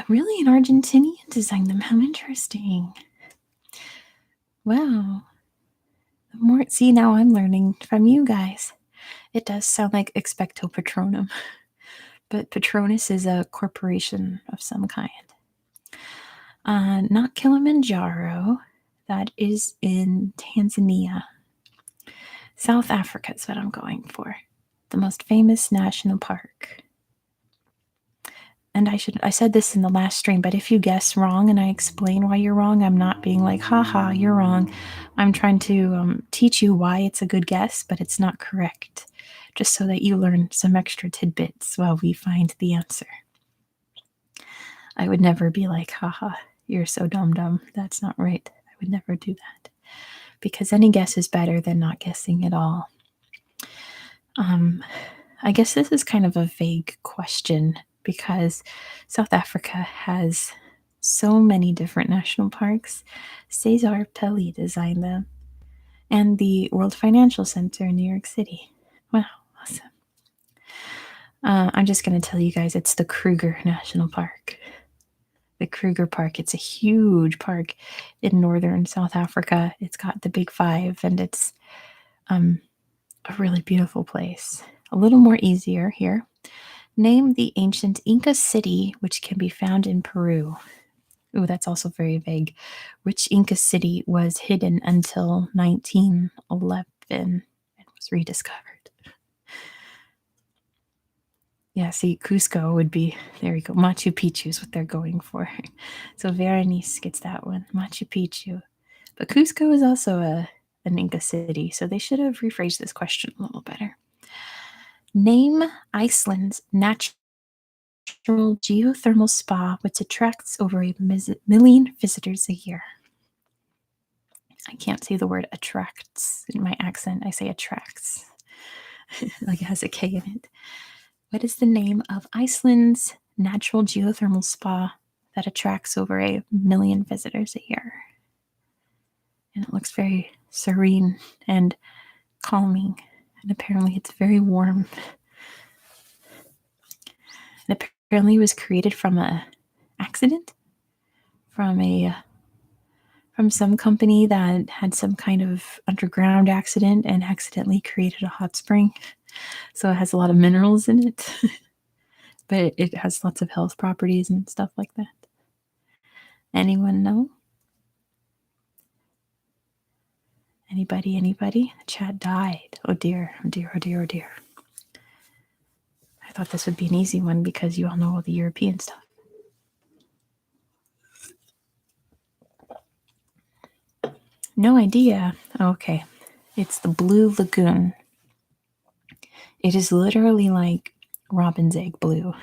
Really, an Argentinian designed them. How interesting. Wow. See, now I'm learning from you guys. It does sound like Expecto Patronum, but Patronus is a corporation of some kind. Not Kilimanjaro. That is in Tanzania. South Africa is what I'm going for. The most famous national park. And I said this in the last stream, but if you guess wrong and I explain why you're wrong, I'm not being like, haha, you're wrong. I'm trying to teach you why it's a good guess, but it's not correct, just so that you learn some extra tidbits while we find the answer. I would never be like, haha, you're so dumb. That's not right. I would never do that, because any guess is better than not guessing at all. I guess this is kind of a vague question, because South Africa has so many different national parks. Cesar Pelli designed them. And the World Financial Center in New York City. Wow, awesome. I'm just going to tell you guys it's the Kruger National Park. The Kruger Park. It's a huge park in northern South Africa. It's got the Big Five, and it's a really beautiful place. A little more easier here. Name the ancient Inca city which can be found in Peru. Ooh, that's also very vague. Which Inca city was hidden until 1911 and was rediscovered? Yeah, see, Cusco would be, there we go. Machu Picchu is what they're going for. So Berenice gets that one, Machu Picchu. But Cusco is also an Inca city, so they should have rephrased this question a little better. Name Iceland's natural geothermal spa, which attracts over 1 million visitors a year. I can't say the word attracts in my accent. I say attracts, like it has a K in it. What is the name of Iceland's natural geothermal spa that attracts over 1 million visitors a year? And it looks very serene and calming, and apparently it's very warm. And apparently it was created from an accident, from some company that had some kind of underground accident and accidentally created a hot spring. So it has a lot of minerals in it, but it has lots of health properties and stuff like that. Anyone know? Anybody? The chat died. Oh dear. I thought this would be an easy one because you all know all the European stuff. No idea. Okay. It's the Blue Lagoon. It is literally like robin's egg blue.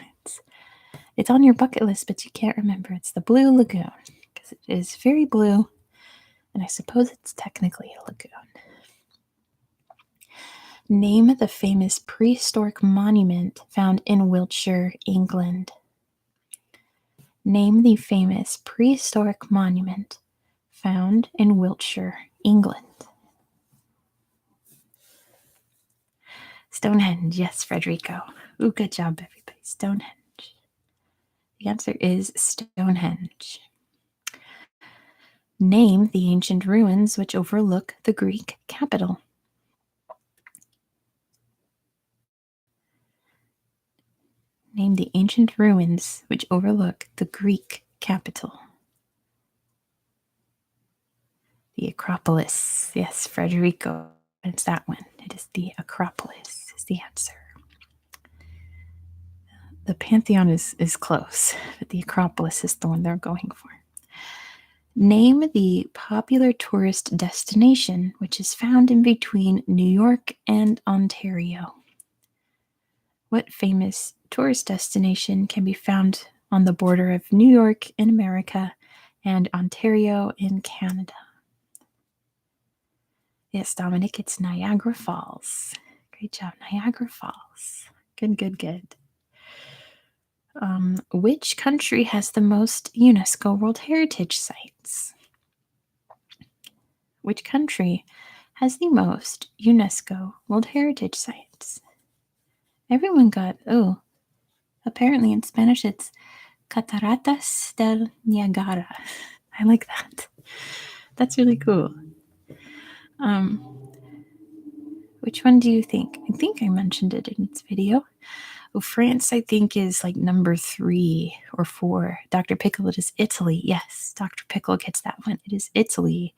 It's on your bucket list, but you can't remember. It's the Blue Lagoon because it is very blue, and I suppose it's technically a lagoon. Name the famous prehistoric monument found in Wiltshire, England. Name the famous prehistoric monument found in Wiltshire, England. Stonehenge. Yes, Frederico. Ooh, good job, everybody. Stonehenge. The answer is Stonehenge. Name the ancient ruins which overlook the Greek capital. Name the ancient ruins which overlook the Greek capital. The Acropolis. Yes, Frederico. It's that one. It is the Acropolis is the answer. The Pantheon is close, but the Acropolis is the one they're going for. Name the popular tourist destination which is found in between New York and Ontario. What famous tourist destination can be found on the border of New York in America and Ontario in Canada? Yes, Dominic, it's Niagara Falls. Great job, Niagara Falls. Good. Which country has the most UNESCO World Heritage Sites? Which country has the most UNESCO World Heritage Sites? Everyone got, apparently in Spanish it's Cataratas del Niagara. I like that. That's really cool. Which one do you think? I think I mentioned it in this video. Oh, France, I think, is like number 3 or 4. Dr. Pickle, it is Italy. Yes, Dr. Pickle gets that one. It is Italy.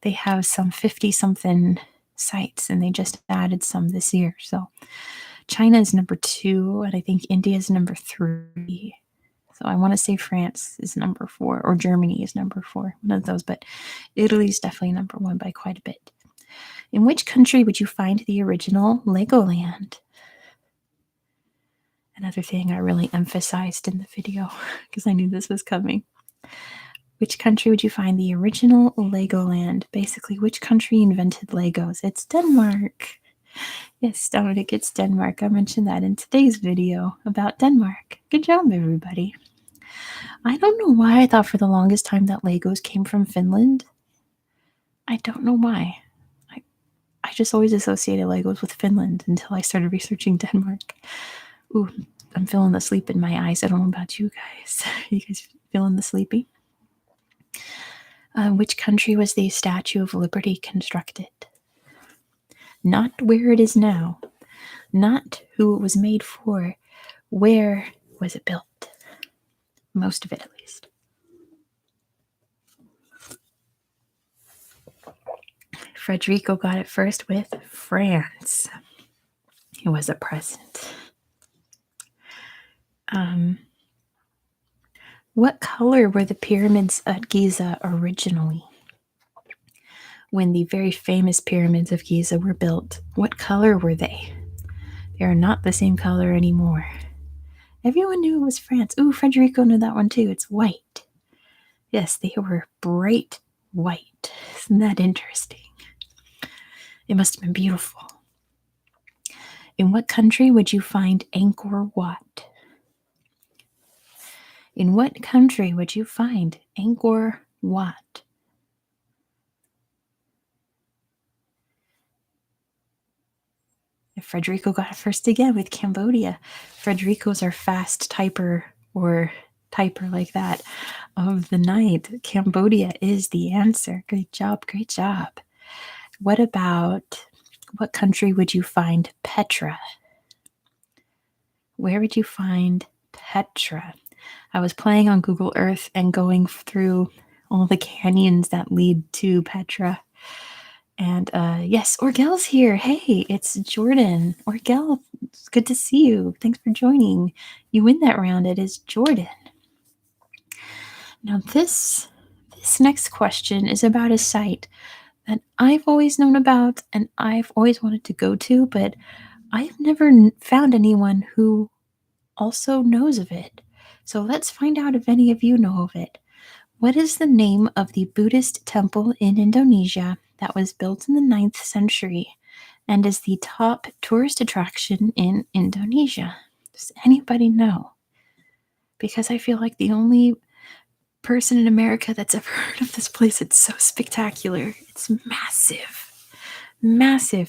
They have some 50-something sites, and they just added some this year. So China is number 2, and I think India is number 3. So I want to say France is number 4, or Germany is number 4. One of those, but Italy is definitely number 1 by quite a bit. In which country would you find the original Legoland? Another thing I really emphasized in the video because I knew this was coming. Which country would you find the original Legoland? Basically, which country invented Legos? It's Denmark. Yes, Dominic, it's Denmark. I mentioned that in today's video about Denmark. Good job, everybody. I don't know why I thought for the longest time that Legos came from Finland. I don't know why. I just always associated Legos with Finland until I started researching Denmark. Ooh, I'm feeling the sleep in my eyes. I don't know about you guys. You guys feeling the sleepy? Which country was the Statue of Liberty constructed? Not where it is now. Not who it was made for. Where was it built? Most of it, at least. Frederico got it first with France. It was a present. What color were the pyramids at Giza originally? When the very famous pyramids of Giza were built, what color were they? They are not the same color anymore. Everyone knew it was France. Ooh, Frederico knew that one too. It's white. Yes, they were bright white. Isn't that interesting? It must have been beautiful. In what country would you find Angkor Wat? In what country would you find Angkor Wat? Frederico got it first again with Cambodia. Frederico's our fast typer or typer like that of the night. Cambodia is the answer. Great job. What country would you find Petra? Where would you find Petra? I was playing on Google Earth and going through all the canyons that lead to Petra. And yes, Orgel's here. Hey, it's Jordan. Orgel, it's good to see you. Thanks for joining. You win that round. It is Jordan. Now this next question is about a site that I've always known about and I've always wanted to go to, but I've never found anyone who also knows of it. So let's find out if any of you know of it. What is the name of the Buddhist temple in Indonesia that was built in the 9th century and is the top tourist attraction in Indonesia? Does anybody know? Because I feel like the only person in America that's ever heard of this place, it's so spectacular. It's massive,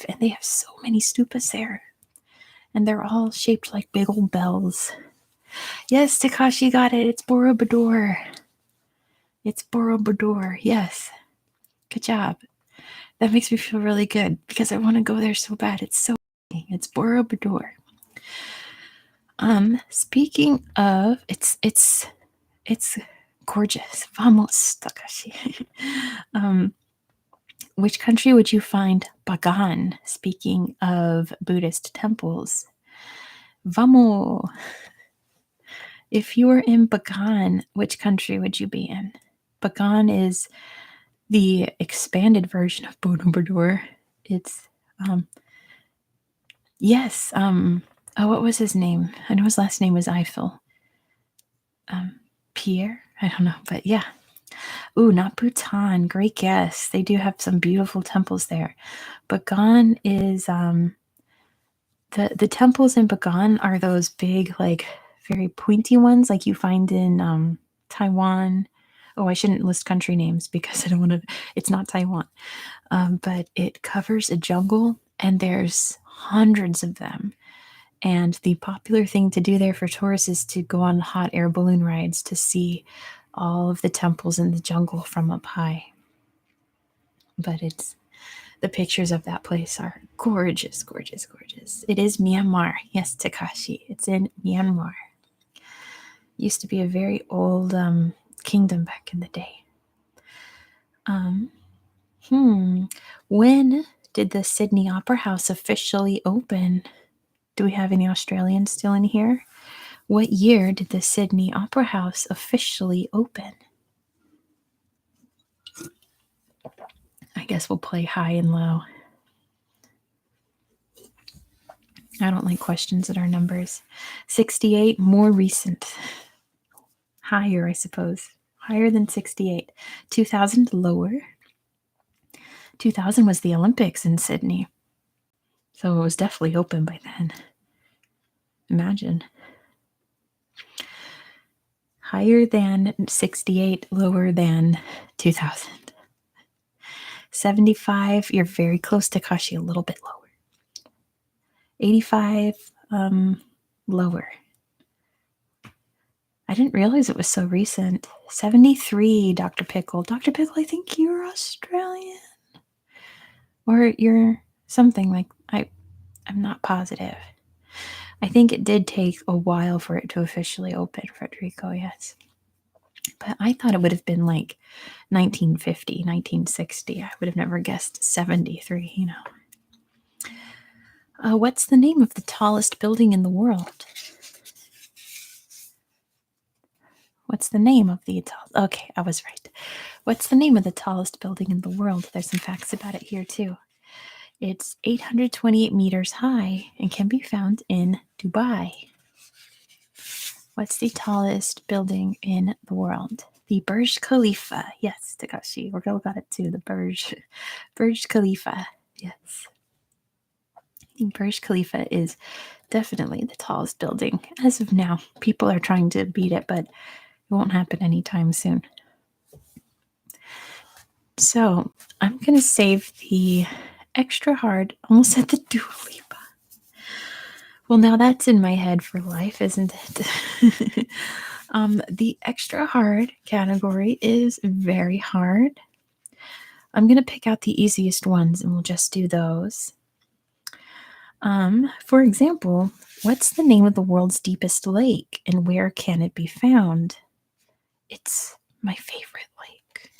and they have so many stupas there. and they're all shaped like big old bells. Yes, Takashi got it. It's Borobudur. It's Borobudur. Yes. Good job. That makes me feel really good because I want to go there so bad. It's so it's Borobudur. Speaking of, it's gorgeous. Vamos, Takashi. Which country would you find Bagan? Speaking of Buddhist temples. Vamos. If you were in Bagan, which country would you be in? Bagan is the expanded version of Borobudur. It's yes, what was his name? I know his last name was Eiffel. Pierre? I don't know, but yeah. Ooh, not Bhutan. Great guess. They do have some beautiful temples there. Bagan is the temples in Bagan are those big, like very pointy ones like you find in Taiwan. Oh, I shouldn't list country names because I don't want to, it's not Taiwan. But it covers a jungle and there's hundreds of them. And the popular thing to do there for tourists is to go on hot air balloon rides to see all of the temples in the jungle from up high. But it's the pictures of that place are gorgeous, gorgeous, gorgeous. It is Myanmar. Yes, Takashi. It's in Myanmar. Used to be a very old kingdom back in the day. When did the Sydney Opera House officially open? Do we have any Australians still in here? What year did the Sydney Opera House officially open? I guess we'll play high and low. I don't like questions that are numbers. 68, more recent. Higher, I suppose. Higher than 68. 2000, lower. 2000 was the Olympics in Sydney. So it was definitely open by then. Imagine. Higher than 68, lower than 2000. 75, you're very close to Kashi, a little bit lower. 85, lower. I didn't realize it was so recent. 73, Dr. Pickle. Dr. Pickle, I think you're Australian. Or you're something like, I'm not positive. I think it did take a while for it to officially open, Frederico, yes. But I thought it would have been like 1950, 1960. I would have never guessed 73, you know. What's the name of the tallest building in the world? What's the name of the okay, I was right. What's the name of the tallest building in the world? There's some facts about it here too. It's 828 meters high and can be found in Dubai. What's the tallest building in the world? The Burj Khalifa. Yes, Takashi. We're got it too. The Burj Khalifa. Yes. The Burj Khalifa is definitely the tallest building as of now. People are trying to beat it, but it won't happen anytime soon. So I'm going to save the extra hard. Almost said the Dua Lipa. Well, now that's in my head for life, isn't it? The extra hard category is very hard. I'm going to pick out the easiest ones and we'll just do those. For example, what's the name of the world's deepest lake and where can it be found? It's my favorite lake.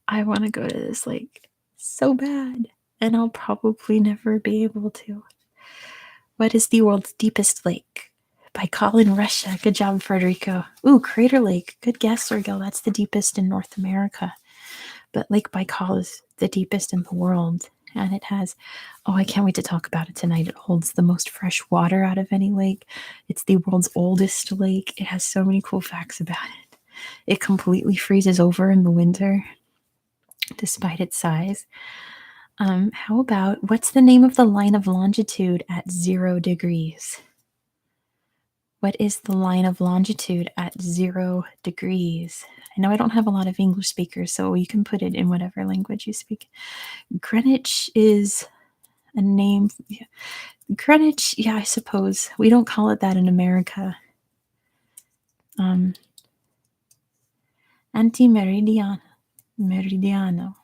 I want to go to this lake so bad, and I'll probably never be able to. What is the world's deepest lake? Baikal in Russia. Good job, Frederico. Ooh, Crater Lake. Good guess, Sergio. That's the deepest in North America. But Lake Baikal is the deepest in the world. And it has, I can't wait to talk about it tonight. It holds the most fresh water out of any lake. It's the world's oldest lake. It has so many cool facts about it. It completely freezes over in the winter, despite its size. How about, what's the name of the line of longitude at 0 degrees? What is the line of longitude at 0 degrees? I know I don't have a lot of English speakers, so you can put it in whatever language you speak. Greenwich is a name. Greenwich, yeah, I suppose. We don't call it that in America. Antimeridiano. Meridiano.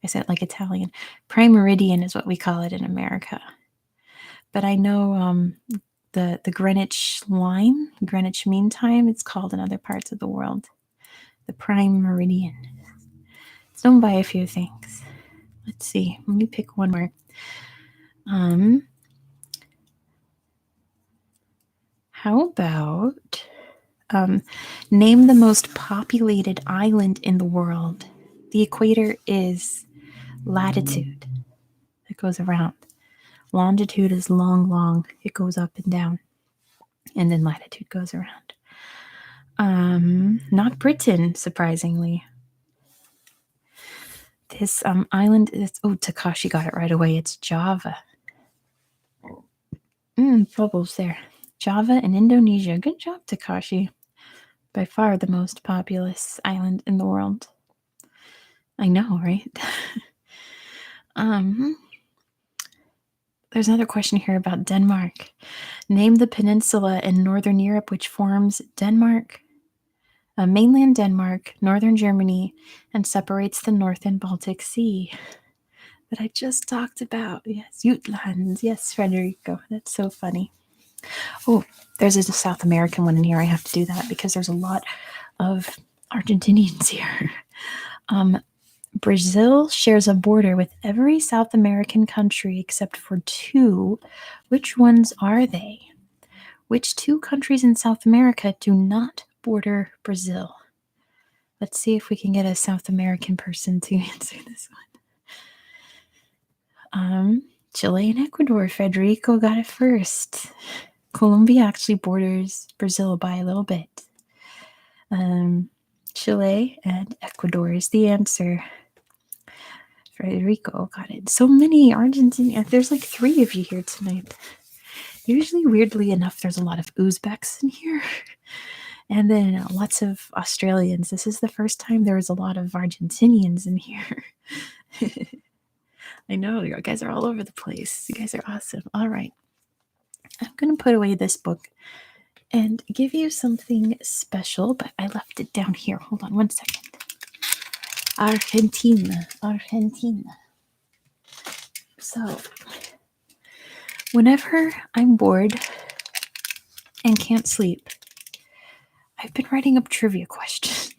I said it like Italian. Prime meridian is what we call it in America. But I know the Greenwich line, Greenwich Mean Time, it's called in other parts of the world. The prime meridian. It's known by a few things. Let's see. Let me pick one more. How about name the most populated island in the world? The equator is latitude. It goes around. Longitude is long, long. It goes up and down. And then latitude goes around. Not Britain, surprisingly. This island is, Takashi got it right away. It's Java. Bubbles there. Java and Indonesia. Good job, Takashi. By far the most populous island in the world. I know, right? There's another question here about Denmark. Name the peninsula in northern Europe which forms Denmark, mainland Denmark, northern Germany, and separates the North and Baltic Sea. That I just talked about. Yes, Jutland. Yes, Federico. That's so funny. Oh, there's a South American one in here. I have to do that because there's a lot of Argentinians here. Brazil shares a border with every South American country except for two. Which ones are they? Which two countries in South America do not border Brazil? Let's see if we can get a South American person to answer this one. Chile and Ecuador. Federico got it first. Colombia actually borders Brazil by a little bit. Chile and Ecuador is the answer. Federico got it. So many Argentinians. There's like 3 of you here tonight. Usually, weirdly enough, there's a lot of Uzbeks in here. And then lots of Australians. This is the first time there was a lot of Argentinians in here. I know, you guys are all over the place. You guys are awesome. All right. I'm going to put away this book and give you something special, but I left it down here. Hold on one second. Argentina. So, whenever I'm bored and can't sleep, I've been writing up trivia questions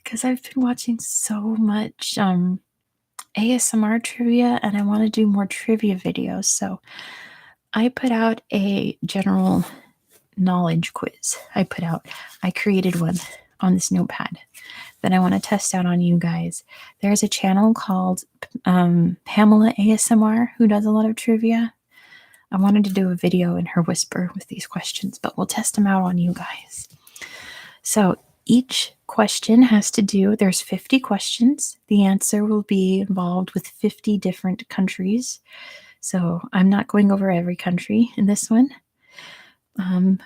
because I've been watching so much ASMR trivia and I want to do more trivia videos. So, I put out a general knowledge quiz. I created one on this notepad that I want to test out on you guys. There's a channel called Pamela ASMR who does a lot of trivia. I wanted to do a video in her whisper with these questions, but we'll test them out on you guys. So each question has to do, there's 50 questions. The answer will be involved with 50 different countries. So I'm not going over every country in this one.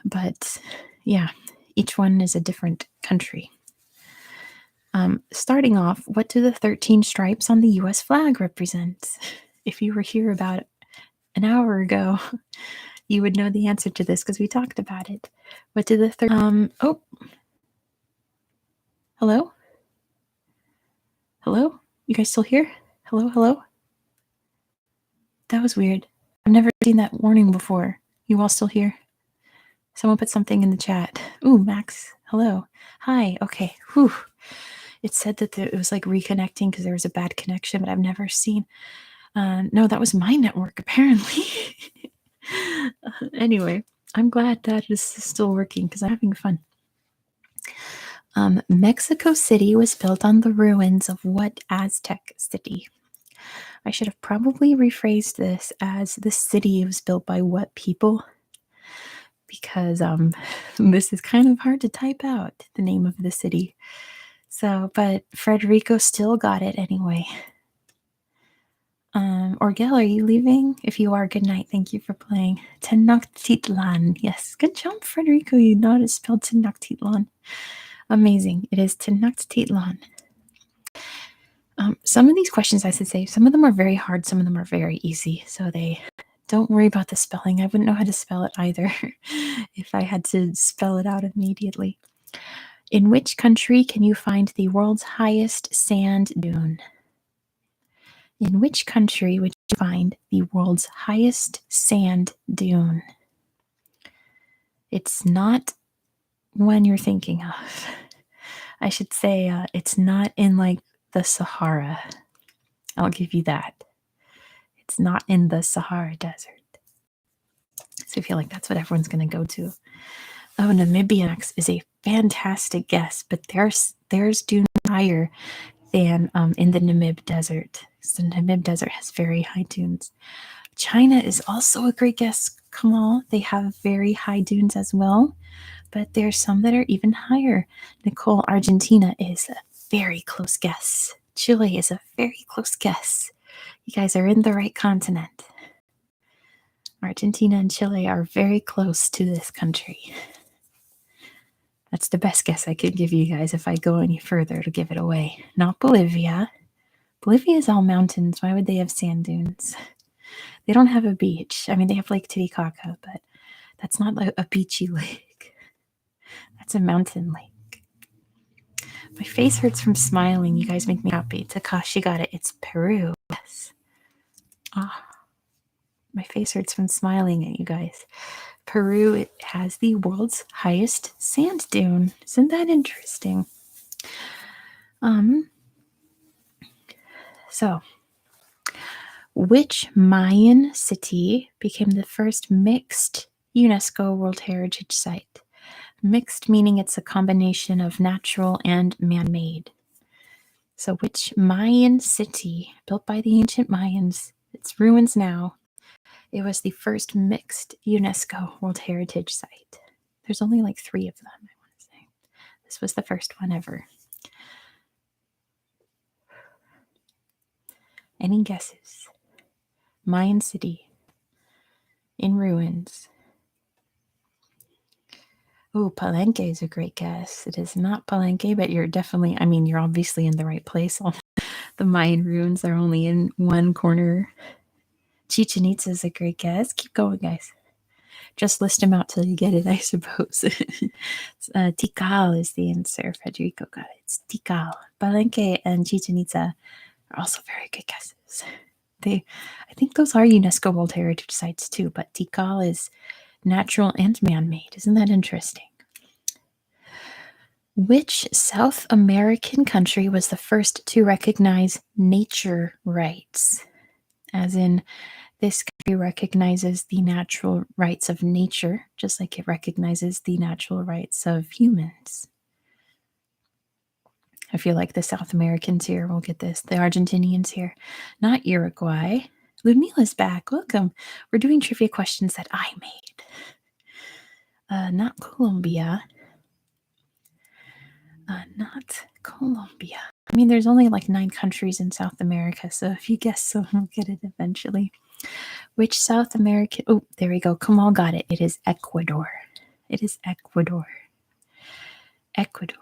But yeah, each one is a different country. Starting off, what do the 13 stripes on the US flag represent? If you were here about an hour ago, you would know the answer to this because we talked about it. What do the hello? Hello? You guys still here? Hello? That was weird. I've never seen that warning before. You all still here? Someone put something in the chat. Ooh, Max. Hello. Hi. Okay. Whew. It said that it was like reconnecting because there was a bad connection, but I've never seen. No, that was my network, apparently. Anyway, I'm glad that is still working because I'm having fun. Mexico City was built on the ruins of what Aztec city? I should have probably rephrased this as the city was built by what people? Because this is kind of hard to type out, the name of the city. So, but Frederico still got it anyway. Orgel, are you leaving? If you are, good night. Thank you for playing. Tenochtitlan. Yes, good job, Frederico. You know how to spell Tenochtitlan. Amazing. It is Tenochtitlan. Some of these questions, I should say, some of them are very hard, some of them are very easy. So they Don't worry about the spelling. I wouldn't know how to spell it either if I had to spell it out immediately. In which country can you find the world's highest sand dune? In which country would you find the world's highest sand dune? It's not one you're thinking of. I should say it's not in like the Sahara. I'll give you that. It's not in the Sahara Desert. So I feel like that's what everyone's going to go to. Oh, Namibia is a fantastic guess, but there's dune higher than in the Namib Desert. So the Namib Desert has very high dunes. China is also a great guess, Kamal. They have very high dunes as well, but there's some that are even higher. Nicole, Argentina is a very close guess. Chile is a very close guess. You guys are in the right continent. Argentina and Chile are very close to this country. That's the best guess I could give you guys. If I go any further to give it away. Not Bolivia. Bolivia is all mountains. Why would they have sand dunes? They don't have a beach. I mean, they have Lake Titicaca, but that's not a beachy lake. That's a mountain lake. My face hurts from smiling. You guys make me happy. Takashi got it. It's Peru. Yes. Ah. My face hurts from smiling at you guys. Peru, it has the world's highest sand dune. Isn't that interesting? So, which Mayan city became the first mixed UNESCO World Heritage Site? Mixed meaning it's a combination of natural and man-made. So, which Mayan city, built by the ancient Mayans, its ruins now, it was the first mixed UNESCO World Heritage Site. There's only like 3 of them, I want to say. This was the first one ever. Any guesses? Mayan city in ruins. Oh, Palenque is a great guess. It is not Palenque, but you're definitely, I mean, you're obviously in the right place. The Mayan ruins are only in one corner. Chichen Itza is a great guess. Keep going, guys. Just list them out till you get it, I suppose. Tikal is the answer. Federico got it. It's Tikal. Palenque and Chichen Itza are also very good guesses. I think those are UNESCO World Heritage Sites too, but Tikal is natural and man-made. Isn't that interesting? Which South American country was the first to recognize nature rights? As in, this country recognizes the natural rights of nature, just like it recognizes the natural rights of humans. I feel like the South Americans here will get this. The Argentinians here. Not Uruguay. Ludmila's back. Welcome. We're doing trivia questions that I made. Not Colombia. Not Colombia. I mean, there's only like 9 countries in South America, so if you guess so, we'll get it eventually. Which South American... Oh, there we go. Kamal got it. It is Ecuador. It is Ecuador. Ecuador.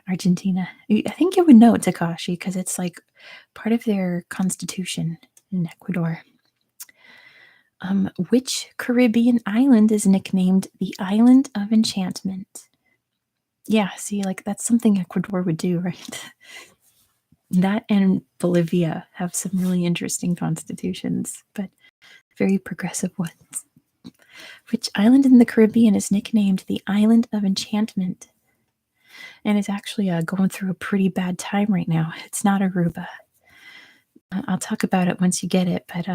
Argentina. I think you would know, Takashi, because it's like part of their constitution in Ecuador. Which Caribbean island is nicknamed the Island of Enchantment? Yeah, see, like that's something Ecuador would do, right? That and Bolivia have some really interesting constitutions, but very progressive ones. Which island in the Caribbean is nicknamed the Island of Enchantment? And is actually going through a pretty bad time right now. It's not Aruba. I'll talk about it once you get it, but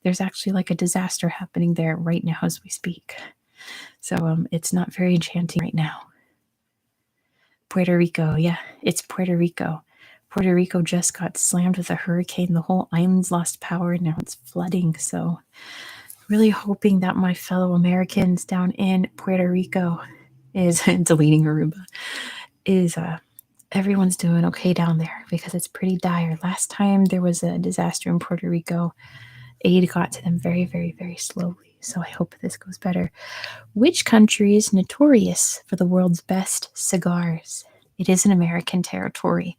there's actually like a disaster happening there right now as we speak. So it's not very enchanting right now. Puerto Rico, yeah, it's Puerto Rico. Puerto Rico just got slammed with a hurricane. The whole island's lost power, and now it's flooding. So really hoping that my fellow Americans down in Puerto Rico is deleting Aruba. Is everyone's doing okay down there because it's pretty dire. Last time there was a disaster in Puerto Rico, aid got to them very, very, very slowly. So I hope this goes better. Which country is notorious for the world's best cigars? It is an American territory.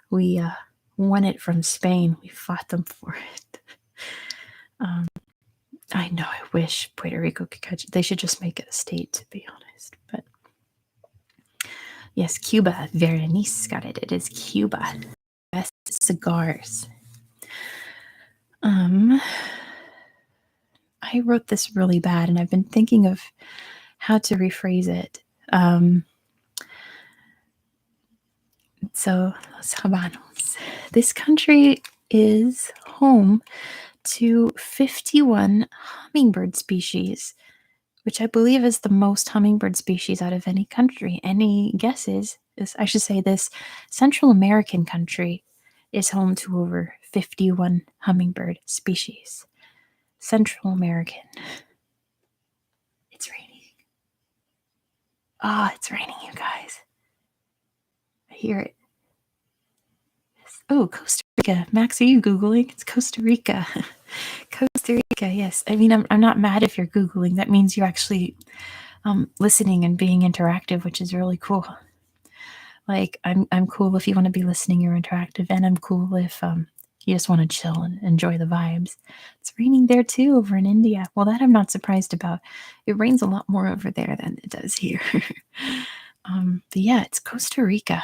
We won it from Spain. We fought them for it. I know, I wish Puerto Rico could catch it. They should just make it a state, to be honest. But yes, Cuba. Berenice got it. It is Cuba. Best cigars. I wrote this really bad, and I've been thinking of how to rephrase it. So, Los Habanos. This country is home to 51 hummingbird species, which I believe is the most hummingbird species out of any country. Any guesses? I should say this Central American country is home to over 51 hummingbird species. Central American. It's raining. Ah, it's raining, you guys. I hear it. Oh, Costa Rica. Max, are you Googling? It's Costa Rica. Costa Rica, yes. I mean, I'm not mad if you're Googling. That means you're actually listening and being interactive, which is really cool. Like, I'm cool if you want to be listening, you're interactive, and I'm cool if you just want to chill and enjoy the vibes. It's raining there too, over in India. Well, that I'm not surprised about. It rains a lot more over there than it does here. But yeah, it's Costa Rica.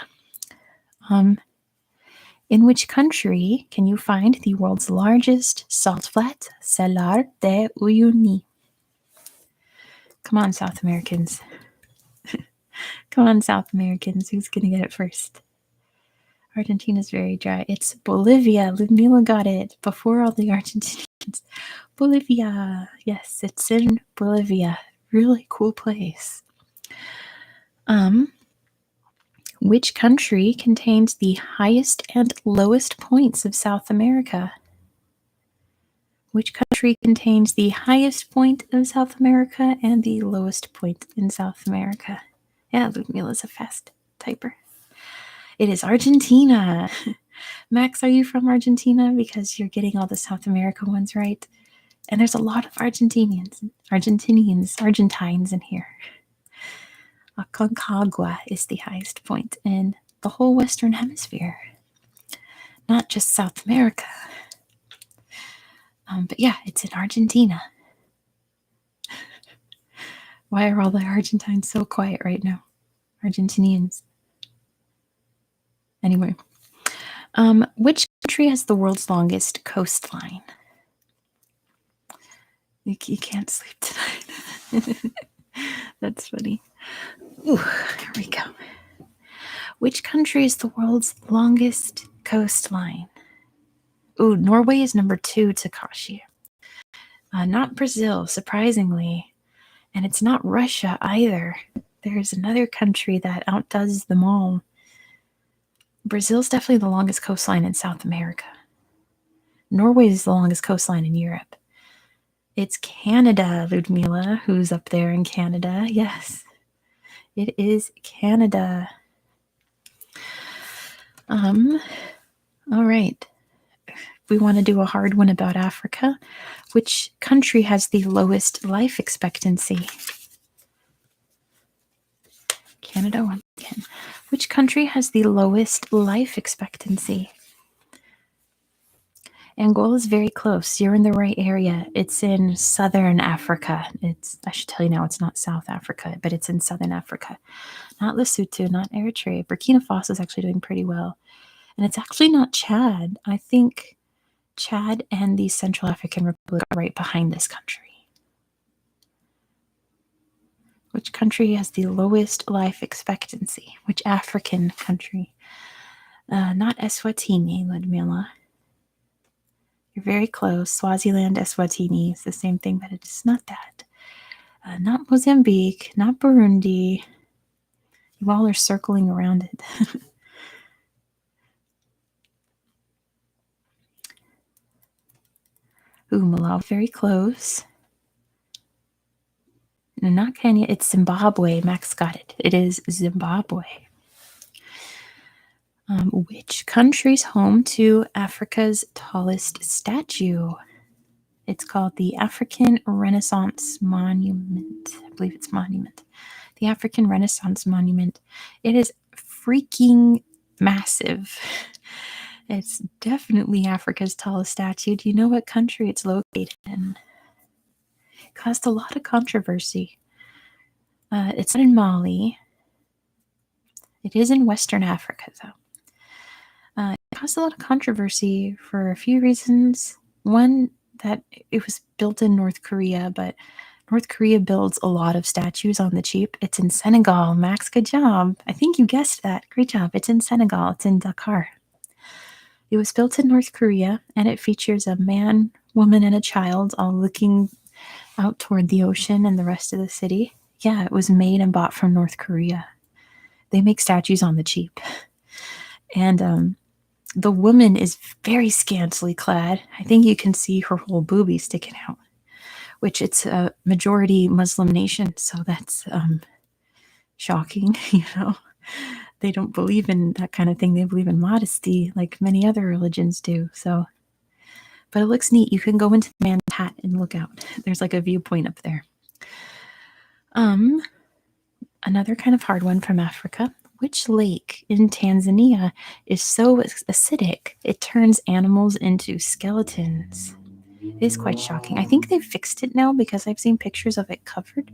In which country can you find the world's largest salt flat, Salar de Uyuni? Come on, South Americans. Come on, South Americans. Who's going to get it first? Argentina's very dry. It's Bolivia. Ludmila got it before all the Argentinians. Bolivia. Yes, it's in Bolivia. Really cool place. Which country contains the highest and lowest points of South America? Which country contains the highest point of South America and the lowest point in South America? Yeah, Ludmila's a fast typer. It is Argentina. Max, are you from Argentina? Because you're getting all the South America ones right. And there's a lot of Argentines in here. Aconcagua is the highest point in the whole Western Hemisphere, not just South America. But yeah, it's in Argentina. Why are all the Argentines so quiet right now? Argentinians. Anyway, which country has the world's longest coastline? You can't sleep tonight. That's funny. Ooh, here we go. Which country is the world's longest coastline? Ooh, Norway is number 2, Takashi. Not Brazil, surprisingly. And it's not Russia either. There's another country that outdoes them all. Brazil's definitely the longest coastline in South America. Norway is the longest coastline in Europe. It's Canada, Ludmila, who's up there in Canada. Yes, it is Canada. All right. We want to do a hard one about Africa. Which country has the lowest life expectancy? Canada once again. Which country has the lowest life expectancy? Angola is very close. You're in the right area. It's in southern Africa. I should tell you now, it's not South Africa, but it's in southern Africa. Not Lesotho, not Eritrea. Burkina Faso is actually doing pretty well. And it's actually not Chad. I think Chad and the Central African Republic are right behind this country. Which country has the lowest life expectancy? Which African country? Not Eswatini, Ludmila. You're very close. Swaziland, Eswatini is the same thing, but it is not that. Not Mozambique, not Burundi. You all are circling around it. Ooh, Malawi, very close. No, not Kenya. It's Zimbabwe. Max got it. It is Zimbabwe. Which country's home to Africa's tallest statue? It's called the African Renaissance Monument. I believe it's monument. The African Renaissance Monument. It is freaking massive. It's definitely Africa's tallest statue. Do you know what country it's located in? caused a lot of controversy. It's not in Mali. It is in Western Africa, though. It caused a lot of controversy for a few reasons. One, that it was built in North Korea, but North Korea builds a lot of statues on the cheap. It's in Senegal. Max, good job. I think you guessed that. Great job. It's in Senegal. It's in Dakar. It was built in North Korea, and it features a man, woman, and a child all looking out toward the ocean and the rest of the city. Yeah, it was made and bought from North Korea. They make statues on the cheap. And the woman is very scantily clad. I think you can see her whole boobie sticking out, which it's a majority Muslim nation, so that's shocking, you know. They don't believe in that kind of thing. They believe in modesty like many other religions do. So, but it looks neat. You can go into the man's hat and look out. There's like a viewpoint up there. Another kind of hard one from Africa. Which lake in Tanzania is so acidic it turns animals into skeletons? It is quite shocking. I think they've fixed it now because I've seen pictures of it covered.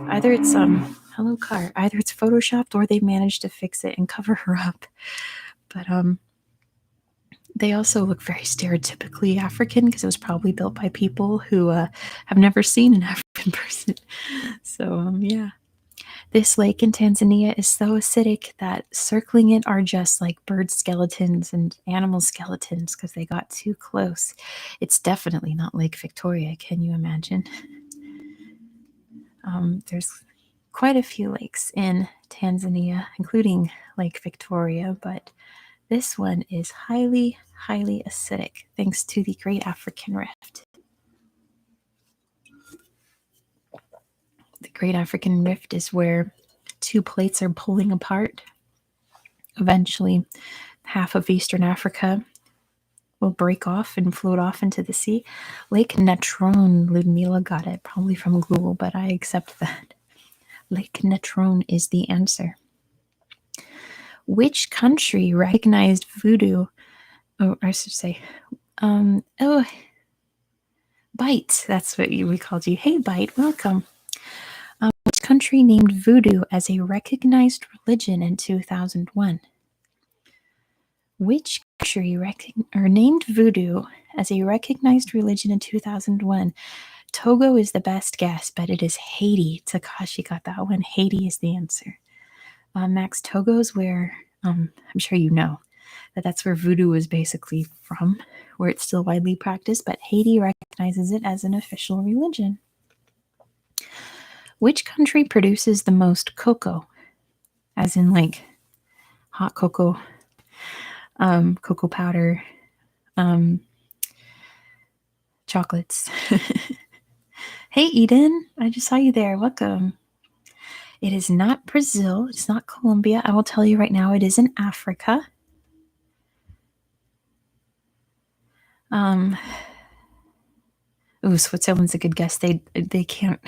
Either it's hello car. Either it's photoshopped or they managed to fix it and cover her up. But they also look very stereotypically African because it was probably built by people who have never seen an African person. So yeah. This lake in Tanzania is so acidic that circling it are just like bird skeletons and animal skeletons because they got too close. It's definitely not Lake Victoria, can you imagine? There's quite a few lakes in Tanzania, including Lake Victoria, but this one is highly, highly acidic thanks to the Great African Rift. The Great African Rift is where two plates are pulling apart. Eventually, half of Eastern Africa will break off and float off into the sea. Lake Natron, Ludmila got it, probably from Google, but I accept that. Lake Natron is the answer. Which country recognized voodoo? Oh, I should say, Bite. That's what we called you. Hey, Bite, welcome. Which country named voodoo as a recognized religion in 2001? Which country named voodoo as a recognized religion in 2001? Togo is the best guess, but it is Haiti. Takashi got that one. Haiti is the answer. Max, Togo is where, I'm sure you know, that's where voodoo is basically from, where it's still widely practiced, but Haiti recognizes it as an official religion. Which country produces the most cocoa? As in like hot cocoa, cocoa powder, chocolates. Hey, Eden, I just saw you there. Welcome. It is not Brazil. It's not Colombia. I will tell you right now, it is in Africa. Switzerland's a good guess. They can't.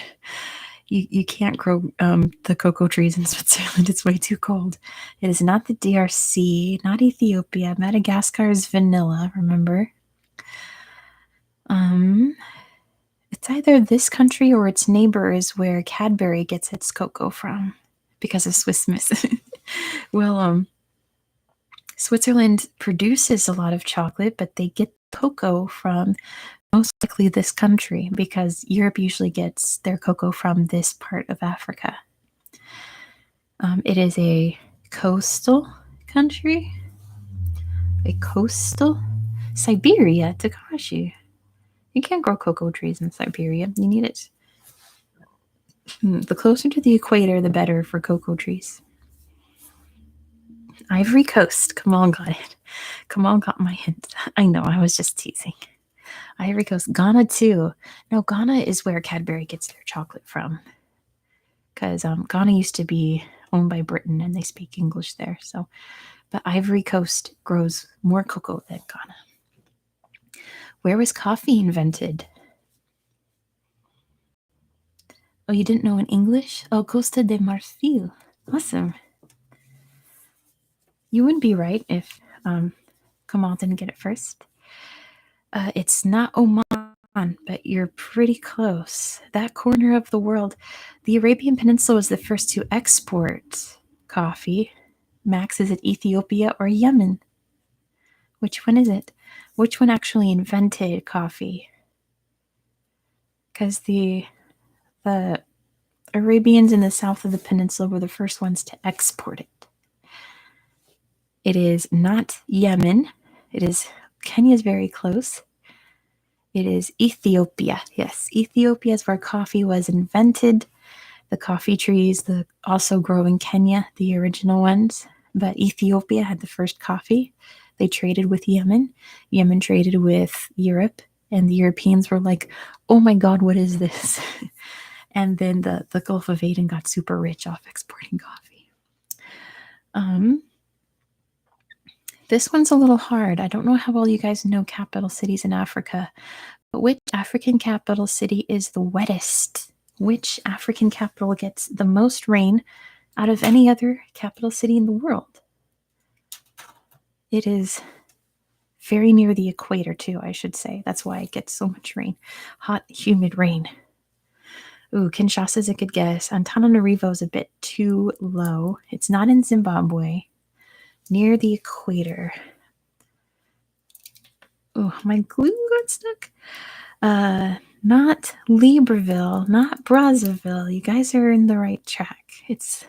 You can't grow the cocoa trees in Switzerland. It's way too cold. It is not the DRC, not Ethiopia. Madagascar is vanilla, remember? It's either this country or its neighbor is where Cadbury gets its cocoa from because of Swiss Miss. Well, Switzerland produces a lot of chocolate, but they get cocoa from most likely this country because Europe usually gets their cocoa from this part of Africa. It is a coastal country. A coastal? Siberia, Takashi. You can't grow cocoa trees in Siberia. You need it. The closer to the equator, the better for cocoa trees. Ivory Coast. Kamal got it. Kamal got my hint. I know, I was just teasing. Ivory Coast. Ghana, too. No, Ghana is where Cadbury gets their chocolate from. Because Ghana used to be owned by Britain and they speak English there. So, but Ivory Coast grows more cocoa than Ghana. Where was coffee invented? Oh, you didn't know in English? Oh, Costa de Marfil. Awesome. You wouldn't be right if Kamal didn't get it first. It's not Oman. but you're pretty close. That corner of the world, the Arabian Peninsula was the first to export coffee. Max, is it Ethiopia or Yemen? Which one is it? Which one actually invented coffee? Because the Arabians in the south of the peninsula were the first ones to export it. It is not Yemen. It is Kenya is very close. It is Ethiopia. Yes, Ethiopia is where coffee was invented. The coffee trees also grow in Kenya, the original ones. But Ethiopia had the first coffee. They traded with Yemen. Yemen traded with Europe. And the Europeans were like, oh my God, what is this? And then the Gulf of Aden got super rich off exporting coffee. This one's a little hard. I don't know how well you guys know capital cities in Africa, but which African capital city is the wettest? Which African capital gets the most rain out of any other capital city in the world? It is very near the equator, too, I should say. That's why it gets so much rain. Hot, humid rain. Ooh, Kinshasa is a good guess. Antananarivo is a bit too low. It's not in Zimbabwe. Near the equator. Oh, my glue got stuck. Not Libreville, not Brazzaville. You guys are in the right track. It's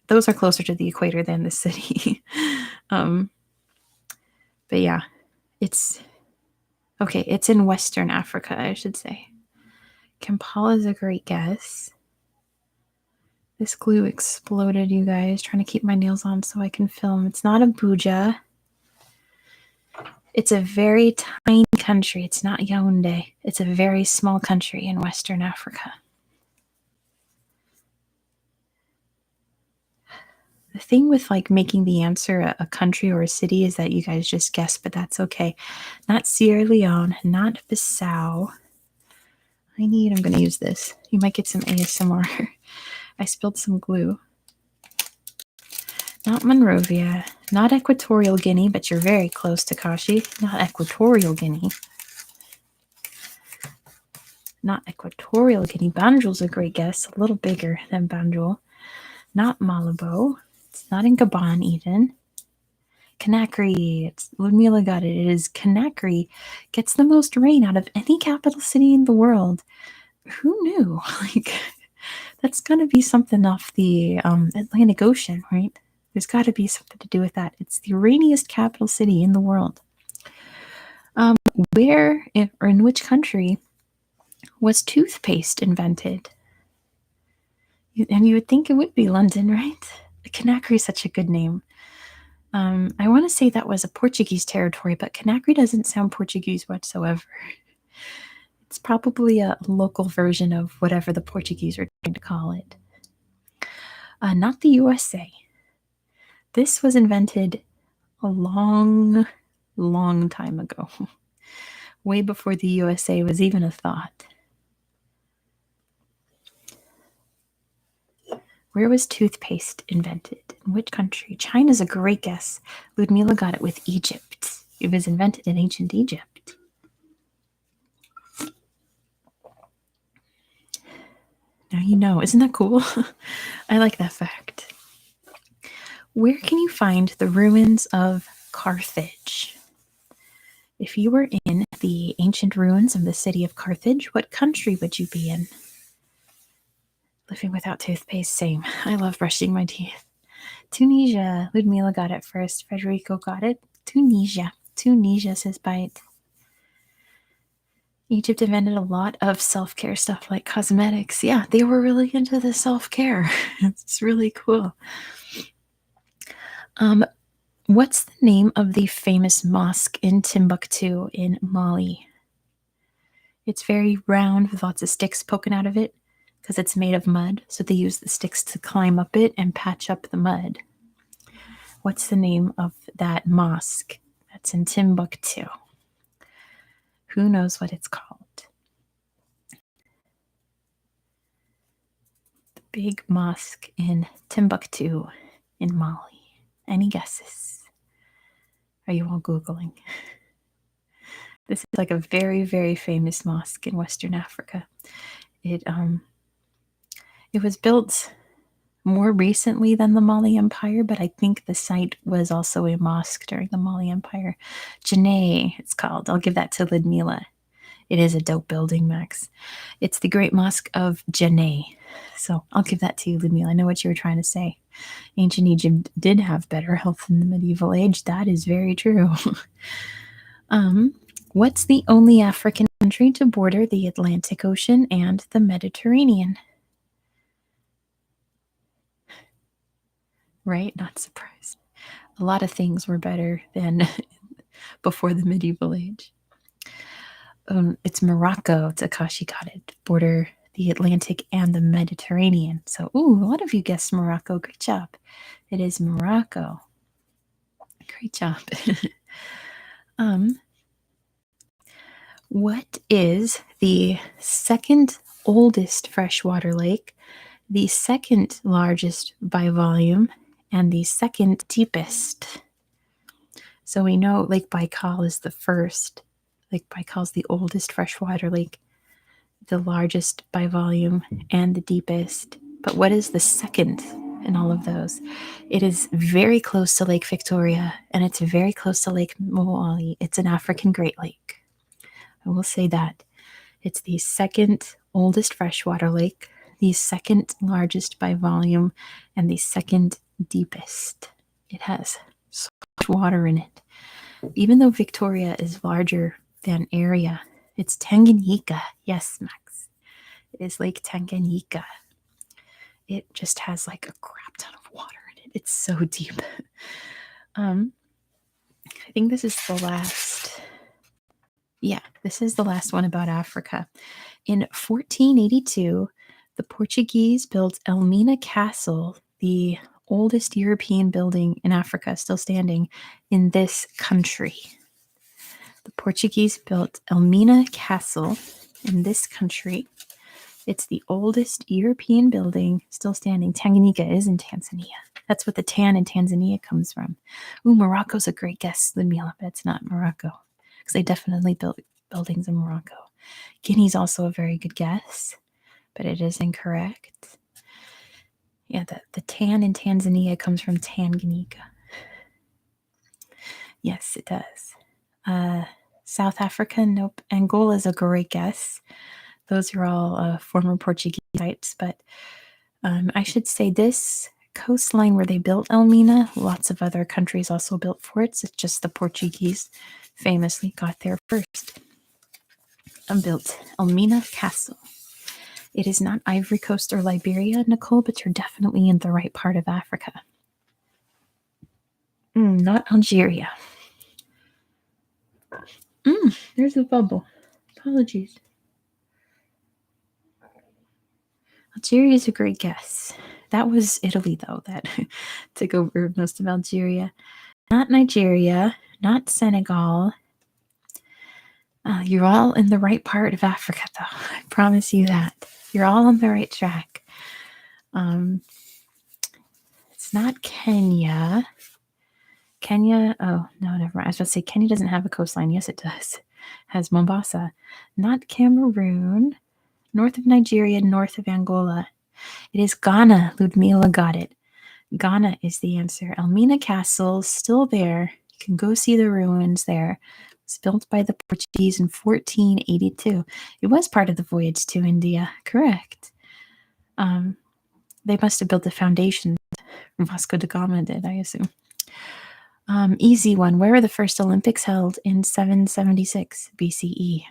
those are closer to the equator than the city. But yeah, it's okay. It's in Western Africa, I should say. Kampala is a great guess. This glue exploded, you guys. Trying to keep my nails on so I can film. It's not Abuja. It's a very tiny country. It's not Yaoundé. It's a very small country in Western Africa. The thing with like making the answer a country or a city is that you guys just guess, but that's okay. Not Sierra Leone, not Bissau. I'm going to use this. You might get some ASMR. I spilled some glue. Not Monrovia, not Equatorial Guinea, but you're very close, Takashi. Not Equatorial Guinea. Not Equatorial Guinea. Banjul's a great guess, a little bigger than Banjul. Not Malabo. It's not in Gabon, Eden. Conakry. It's Ludmila got it. It is Conakry. Gets the most rain out of any capital city in the world. Who knew? Like, that's gonna be something off the Atlantic Ocean, right? There's got to be something to do with that. It's the rainiest capital city in the world. Where or in which country was toothpaste invented? And you would think it would be London, right? Conakry is such a good name. I want to say that was a Portuguese territory, but Conakry doesn't sound Portuguese whatsoever. It's probably a local version of whatever the Portuguese are trying to call it. Not the USA. This was invented a long, long time ago. Way before the USA was even a thought. Where was toothpaste invented? In which country? China's a great guess. Ludmila got it with Egypt. It was invented in ancient Egypt. Now you know. Isn't that cool? I like that fact. Where can you find the ruins of Carthage? If you were in the ancient ruins of the city of Carthage, what country would you be in? Living without toothpaste, same. I love brushing my teeth. Tunisia. Ludmila got it first. Federico got it. Tunisia. Tunisia says bite. Egypt invented a lot of self-care stuff like cosmetics. Yeah, they were really into the self-care. It's really cool. What's the name of the famous mosque in Timbuktu in Mali? It's very round with lots of sticks poking out of it because it's made of mud. So they use the sticks to climb up it and patch up the mud. What's the name of that mosque that's in Timbuktu? Who knows what it's called? The big mosque in Timbuktu in Mali. Any guesses? Are you all Googling? This is like a very, very famous mosque in Western Africa. It it was built more recently than the Mali Empire, but I think the site was also a mosque during the Mali Empire. Janae, it's called. I'll give that to Ludmila. It is a dope building, Max. It's the Great Mosque of Janae. So I'll give that to you, Ludmila. I know what you were trying to say. Ancient Egypt did have better health in the medieval age. That is very true. What's the only African country to border the Atlantic Ocean and the Mediterranean? Right? Not surprised. A lot of things were better than before the medieval age. It's Morocco. Takashi got it. Border the Atlantic and the Mediterranean. So, a lot of you guessed Morocco. Great job. It is Morocco. Great job. What is the second oldest freshwater lake, the second largest by volume, and the second deepest? So we know Lake Baikal is the first. Lake Baikal is the oldest freshwater lake, the largest by volume, and the deepest. But what is the second in all of those? It is very close to Lake Victoria, and it's very close to Lake Moali. It's an African Great Lake. I will say that. It's the second oldest freshwater lake, the second largest by volume, and the second deepest. It has so much water in it. Even though Victoria is larger than area, it's Tanganyika. Yes, Max. It is Lake Tanganyika. It just has like a crap ton of water in it. It's so deep. I think this is the last. Yeah, this is the last one about Africa. In 1482, the Portuguese built Elmina Castle, the oldest European building in Africa, still standing in this country. The Portuguese built Elmina Castle in this country. It's the oldest European building still standing. Tanganyika is in Tanzania. That's what the tan in Tanzania comes from. Morocco's a great guess, Ludmila, but it's not Morocco, because they definitely built buildings in Morocco. Guinea's also a very good guess, but it is incorrect. Yeah, the tan in Tanzania comes from Tanganyika. Yes, it does. South Africa, nope. Angola is a great guess. Those are all former Portuguese sites, but I should say this coastline where they built Elmina, lots of other countries also built forts. It's just the Portuguese famously got there first and built Elmina Castle. It is not Ivory Coast or Liberia, Nicole, but you're definitely in the right part of Africa. Not Algeria. There's a bubble. Apologies. Algeria is a great guess. That was Italy, though, that took over most of Algeria. Not Nigeria, not Senegal. You're all in the right part of Africa, though. I promise you that. You're all on the right track. It's not Kenya. Kenya, oh, no, never mind. I was about to say Kenya doesn't have a coastline. Yes, it does. It has Mombasa. Not Cameroon. North of Nigeria, north of Angola. It is Ghana. Ludmila got it. Ghana is the answer. Elmina Castle, still there. You can go see the ruins there. It was built by the Portuguese in 1482. It was part of the voyage to India. Correct. They must have built the foundation. Vasco da Gama did, I assume. Easy one. Where were the first Olympics held in 776 BCE?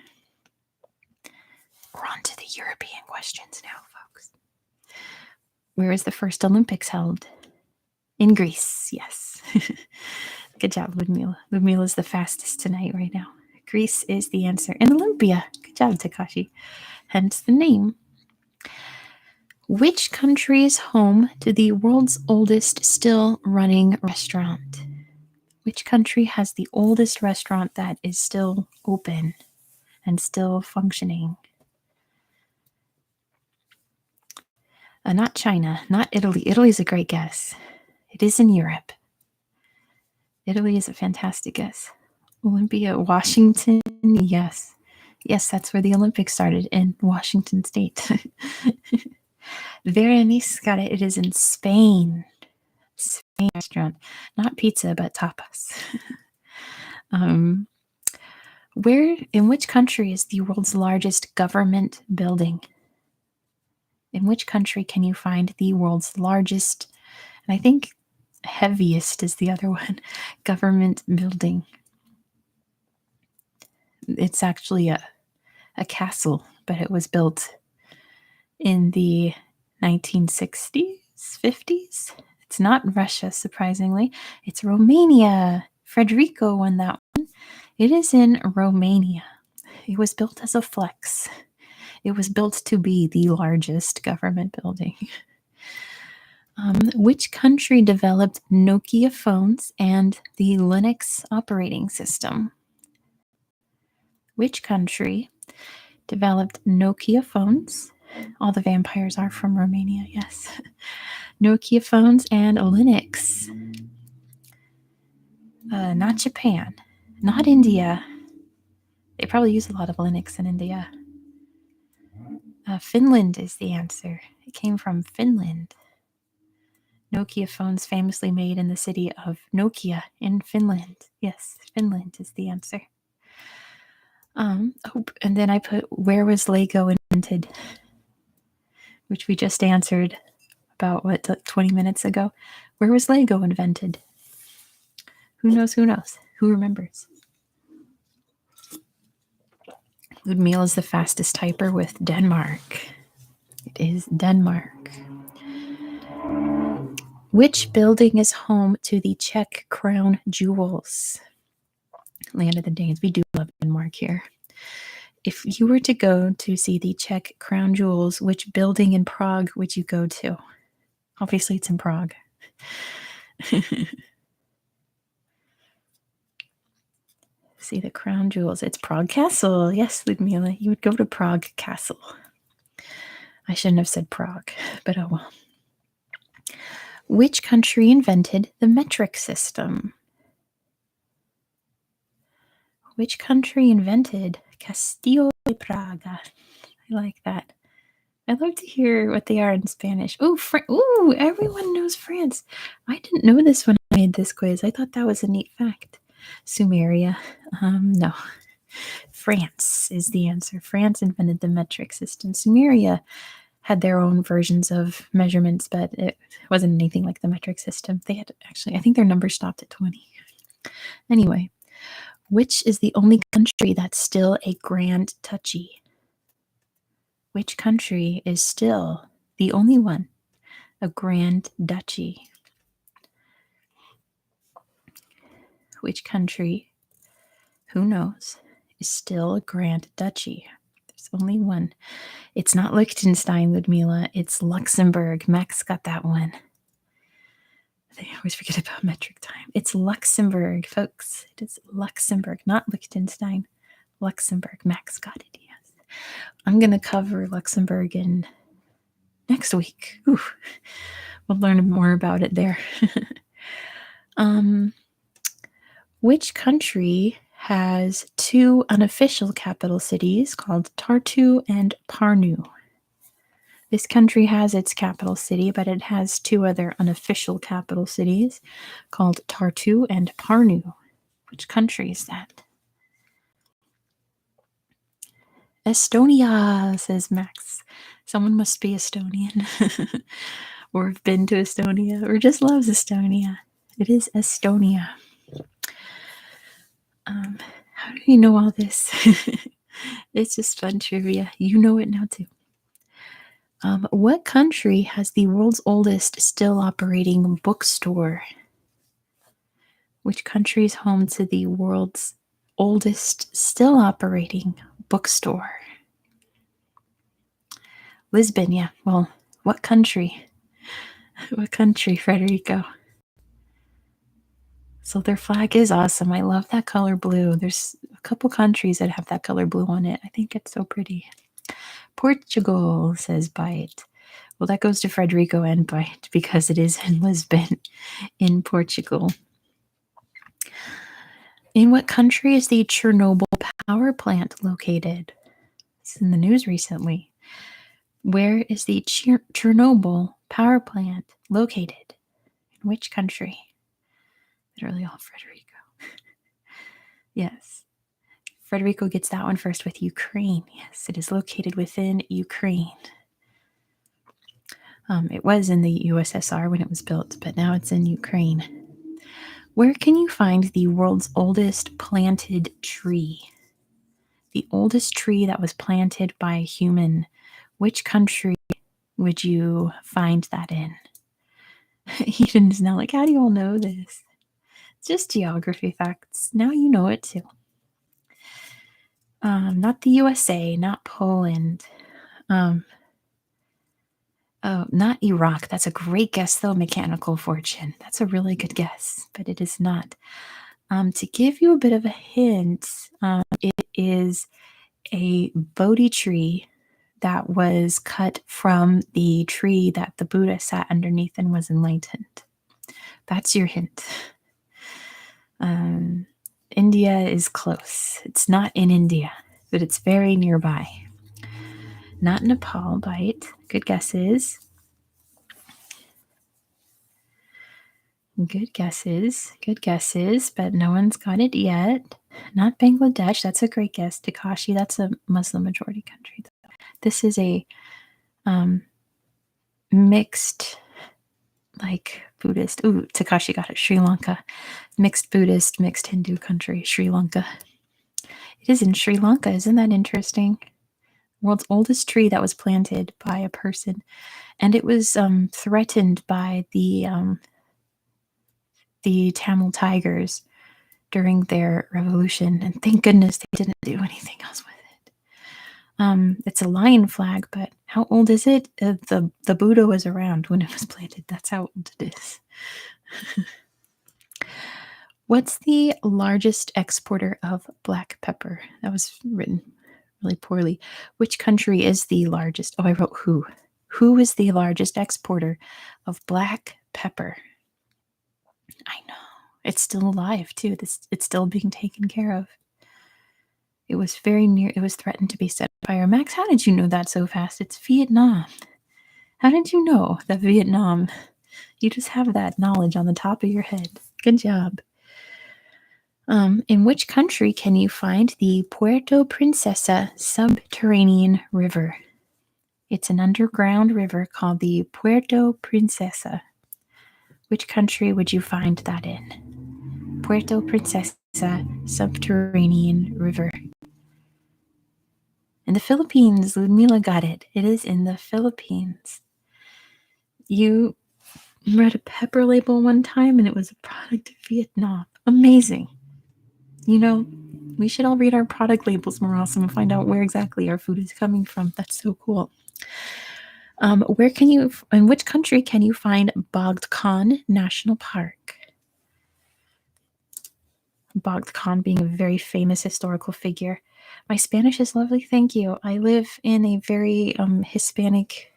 We're on to the European questions now, folks. Where was the first Olympics held? In Greece, yes. Good job, Ludmila. Ludmila is the fastest tonight right now. Greece is the answer. And Olympia. Good job, Takashi. Hence the name. Which country is home to the world's oldest still running restaurant? Which country has the oldest restaurant that is still open and still functioning? Not China, not Italy. Italy is a great guess. It is in Europe. Italy is a fantastic guess. Olympia, Washington. Yes. Yes, that's where the Olympics started, in Washington State. Berenice got it. It is in Spain. Spain restaurant. Not pizza, but tapas. In which country is the world's largest government building? In which country can you find the world's largest, and I think heaviest is the other one, government building? It's actually a castle, but it was built in the 1960s, 50s. It's not Russia, surprisingly. It's Romania. Federico won that one. It is in Romania. It was built as a flex. It was built to be the largest government building. Which country developed Nokia phones and the Linux operating system? Which country developed Nokia phones? All the vampires are from Romania, yes. Nokia phones and Linux. Not Japan, not India. They probably use a lot of Linux in India. Finland is the answer. It came from Finland. Nokia phones famously made in the city of Nokia in Finland. Yes, Finland is the answer. And then I put, where was Lego invented? Which we just answered about, 20 minutes ago. Where was Lego invented? Who knows? Who remembers? Ludmila is the fastest typer with Denmark. It is Denmark. Which building is home to the Czech crown jewels? Land of the Danes. We do love Denmark here. If you were to go to see the Czech crown jewels, which building in Prague would you go to? Obviously, it's in Prague. See the crown jewels. It's Prague Castle. Yes, Ludmila, you would go to Prague Castle. I shouldn't have said Prague, but oh well. Which country invented the metric system? Which country invented Castillo de Praga? I like that. I'd love to hear what they are in Spanish. Oh, everyone knows France. I didn't know this when I made this quiz. I thought that was a neat fact. Sumeria. No. France is the answer. France invented the metric system. Sumeria had their own versions of measurements, but it wasn't anything like the metric system. They had I think their number stopped at 20. Anyway, which is the only country that's still a grand duchy? Which country is still the only one, a grand duchy? Which country, who knows, is still a grand duchy? There's only one. It's not Liechtenstein, Ludmila. It's Luxembourg. Max got that one. I always forget about metric time. It's Luxembourg, folks. It is Luxembourg, not Liechtenstein. Luxembourg. Max got it, yes. I'm going to cover Luxembourg in next week. Ooh, we'll learn more about it there. Which country has two unofficial capital cities called Tartu and Parnu? This country has its capital city, but it has two other unofficial capital cities called Tartu and Parnu. Which country is that? Estonia, says Max. Someone must be Estonian or have been to Estonia or just loves Estonia. It is Estonia. How do you know all this? It's just fun trivia. You know it now too. What country has the world's oldest still operating bookstore? Which country is home to the world's oldest still operating bookstore? Lisbon, yeah. Well, what country? What country, Federico? So their flag is awesome. I love that color blue. There's a couple countries that have that color blue on it. I think it's so pretty. Portugal, says Bite. Well, that goes to Federico and Bite because it is in Lisbon, in Portugal. In what country is the Chernobyl power plant located? It's in the news recently. Where is the Chernobyl power plant located? In which country? Literally all Frederico. Yes. Frederico gets that one first with Ukraine. Yes, it is located within Ukraine. It was in the USSR when it was built, but now it's in Ukraine. Where can you find the world's oldest planted tree? The oldest tree that was planted by a human. Which country would you find that in? Eden's now like, how do you all know this? It's just geography facts. Now you know it too. Not the USA, not Poland. Oh, not Iraq. That's a great guess, though. Mechanical Fortune. That's a really good guess, but it is not. To give you a bit of a hint, it is a Bodhi tree that was cut from the tree that the Buddha sat underneath and was enlightened. That's your hint. India is close. It's not in India, but it's very nearby. Not Nepal, bite. Good guesses. Good guesses, but no one's got it yet. Not Bangladesh. That's a great guess. Takashi, that's a Muslim majority country. This is a mixed, like Buddhist. Ooh, Takashi got it. Sri Lanka. Mixed Buddhist, mixed Hindu country, Sri Lanka. It is in Sri Lanka. Isn't that interesting? World's oldest tree that was planted by a person. And it was threatened by the Tamil Tigers during their revolution. And thank goodness they didn't do anything else with it. It's a lion flag, but how old is it? The Buddha was around when it was planted. That's how old it is. What's the largest exporter of black pepper? That was written really poorly. Which country is the largest? Oh, I wrote who. Who is the largest exporter of black pepper? I know. It's still alive, too. It's still being taken care of. It was very near. It was threatened to be set fire. Max, how did you know that so fast? It's Vietnam. How did you know that Vietnam? You just have that knowledge on the top of your head. Good job. In which country can you find the Puerto Princesa subterranean river? It's an underground river called the Puerto Princesa. Which country would you find that in? Puerto Princesa subterranean river. In the Philippines, Ludmila got it. It is in the Philippines. You read a pepper label one time and it was a product of Vietnam. Amazing. You know, we should all read our product labels more often and find out where exactly our food is coming from. That's so cool. In which country can you find Bogd Khan National Park? Bogd Khan being a very famous historical figure. My Spanish is lovely, thank you. I live in a very Hispanic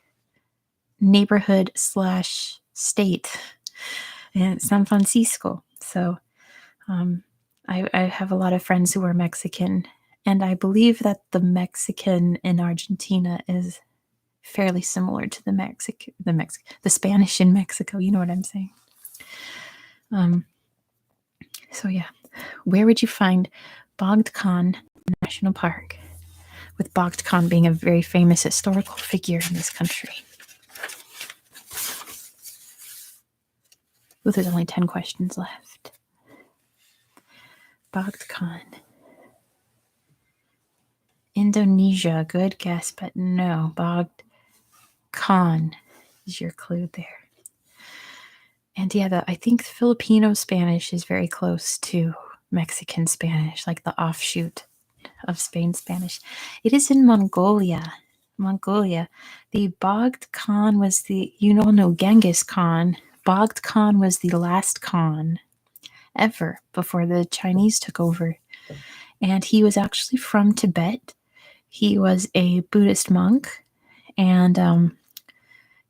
neighborhood / state in San Francisco. So I have a lot of friends who are Mexican, and I believe that the Mexican in Argentina is fairly similar to the Spanish in Mexico. You know what I'm saying? So yeah, where would you find Bogd Khan National Park? With Bogd Khan being a very famous historical figure in this country. Oh, there's only 10 questions left. Bogd Khan. Indonesia, good guess, but no. Bogd Khan is your clue there. And yeah, I think Filipino Spanish is very close to Mexican Spanish, like the offshoot of Spain Spanish. It is in Mongolia. The Bogd Khan was Genghis Khan. Bogd Khan was the last Khan ever before the Chinese took over. And he was actually from Tibet. He was a Buddhist monk, and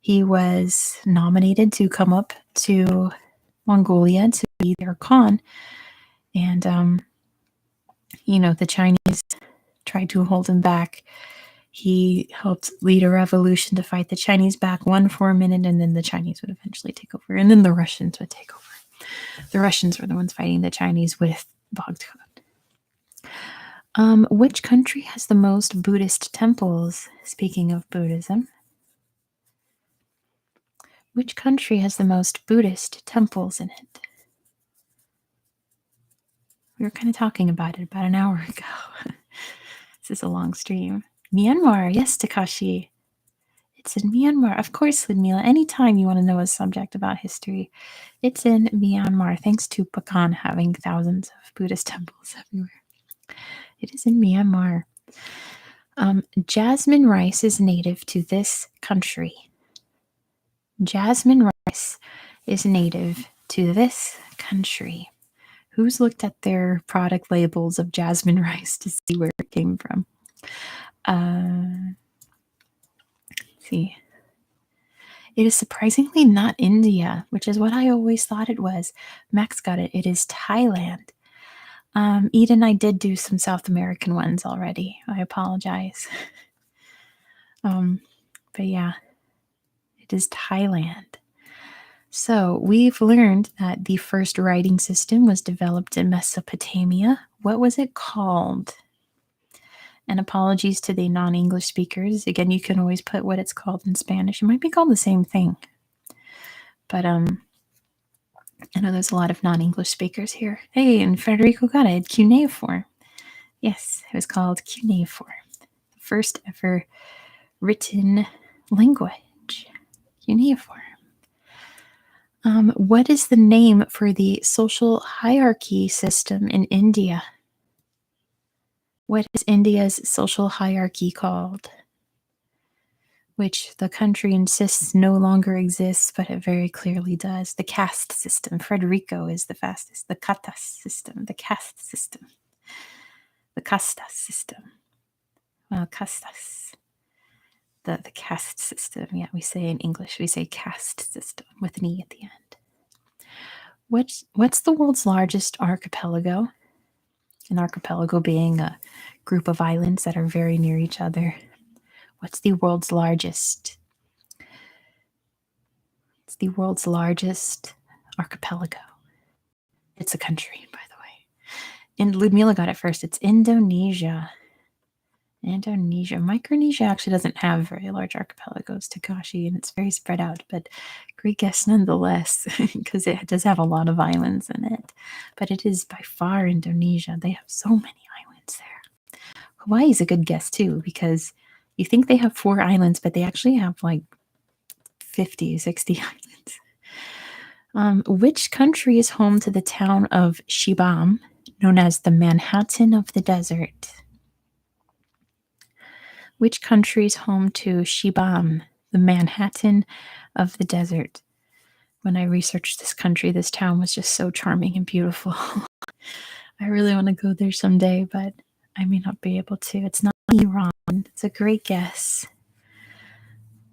he was nominated to come up to Mongolia to be their Khan. And The Chinese tried to hold him back. He helped lead a revolution to fight the Chinese back, won for a minute, and then the Chinese would eventually take over, and then the Russians would take over. The Russians were the ones fighting the Chinese with Bogd. Which country has the most Buddhist temples? Speaking of Buddhism, which country has the most Buddhist temples in it? We were kind of talking about it about an hour ago. This is a long stream. Myanmar, yes, Takashi. It's in Myanmar. Of course, Ludmila, anytime you want to know a subject about history, it's in Myanmar, thanks to Pakan having thousands of Buddhist temples everywhere. It is in Myanmar. Jasmine rice is native to this country. Jasmine rice is native to this country. Who's looked at their product labels of jasmine rice to see where it came from? See. It is surprisingly not India, which is what I always thought it was. Max got it. It is Thailand. Eden, I did do some South American ones already. I apologize. But yeah, it is Thailand. So we've learned that the first writing system was developed in Mesopotamia. What was it called? And apologies to the non-English speakers. Again, you can always put what it's called in Spanish. It might be called the same thing. But I know there's a lot of non-English speakers here. Hey, and Federico got it. Cuneiform. Yes, it was called cuneiform. First ever written language. Cuneiform. What is the name for the social hierarchy system in India? What is India's social hierarchy called? Which the country insists no longer exists, but it very clearly does. The caste system. Frederico is the fastest. The katas system. The caste system. The castas system. Well, castas. The caste system. Yeah, we say in English, we say caste system with an E at the end. What's the world's largest archipelago? An archipelago being a group of islands that are very near each other. What's the world's largest? It's the world's largest archipelago. It's a country, by the way. And Ludmila got it first. It's Indonesia. Indonesia. Micronesia actually doesn't have very large archipelagos, Takashi, and it's very spread out, but great guess nonetheless, because it does have a lot of islands in it. But it is by far Indonesia. They have so many islands there. Hawaii is a good guess too, because you think they have 4 islands, but they actually have like 50, 60 islands. Which country is home to the town of Shibam, known as the Manhattan of the desert? Which country is home to Shibam, the Manhattan of the desert? When I researched this country, this town was just so charming and beautiful. I really want to go there someday, but I may not be able to. It's not Iran. It's a great guess.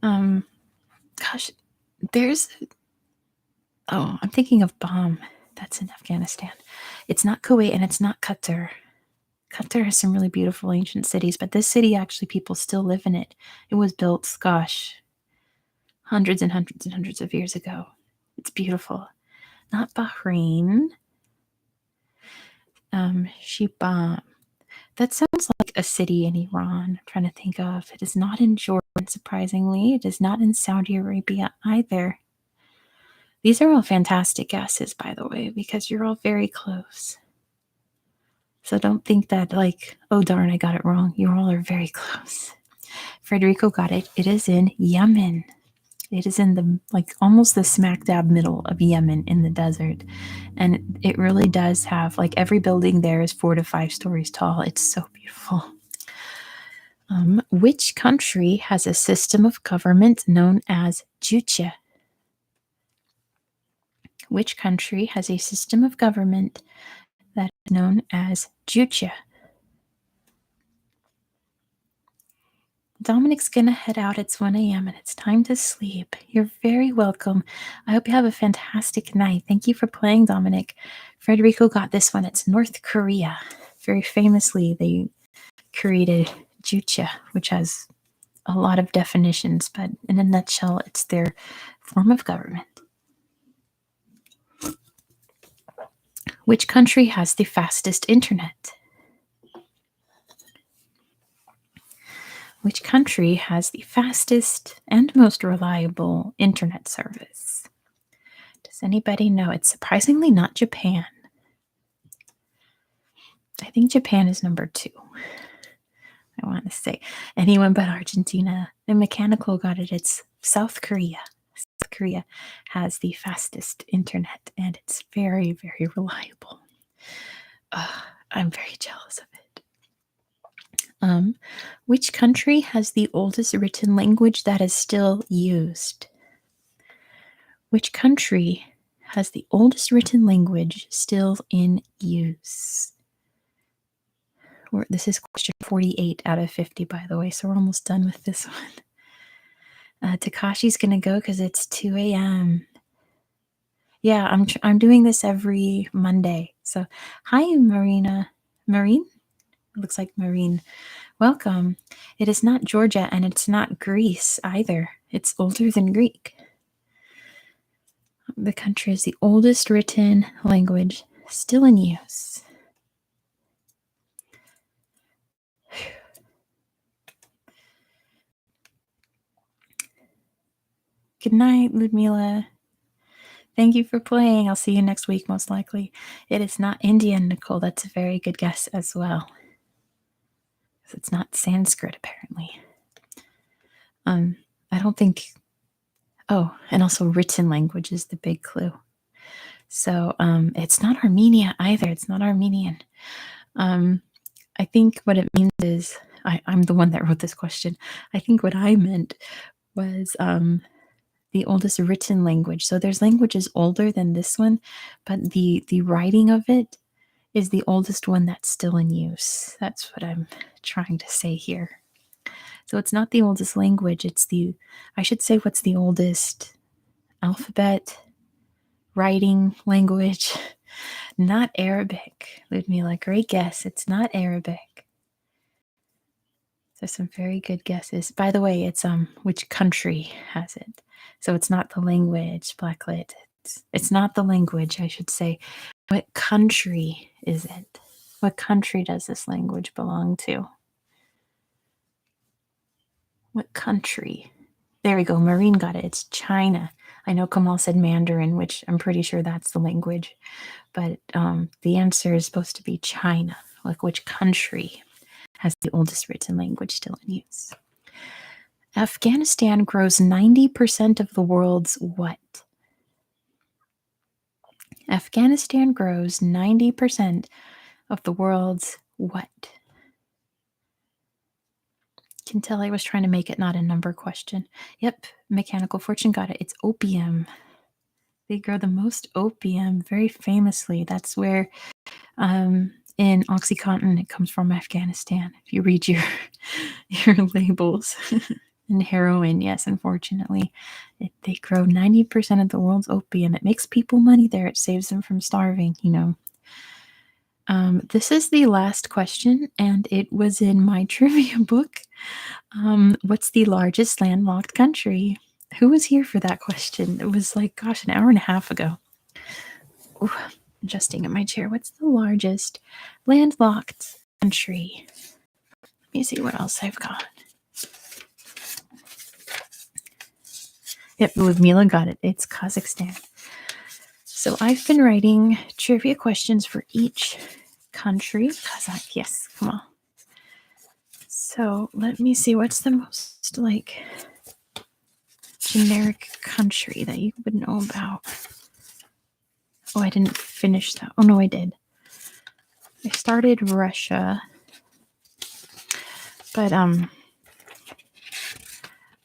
Gosh, I'm thinking of Bam. That's in Afghanistan. It's not Kuwait and it's not Qatar. Qatar has some really beautiful ancient cities, but this city, actually, people still live in it. It was built, hundreds and hundreds and hundreds of years ago. It's beautiful. Not Bahrain. Shibam. That sounds like a city in Iran. I'm trying to think of. It is not in Jordan, surprisingly. It is not in Saudi Arabia either. These are all fantastic guesses, by the way, because you're all very close. So don't think that oh darn, I got it wrong. You all are very close. Frederico got it. It is in Yemen. It is in the almost the smack dab middle of Yemen in the desert. And it really does have every building there is 4 to 5 stories tall. It's so beautiful. Which country has a system of government known as Juche? Which country has a system of government that is known as Juche? Dominic's gonna head out. It's 1 a.m. and it's time to sleep. You're very welcome. I hope you have a fantastic night. Thank you for playing, Dominic. Frederico got this one. It's North Korea. very famously, they created Juche, which has a lot of definitions, but in a nutshell, it's their form of government. Which country has the fastest internet? Which country has the fastest and most reliable internet service? Does anybody know? It's surprisingly not Japan. I think Japan is number 2. I want to say anyone but Argentina. And Mechanical got it. It's South Korea. South Korea has the fastest internet, and it's very, very reliable. I'm very jealous of it. Which country has the oldest written language that is still used? Which country has the oldest written language still in use? This is question 48 out of 50, by the way, so we're almost done with this one. Takashi's going to go because it's 2 a.m. Yeah, I'm doing this every Monday. So, hi, Marina. Marine? It looks like Marine. Welcome. It is not Georgia, and it's not Greece either. It's older than Greek. The country is the oldest written language still in use. Good night, Ludmila. Thank you for playing. I'll see you next week, most likely. It is not Indian, Nicole. That's a very good guess as well. It's not Sanskrit, apparently. I don't think... Oh, and also written language is the big clue. So it's not Armenia either. It's not Armenian. I think what it means is... I'm the one that wrote this question. I think what I meant was... the oldest written language. So there's languages older than this one, but the writing of it is the oldest one that's still in use. That's what I'm trying to say here. So it's not the oldest language, I should say what's the oldest alphabet, writing language. Not Arabic, Ludmila. Great guess. It's not Arabic. There's some very good guesses. By the way, it's which country has it? So it's not the language, Blacklit. It's not the language, I should say. What country is it? What country does this language belong to? What country? There we go. Marine got it. It's China. I know Kamal said Mandarin, which I'm pretty sure that's the language. But the answer is supposed to be China. Like which country has the oldest written language still in use? Afghanistan grows 90% of the world's what? Afghanistan grows 90% of the world's what? Can tell I was trying to make it not a number question. Yep, Mechanical Fortune got it. It's opium. They grow the most opium very famously. That's where in OxyContin it comes from, Afghanistan. If you read your labels. And heroin, yes, unfortunately. They grow 90% of the world's opium. It makes people money there. It saves them from starving, This is the last question, and it was in my trivia book. What's the largest landlocked country? Who was here for that question? It was like, gosh, an hour and a half ago. Ooh, adjusting in my chair. What's the largest landlocked country? Let me see what else I've got. Yep, Ludmila got it. It's Kazakhstan. So I've been writing trivia questions for each country. Kazakh, yes, come on. So let me see, what's the most generic country that you would know about? Oh, I didn't finish that. Oh no, I did. I started Russia, but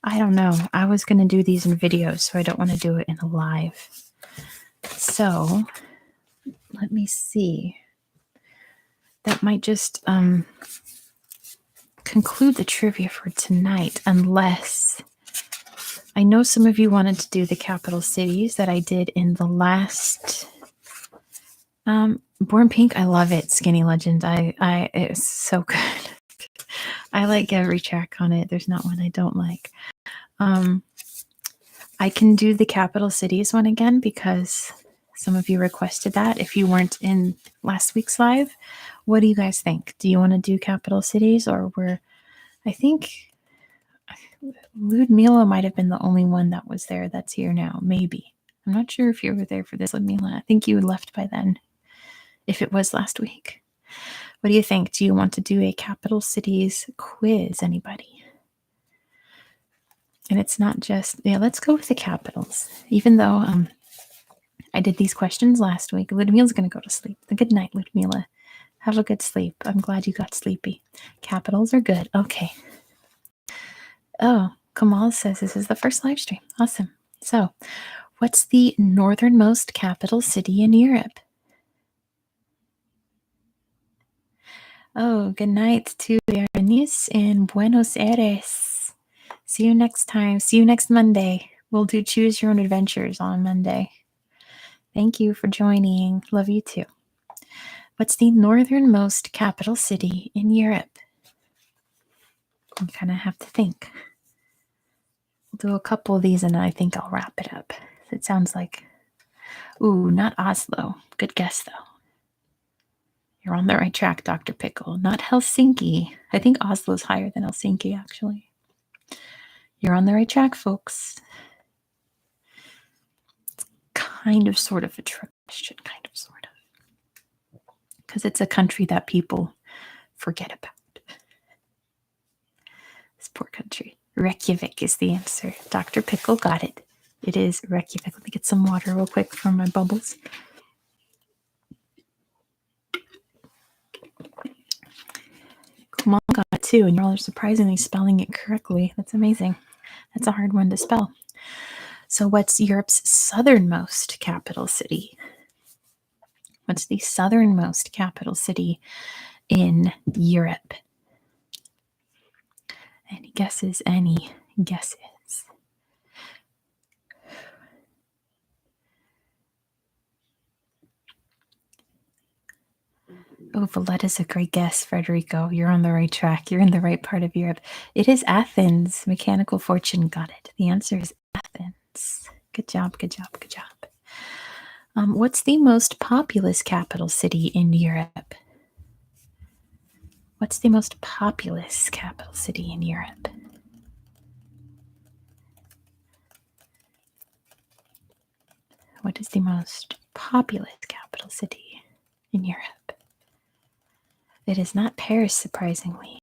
I don't know. I was going to do these in videos, so I don't want to do it in a live. So let me see. That might just conclude the trivia for tonight, unless I know some of you wanted to do the capital cities that I did in the last Born Pink, I love it. Skinny Legend. It's so good. I like every track on it. There's not one I don't like. I can do the capital cities one again because some of you requested that. If you weren't in last week's live, what do you guys think? Do you want to do capital cities, or I think Ludmila might have been the only one that was there that's here now. Maybe. I'm not sure if you were there for this, Ludmila. I think you left by then, if it was last week. What do you think? Do you want to do a capital cities quiz, anybody? And it's not just, let's go with the capitals. Even though I did these questions last week, Ludmila's going to go to sleep. Good night, Ludmila. Have a good sleep. I'm glad you got sleepy. Capitals are good. Okay. Oh, Kamal says this is the first live stream. Awesome. So, what's the northernmost capital city in Europe? Oh, good night to Berenice in Buenos Aires. See you next time. See you next Monday. We'll do Choose Your Own Adventures on Monday. Thank you for joining. Love you too. What's the northernmost capital city in Europe? You kind of have to think. We'll do a couple of these and I think I'll wrap it up. It sounds like, ooh, not Oslo. Good guess though. You're on the right track, Dr. Pickle. Not Helsinki. I think Oslo's higher than Helsinki, actually. You're on the right track, folks. It's kind of sort of a trick question, kind of sort of. Because it's a country that people forget about. This poor country. Reykjavik is the answer. Dr. Pickle got it. It is Reykjavik. Let me get some water real quick from my bubbles. Kamal got it too, and you're all surprisingly spelling it correctly. That's amazing. That's a hard one to spell. So what's Europe's southernmost capital city? What's the southernmost capital city in Europe? Any guesses? Any guesses? Oh, Valletta's a great guess, Federico. You're on the right track. You're in the right part of Europe. It is Athens. Mechanical Fortune got it. The answer is Athens. Good job, good job, good job. What's the most populous capital city in Europe? What's the most populous capital city in Europe? What is the most populous capital city in Europe? It is not Paris, surprisingly.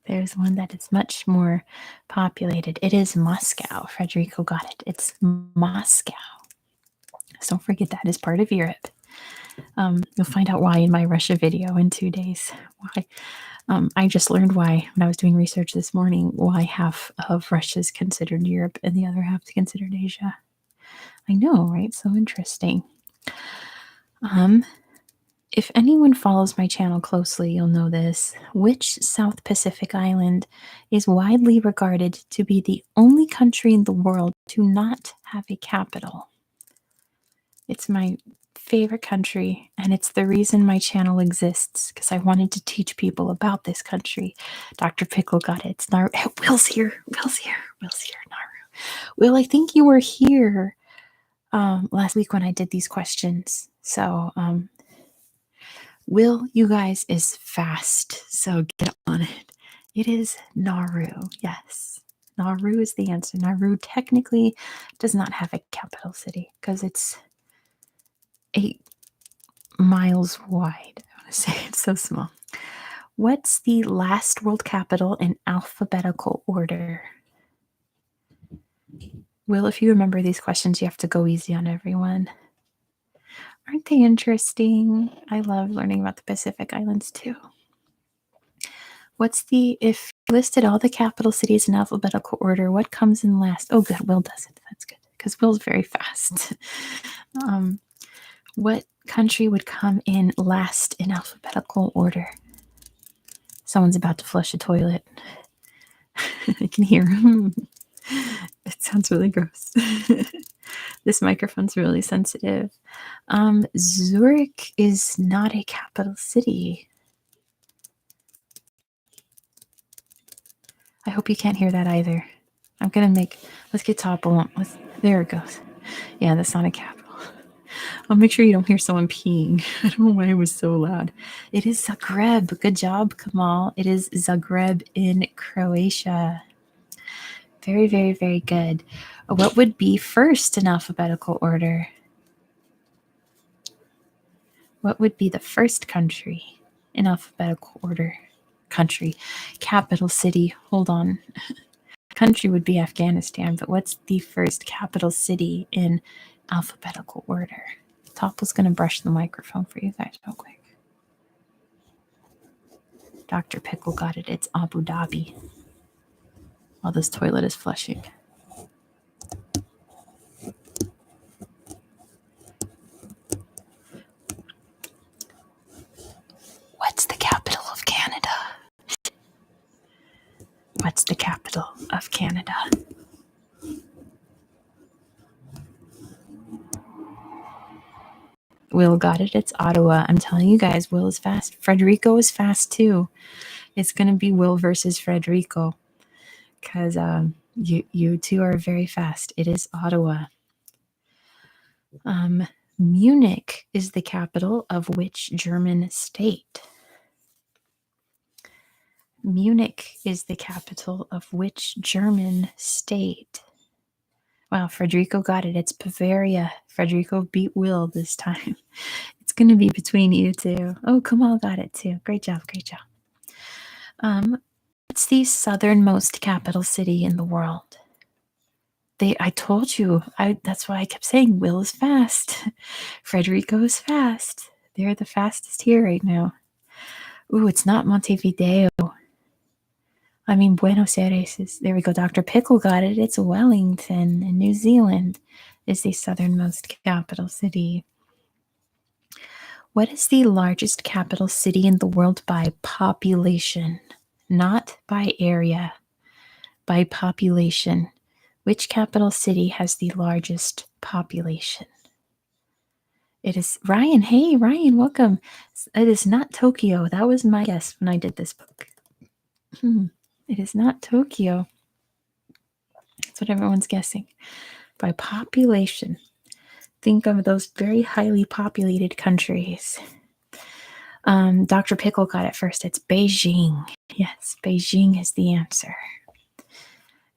There's one that is much more populated. It is Moscow. Federico got it. It's Moscow. So don't forget that is part of Europe. You'll find out why in my Russia video in 2 days. Why? I just learned why when I was doing research this morning, why half of Russia is considered Europe and the other half is considered Asia. I know, right? So interesting. If anyone follows my channel closely, you'll know this. Which South Pacific island is widely regarded to be the only country in the world to not have a capital? It's my favorite country, and it's the reason my channel exists, because I wanted to teach people about this country. Dr. Pickle got it. It's Nauru. Will's here. Will's here. Will's here. Nauru. Will, I think you were here last week when I did these questions. So, Will, you guys, is fast, so get on it. It is Nauru. Yes. Nauru is the answer. Nauru technically does not have a capital city because it's 8 miles wide. I want to say it's so small. What's the last world capital in alphabetical order? Will, if you remember these questions, you have to go easy on everyone. Aren't they interesting? I love learning about the Pacific Islands too. If you listed all the capital cities in alphabetical order, what comes in last? Oh, good. Will does it. That's good because Will's very fast. What country would come in last in alphabetical order? Someone's about to flush a toilet. I can hear him. It sounds really gross. This microphone's really sensitive. Zurich is not a capital city. I hope you can't hear that either. Let's get Topple on. There it goes. Yeah, that's not a capital. I'll make sure you don't hear someone peeing. I don't know why it was so loud. It is Zagreb. Good job, Kamal. It is Zagreb in Croatia. Very, very, very good. What would be first in alphabetical order? What would be the first country in alphabetical order? Country. Capital city. Hold on. Country would be Afghanistan, but what's the first capital city in alphabetical order? Topple's going to brush the microphone for you guys real quick. Dr. Pickle got it. It's Abu Dhabi. While this toilet is flushing. What's the capital of Canada? What's the capital of Canada? Will got it. It's Ottawa. I'm telling you guys, Will is fast. Frederico is fast too. It's going to be Will versus Frederico because you two are very fast. It is Ottawa. Munich is the capital of which German state? Munich is the capital of which German state? Wow, Frederico got it. It's Bavaria. Frederico beat Will this time. It's going to be between you two. Oh, Kamal got it too. Great job. Great job. What's the southernmost capital city in the world? I told you. That's why I kept saying Will is fast. Frederico is fast. They're the fastest here right now. Ooh, it's not Montevideo. I mean, Buenos Aires is, there we go. Dr. Pickle got it. It's Wellington in New Zealand is the southernmost capital city. What is the largest capital city in the world by population? Not by area, by population. Which capital city has the largest population? It is Ryan. Hey, Ryan, welcome. It is not Tokyo. That was my guess when I did this book. It is not Tokyo. That's what everyone's guessing. By population. Think of those very highly populated countries. Dr. Pickle got it first. It's Beijing. Yes, Beijing is the answer.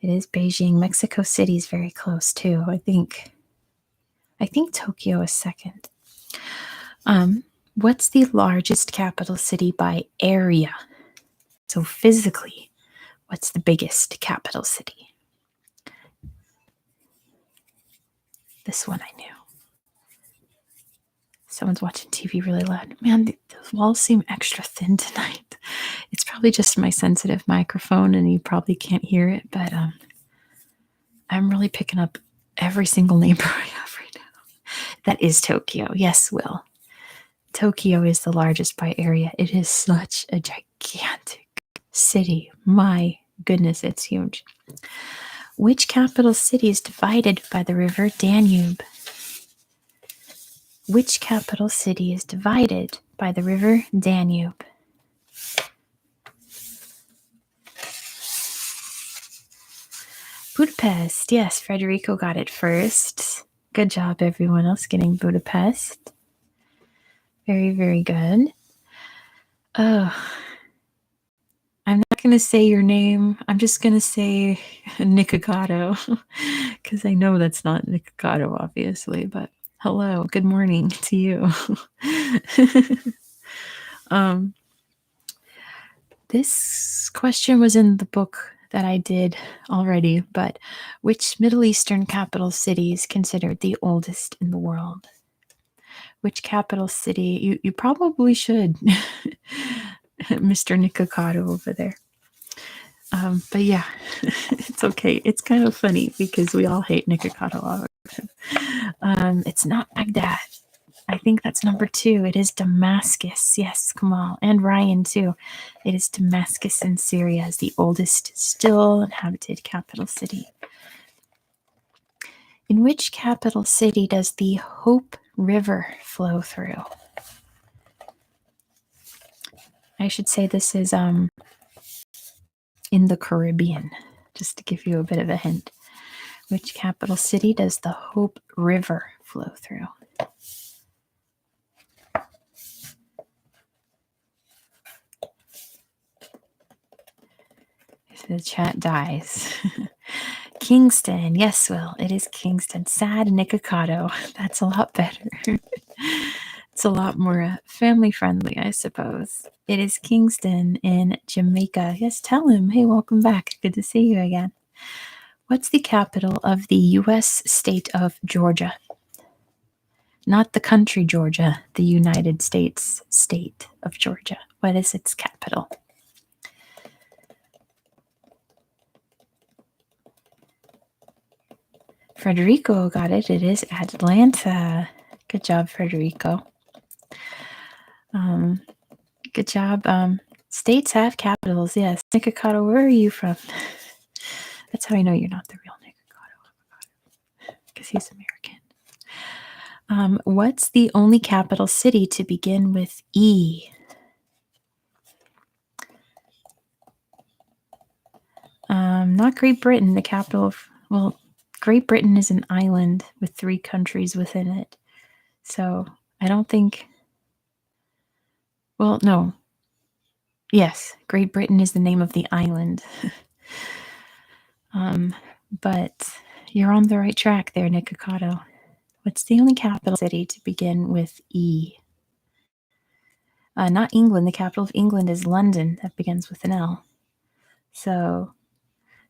It is Beijing. Mexico City is very close too. I think Tokyo is second. What's the largest capital city by area? So physically, what's the biggest capital city? This one I knew. Someone's watching TV really loud. Man, those walls seem extra thin tonight. It's probably just my sensitive microphone and you probably can't hear it, but I'm really picking up every single neighbor I have right now. That is Tokyo. Yes, Will. Tokyo is the largest by area. It is such a gigantic city. My goodness, it's huge. Which capital city is divided by the river Danube? Which capital city is divided by the river Danube? Budapest. Yes, Frederico got it first. Good job, everyone else getting Budapest. Very, very good. Oh, I'm not going to say your name. I'm just going to say Nikocado because I know that's not Nikocado, obviously, but hello, good morning to you. This question was in the book that I did already, but which Middle Eastern capital city is considered the oldest in the world? Which capital city? You probably should, Mr. Nikocado over there. But yeah, it's okay. It's kind of funny because we all hate Nikocado. It's not Baghdad. I think that's number 2. It is Damascus. Yes, Kamal and Ryan too. It is Damascus in Syria is the oldest still inhabited capital city. In which capital city does the Hope River flow through? I should say this is in the Caribbean, just to give you a bit of a hint. Which capital city does the Hope River flow through? If the chat dies. Kingston. Yes, Will. It is Kingston. Sad Nikocado. That's a lot better. It's a lot more family friendly, I suppose. It is Kingston in Jamaica. Yes, tell him. Hey, welcome back. Good to see you again. What's the capital of the U.S. state of Georgia? Not the country Georgia, the United States state of Georgia. What is its capital? Federico got it. It is Atlanta. Good job, Federico. Good job. States have capitals, yes. Nikocado, where are you from? That's how I know you're not the real Nikocado, because he's American. What's the only capital city to begin with E? Not Great Britain, the capital of, well, Great Britain is an island with 3 countries within it. So I don't think, well, no. Yes, Great Britain is the name of the island. But you're on the right track there, Nikocado. What's the only capital city to begin with E? Not England. The capital of England is London. That begins with an L. So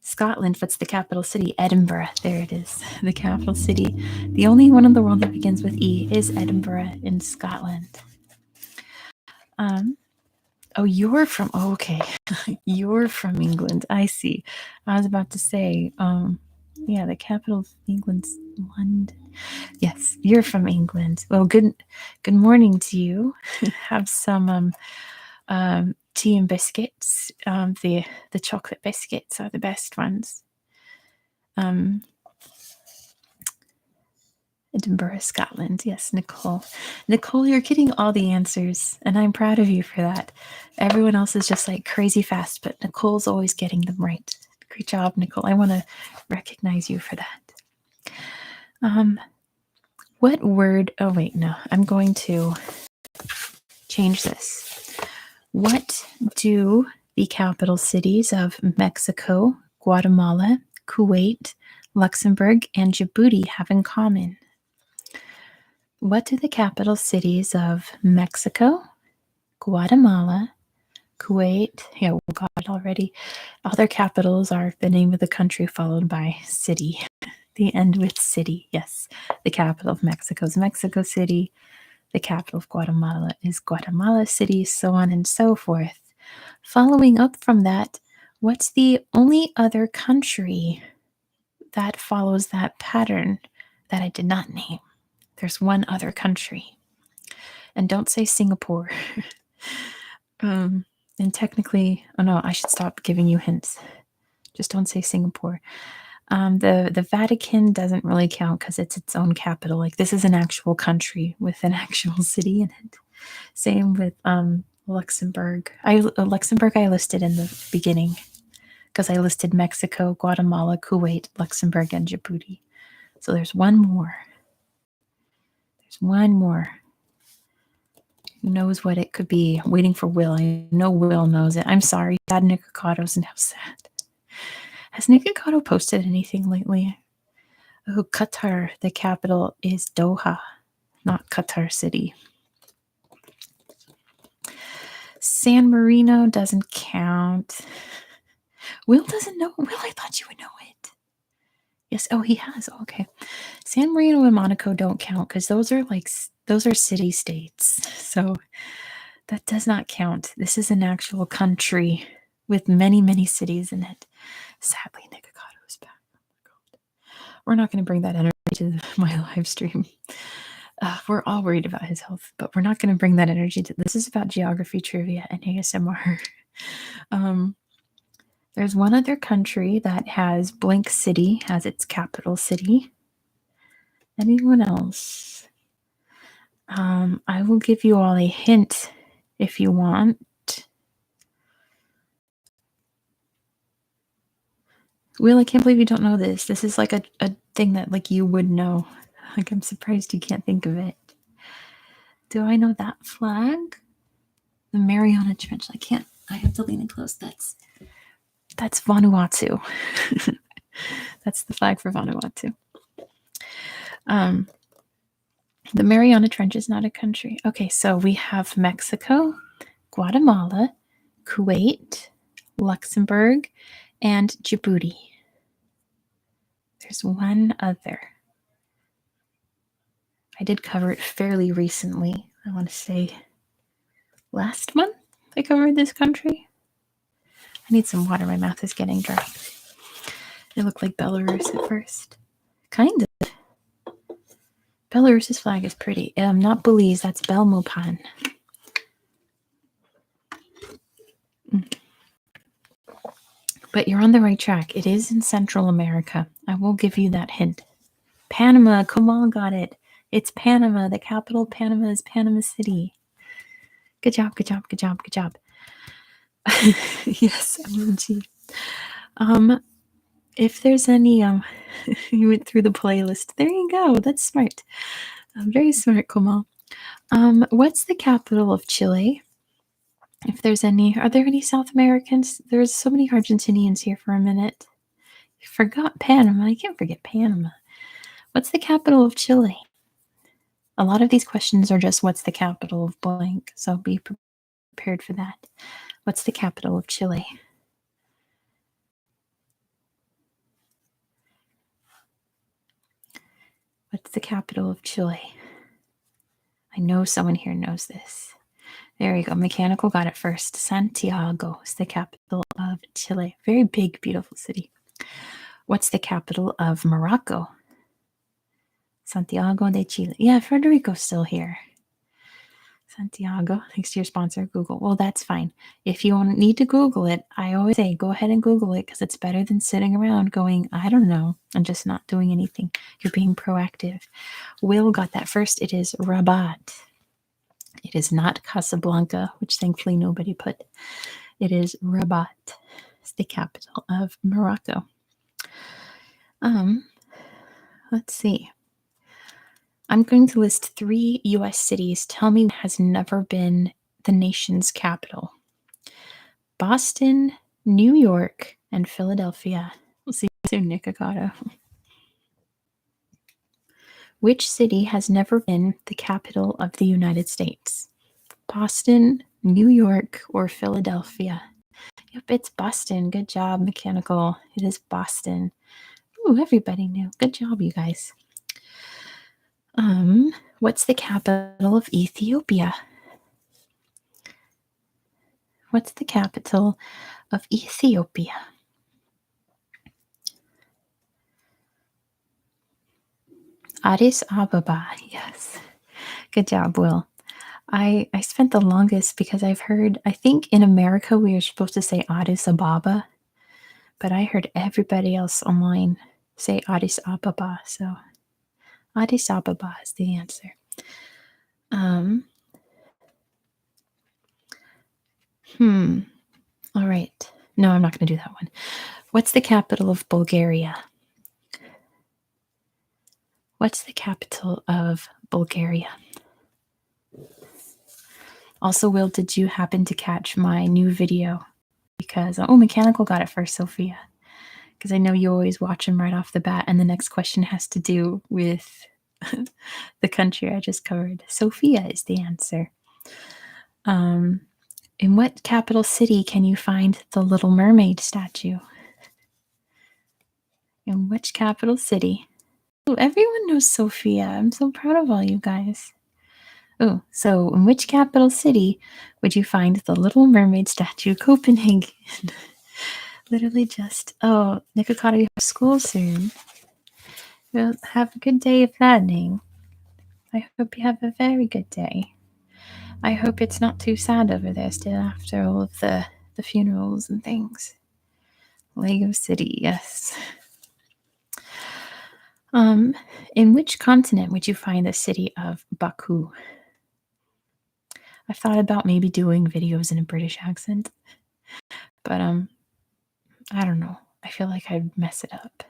Scotland, what's the capital city? Edinburgh. There it is. The capital city. The only one in the world that begins with E is Edinburgh in Scotland. Oh, you're from, oh, okay. You're from England. I see. I was about to say, yeah, the capital of England's London. Yes, you're from England. Well, good morning to you. Have some tea and biscuits. The chocolate biscuits are the best ones. Edinburgh, Scotland. Yes, Nicole. Nicole, you're getting all the answers, and I'm proud of you for that. Everyone else is just like crazy fast, but Nicole's always getting them right. Great job, Nicole. I want to recognize you for that. What word? Oh, wait, no. I'm going to change this. What do the capital cities of Mexico, Guatemala, Kuwait, Luxembourg, and Djibouti have in common? What do the capital cities of Mexico, Guatemala, Kuwait, yeah, we got it already. All their capitals are the name of the country followed by city. They end with city, yes. The capital of Mexico is Mexico City. The capital of Guatemala is Guatemala City, so on and so forth. Following up from that, what's the only other country that follows that pattern that I did not name? There's one other country. And don't say Singapore. And technically, oh no, I should stop giving you hints. Just don't say Singapore. The Vatican doesn't really count because it's its own capital. Like, this is an actual country with an actual city in it. Same with Luxembourg. Luxembourg I listed in the beginning because I listed Mexico, Guatemala, Kuwait, Luxembourg, and Djibouti. So there's one more. There's one more. Who knows what it could be? Waiting for Will. I know Will knows it. I'm sorry. Sad Nicocado's now sad. Has Nikocado posted anything lately? Oh, Qatar. The capital is Doha, not Qatar City. San Marino doesn't count. Will doesn't know. Will, I thought you would know it. Yes. Oh, he has. Oh, okay. San Marino and Monaco don't count because those are city states. So that does not count. This is an actual country with many, many cities in it. Sadly, Nikocado is back. Oh my God. We're not going to bring that energy to my live stream. We're all worried about his health, but we're not going to bring that energy to this. Is about geography trivia and ASMR. There's one other country that has blank city as its capital city. Anyone else? I will give you all a hint if you want. Will, I can't believe you don't know this. This is like a thing that like you would know. Like I'm surprised you can't think of it. Do I know that flag? The Mariana Trench. I have to lean in close. That's Vanuatu. That's the flag for Vanuatu. The Mariana Trench is not a country. Okay, so we have Mexico, Guatemala, Kuwait, Luxembourg, and Djibouti. There's one other. I did cover it fairly recently. I want to say last month I covered this country. I need some water. My mouth is getting dry. It looked like Belarus at first. Kind of. Belarus's flag is pretty. Not Belize, that's Belmopan. But you're on the right track. It is in Central America. I will give you that hint. Panama, Kamal got it. It's Panama. The capital of Panama is Panama City. Good job, good job, good job, good job. Yes, OMG. If there's any, you went through the playlist. There you go. That's smart. Very smart, Kamal. What's the capital of Chile? If there's any, are there any South Americans? There's so many Argentinians here for a minute. I forgot Panama. I can't forget Panama. What's the capital of Chile? A lot of these questions are just what's the capital of blank, so be prepared for that. What's the capital of Chile? What's the capital of Chile? I know someone here knows this. There you go. Mechanical got it first. Santiago is the capital of Chile. Very big, beautiful city. What's the capital of Morocco? Santiago de Chile. Yeah, Frederico's still here. Santiago, thanks to your sponsor, Google. Well, that's fine. If you need to Google it, I always say go ahead and Google it because it's better than sitting around going, I don't know, and just not doing anything. You're being proactive. Will got that first. It is Rabat. It is not Casablanca, which thankfully nobody put. It is Rabat. It's the capital of Morocco. Let's see. I'm going to list 3 U.S. cities. Tell me what has never been the nation's capital. Boston, New York, and Philadelphia. We'll see you soon, Nikocado. Which city has never been the capital of the United States? Boston, New York, or Philadelphia? Yep, it's Boston. Good job, Mechanical. It is Boston. Ooh, everybody knew. Good job, you guys. What's the capital of Ethiopia? What's the capital of Ethiopia? Addis Ababa. Yes. Good job, Will. I spent the longest because I think in America we are supposed to say Addis Ababa, but I heard everybody else online say Addis Ababa, so Addis Ababa is the answer. All right. No, I'm not going to do that one. What's the capital of Bulgaria? What's the capital of Bulgaria? Also, Will, did you happen to catch my new video? Because, Mechanical got it first, Sophia. Because I know you always watch them right off the bat, and the next question has to do with the country I just covered. Sophia is the answer. In what capital city can you find the Little Mermaid statue? In which capital city? Oh, everyone knows Sophia. I'm so proud of all you guys. Oh, so in which capital city would you find the Little Mermaid statue? Copenhagen. Literally just, Nikocado, you have school soon. Well, have a good day of learning. I hope you have a very good day. I hope it's not too sad over there still after all of the funerals and things. Lego City, yes. Um, in which continent would you find the city of Baku? I thought about maybe doing videos in a British accent, but I don't know. I feel like I'd mess it up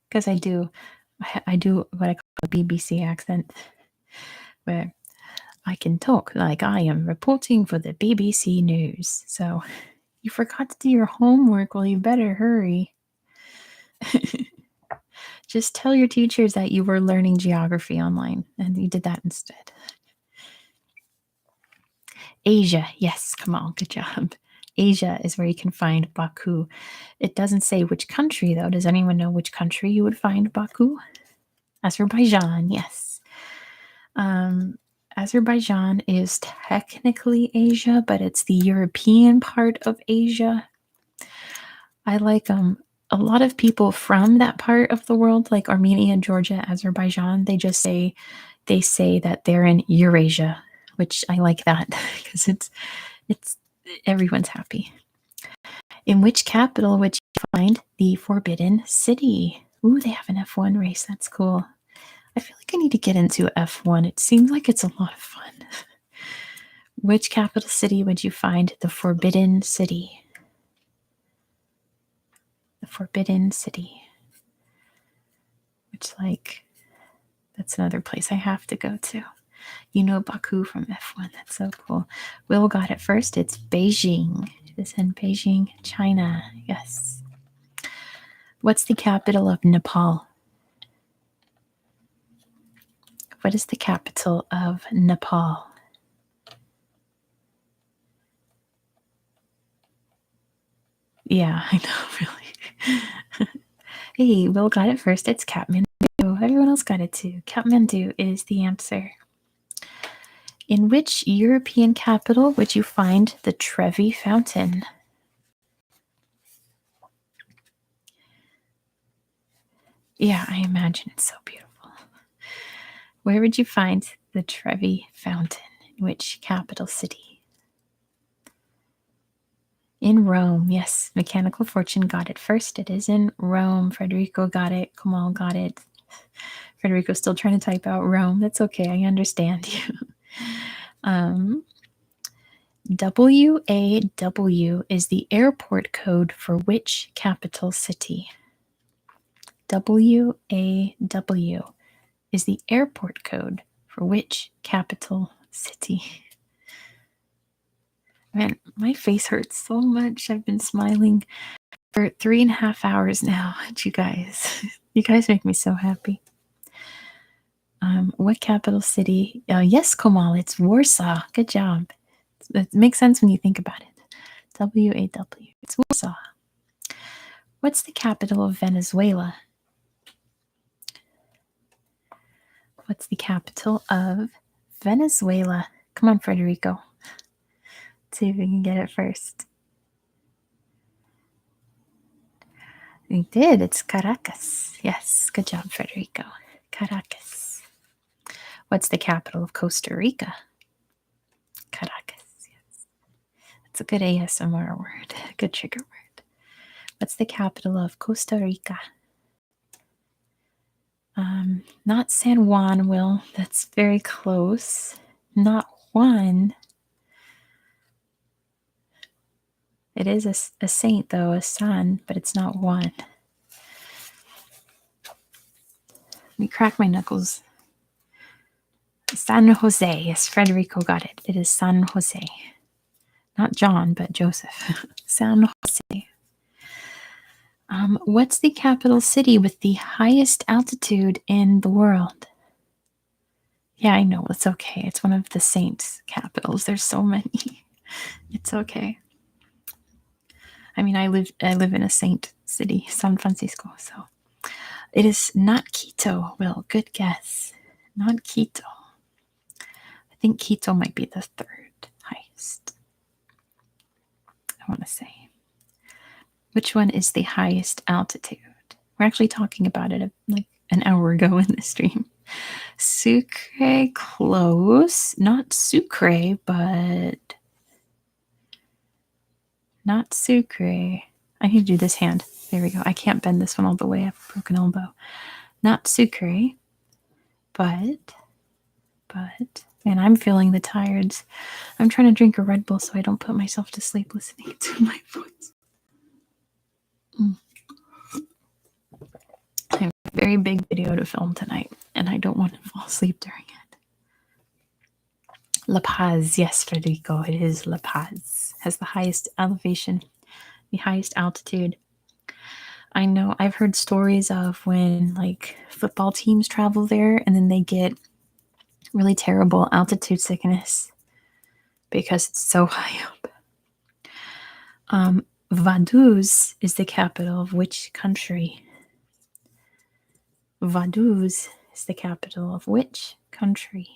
because I do what I call a BBC accent, where I can talk like I am reporting for the BBC News. So you forgot to do your homework. Well, you better hurry. Just tell your teachers that you were learning geography online and you did that instead. Asia. Yes, come on, good job. Asia is where you can find Baku. It doesn't say which country, though. Does anyone know which country you would find Baku? Azerbaijan, yes. Azerbaijan is technically Asia, but it's the European part of Asia. I like a lot of people from that part of the world, like Armenia, Georgia, Azerbaijan, they say that they're in Eurasia, which I like that because it's everyone's happy. In which capital would you find the Forbidden City? Ooh, they have an F1 race. That's cool. I feel like I need to get into F1. It seems like it's a lot of fun. Which capital city would you find the Forbidden City? The Forbidden City. Which, like, that's another place I have to go to. You know Baku from F1. That's so cool. Will got it first. It's Beijing. It is in Beijing, China. Yes. What's the capital of Nepal? What is the capital of Nepal? Yeah, I know, really. Hey, Will got it first. It's Kathmandu. Everyone else got it too. Kathmandu is the answer. In which European capital would you find the Trevi Fountain? Yeah, I imagine it's so beautiful. Where would you find the Trevi Fountain? In which capital city? In Rome, yes. Mechanical Fortune got it first. It is in Rome. Federico got it. Kamal got it. Federico's still trying to type out Rome. That's okay. I understand you. WAW is the airport code for which capital city? WAW is the airport code for which capital city? Man, my face hurts so much. I've been smiling for 3.5 hours now at you guys. You guys make me so happy. What capital city? Yes, Komal, it's Warsaw. Good job. It makes sense when you think about it. WAW. It's Warsaw. What's the capital of Venezuela? What's the capital of Venezuela? Come on, Federico. Let's see if we can get it first. We did. It's Caracas. Yes. Good job, Federico. Caracas. What's the capital of Costa Rica? Caracas. Yes. That's a good ASMR word. Good trigger word. What's the capital of Costa Rica? Not San Juan, Will. That's very close. Not Juan. It is a saint, though, a son, but it's not Juan. Let me crack my knuckles. San Jose. Yes, Federico got it. It is San Jose. Not John, but Joseph. San Jose. What's the capital city with the highest altitude in the world? Yeah, I know. It's okay. It's one of the saints' capitals. There's so many. It's okay. I mean, I live in a saint city, San Francisco. So it is not Quito. Will, good guess. Not Quito. I think Quito might be the third highest. I want to say. Which one is the highest altitude? We're actually talking about it like an hour ago in the stream. Sucre, close. Not Sucre, but not Sucre. I need to do this hand. There we go. I can't bend this one all the way. I have a broken elbow. Not Sucre, but, and I'm feeling the tired's. I'm trying to drink a Red Bull so I don't put myself to sleep listening to my voice. I have a very big video to film tonight, and I don't want to fall asleep during it. La Paz, yes, Federico, it is La Paz. Has the highest elevation, the highest altitude. I know I've heard stories of when like football teams travel there and then they get really terrible altitude sickness because it's so high up. Vaduz is the capital of which country? Vaduz is the capital of which country?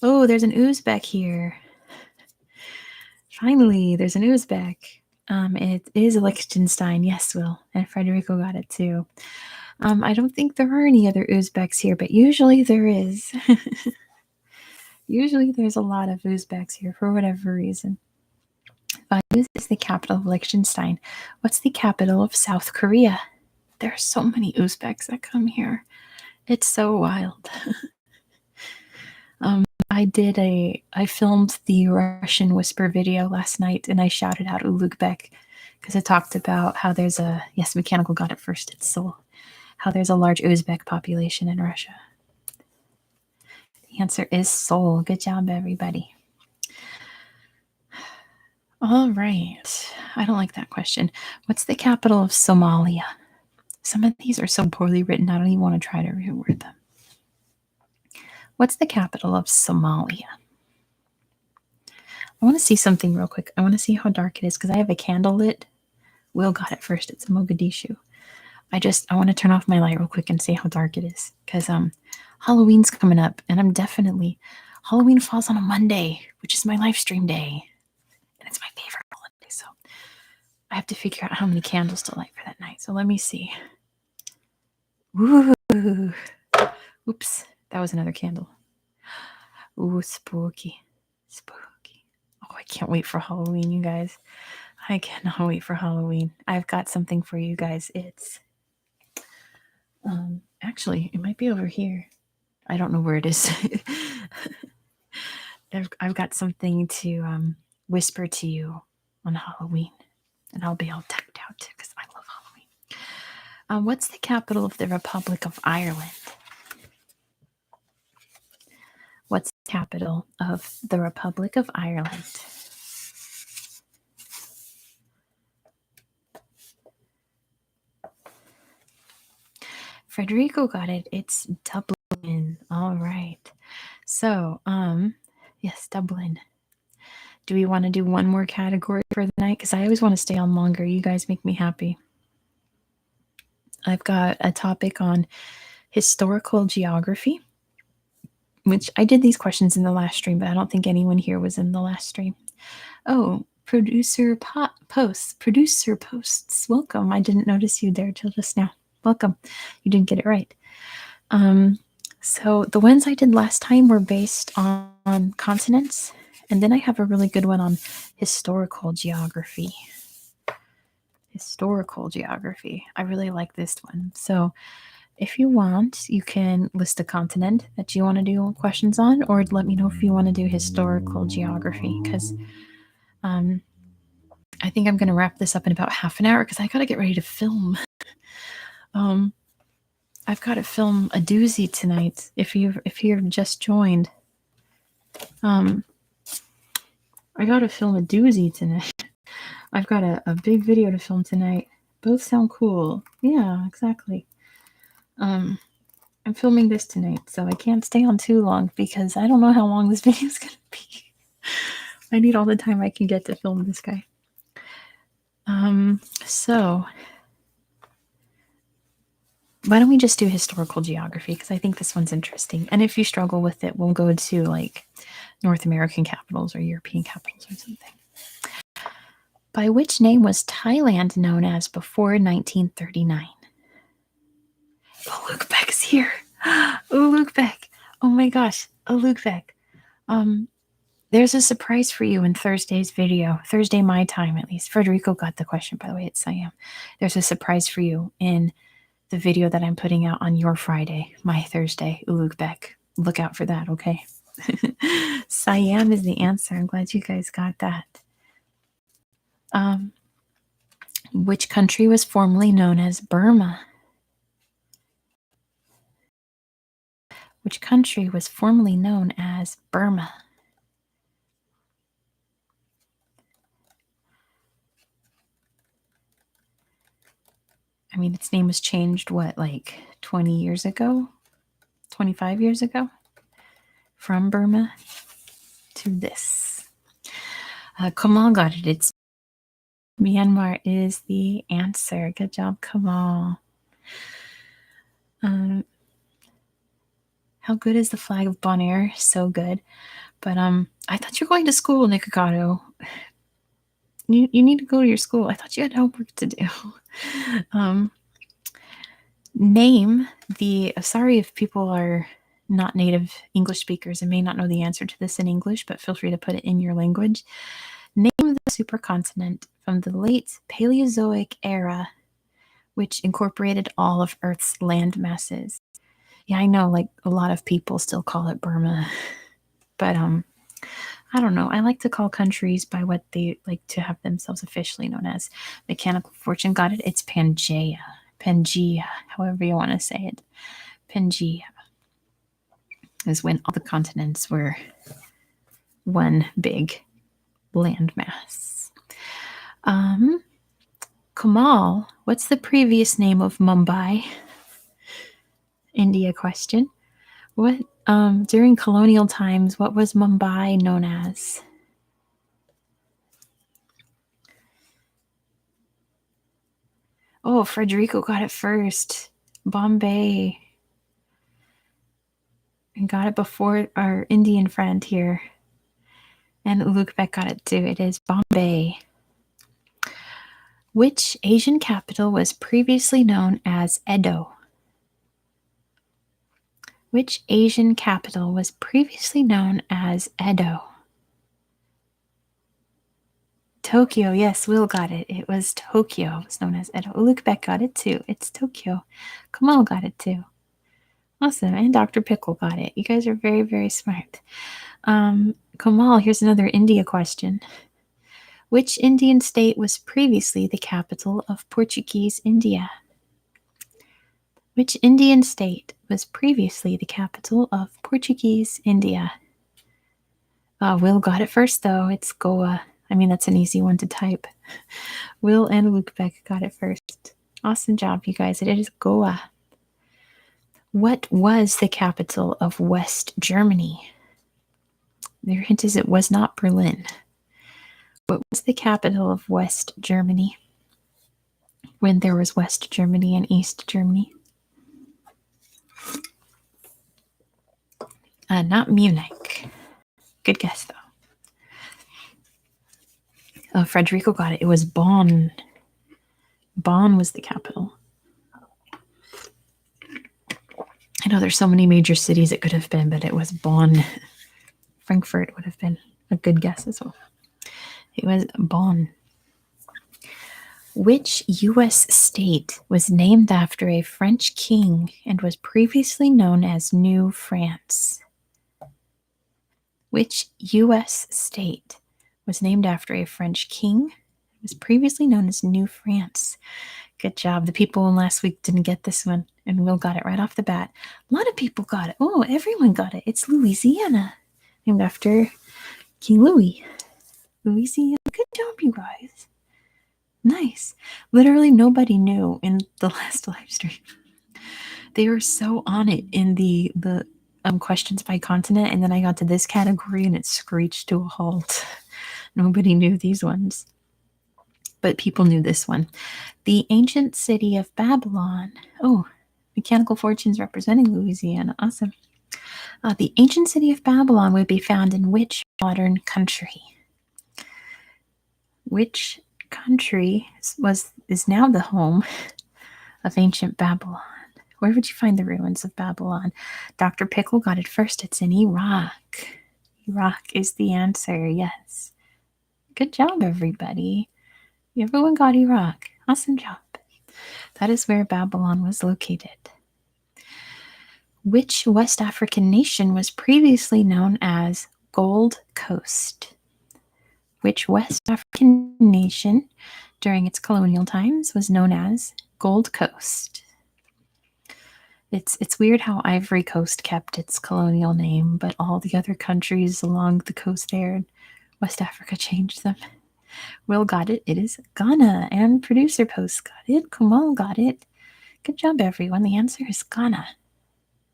Oh, there's an Uzbek here. Finally, there's an Uzbek. It is Liechtenstein. Yes, Will. And Federico got it too. I don't think there are any other Uzbeks here, but usually there is. Usually there's a lot of Uzbeks here for whatever reason. Vaduz is the capital of Liechtenstein. What's the capital of South Korea? There are so many Uzbeks that come here. It's so wild. I filmed the Russian Whisper video last night and I shouted out Ulugh-Bek because it talked about how there's a, yes, Mechanical got it first, it's Seoul, how there's a large Uzbek population in Russia. The answer is Seoul. Good job, everybody. All right. I don't like that question. What's the capital of Somalia? Some of these are so poorly written, I don't even want to try to reword them. What's the capital of Somalia? I want to see something real quick. I want to see how dark it is because I have a candle lit. Will got it first. It's Mogadishu. I want to turn off my light real quick and see how dark it is because Halloween's coming up and Halloween falls on a Monday, which is my live stream day. And it's my favorite holiday. So I have to figure out how many candles to light for that night. So let me see. Ooh. Oops. That was another candle. Ooh, spooky. Spooky. Oh, I can't wait for Halloween, you guys. I cannot wait for Halloween. I've got something for you guys. It's actually, it might be over here. I don't know where it is. I've got something to whisper to you on Halloween, and I'll be all decked out too because I love Halloween. What's the capital of the Republic of Ireland? What's the capital of the Republic of Ireland? Federico got it. It's Dublin. All right. So, yes, Dublin. Do we want to do one more category for the night? Because I always want to stay on longer. You guys make me happy. I've got a topic on historical geography, which I did these questions in the last stream, but I don't think anyone here was in the last stream. Oh, producer posts. Welcome. I didn't notice you there till just now. Welcome. You didn't get it right. So the ones I did last time were based on continents, and then I have a really good one on historical geography. Historical geography. I really like this one. So if you want, you can list a continent that you want to do questions on, or let me know if you want to do historical geography, because I think I'm going to wrap this up in about half an hour because I got to get ready to film. I've got to film a doozy tonight. If you've just joined, I got to film a doozy tonight. I've got a big video to film tonight. Both sound cool. Yeah, exactly. I'm filming this tonight, so I can't stay on too long because I don't know how long this video is going to be. I need all the time I can get to film this guy. So why don't we just do historical geography? Because I think this one's interesting. And if you struggle with it, we'll go to like North American capitals or European capitals or something. By which name was Thailand known as before 1939? Ulugh-Bek's here. Ulugh-Bek. Oh my gosh, Ulugh-Bek. There's a surprise for you in Thursday's video. Thursday my time, at least. Federico got the question, by the way. It's Siam. There's a surprise for you in the video that I'm putting out on your Friday, my Thursday, Ulugh-Bek. Look out for that, okay? Siam is the answer. I'm glad you guys got that. Which country was formerly known as Burma? Which country was formerly known as Burma? I mean, its name was changed, what, like 20 years ago? 25 years ago? From Burma to this. Kamal got it. It's Myanmar is the answer. Good job, Kamal. How good is the flag of Bonaire? So good. But I thought you were going to school, Nikocado. You need to go to your school. I thought you had homework to do. Name the, sorry if people are not native English speakers and may not know the answer to this in English, but feel free to put it in your language. Name the supercontinent from the late Paleozoic era, which incorporated all of Earth's land masses. Yeah, I know, like a lot of people still call it Burma, but I don't know. I like to call countries by what they like to have themselves officially known as. Mechanical Fortune got it. It's Pangaea. Pangaea, however you want to say it. Pangaea is when all the continents were one big landmass. Kamal, what's the previous name of Mumbai? India question. What during colonial times, what was Mumbai known as? Oh, Frederico got it first. Bombay. And got it before our Indian friend here. And Ulugh-Bek got it too. It is Bombay. Which Asian capital was previously known as Edo? Which Asian capital was previously known as Edo? Tokyo. Yes, Will got it. It was Tokyo. It was known as Edo. Ulugh-Bek got it too. It's Tokyo. Kamal got it too. Awesome. And Dr. Pickle got it. You guys are very, very smart. Kamal, here's another India question. Which Indian state was previously the capital of Portuguese India? Which Indian state was previously the capital of Portuguese India? Will got it first, though. It's Goa. I mean, that's an easy one to type. Will and Ulugh-Bek got it first. Awesome job, you guys. It is Goa. What was the capital of West Germany? Their hint is it was not Berlin. What was the capital of West Germany when there was West Germany and East Germany? Not Munich. Good guess, though. Frederico got it. It was Bonn. Bonn was the capital. I know there's so many major cities it could have been, but it was Bonn. Frankfurt would have been a good guess as well. It was Bonn. Which U.S. state was named after a French king and was previously known as New France? Which U.S. state was named after a French king and was previously known as New France? Good job. The people in last week didn't get this one, and Will got it right off the bat. A lot of people got it. Oh, everyone got it. It's Louisiana, named after King Louis. Louisiana. Good job, you guys. Nice. Literally nobody knew in the last live stream. They were so on it in the questions by continent, and then I got to this category and it screeched to a halt. Nobody knew these ones, but people knew this one. The ancient city of Babylon. Oh, Mechanical Fortunes representing Louisiana. Awesome. The ancient city of Babylon would be found in which modern country? Which country is now the home of ancient Babylon? Where would you find the ruins of Babylon? Dr. Pickle got it first. It's in Iraq. Iraq is the answer. Yes. Good job, everybody. Everyone got Iraq. Awesome job. That is where Babylon was located. Which West African nation was previously known as Gold Coast? Which West African nation during its colonial times was known as Gold Coast? It's weird how Ivory Coast kept its colonial name, but all the other countries along the coast there in West Africa changed them. Will got it. It is Ghana. And producer post got it. Kamal got it. Good job, everyone. The answer is Ghana.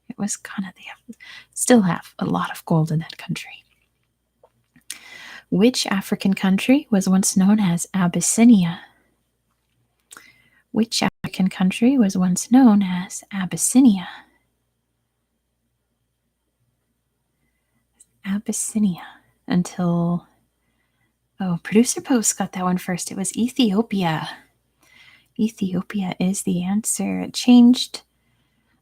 It was Ghana. They still have a lot of gold in that country. Which African country was once known as Abyssinia? Which African country was once known as Abyssinia? Abyssinia. Until... Oh, producer post got that one first. It was Ethiopia. Ethiopia is the answer. It changed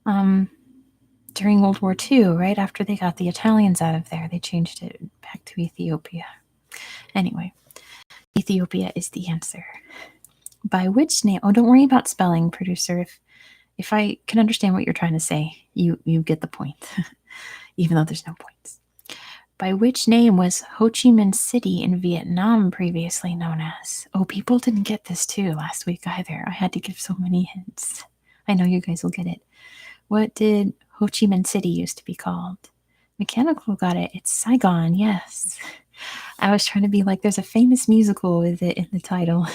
during World War II, right after they got the Italians out of there. They changed it back to Ethiopia. Anyway, Ethiopia is the answer. By which name? Oh, don't worry about spelling, producer. If I can understand what you're trying to say, you get the point, even though there's no points. By which name was Ho Chi Minh City in Vietnam previously known as? Oh, people didn't get this too last week either. I had to give so many hints. I know you guys will get it. What did Ho Chi Minh City used to be called? Mechanical got it. It's Saigon, yes. I was trying to be like, there's a famous musical with it in the title.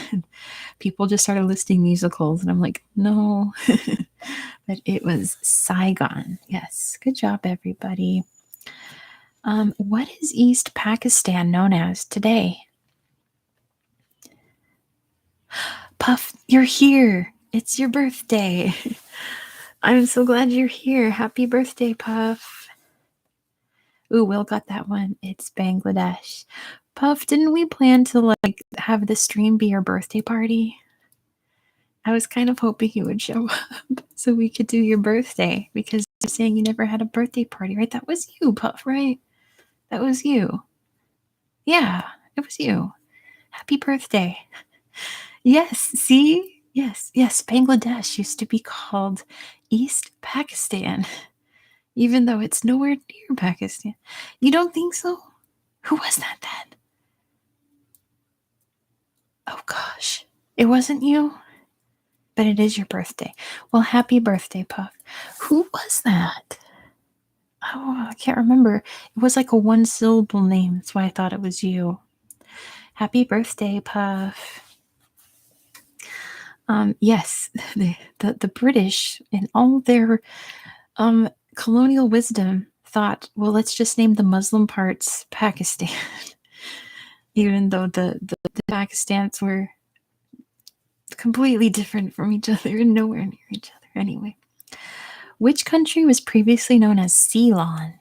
People just started listing musicals, and I'm like, no. But it was Saigon. Yes. Good job, everybody. What is East Pakistan known as today? Puff, you're here. It's your birthday. I'm so glad you're here. Happy birthday, Puff. Ooh, Will got that one. It's Bangladesh. Puff, didn't we plan to have the stream be your birthday party? I was kind of hoping you would show up so we could do your birthday, because you're saying you never had a birthday party, right? That was you, Puff, right? That was you. Yeah, it was you. Happy birthday. Yes, see? Yes, Bangladesh used to be called East Pakistan, even though it's nowhere near Pakistan. You don't think so? Who was that then? Oh gosh, it wasn't you? But it is your birthday. Well, happy birthday, Puff. Who was that? Oh, I can't remember. It was like a one-syllable name. That's why I thought it was you. Happy birthday, Puff. Yes, the British, in all their colonial wisdom, thought, well, let's just name the Muslim parts Pakistan. Even though the Pakistans were completely different from each other and nowhere near each other. Anyway, which country was previously known as Ceylon?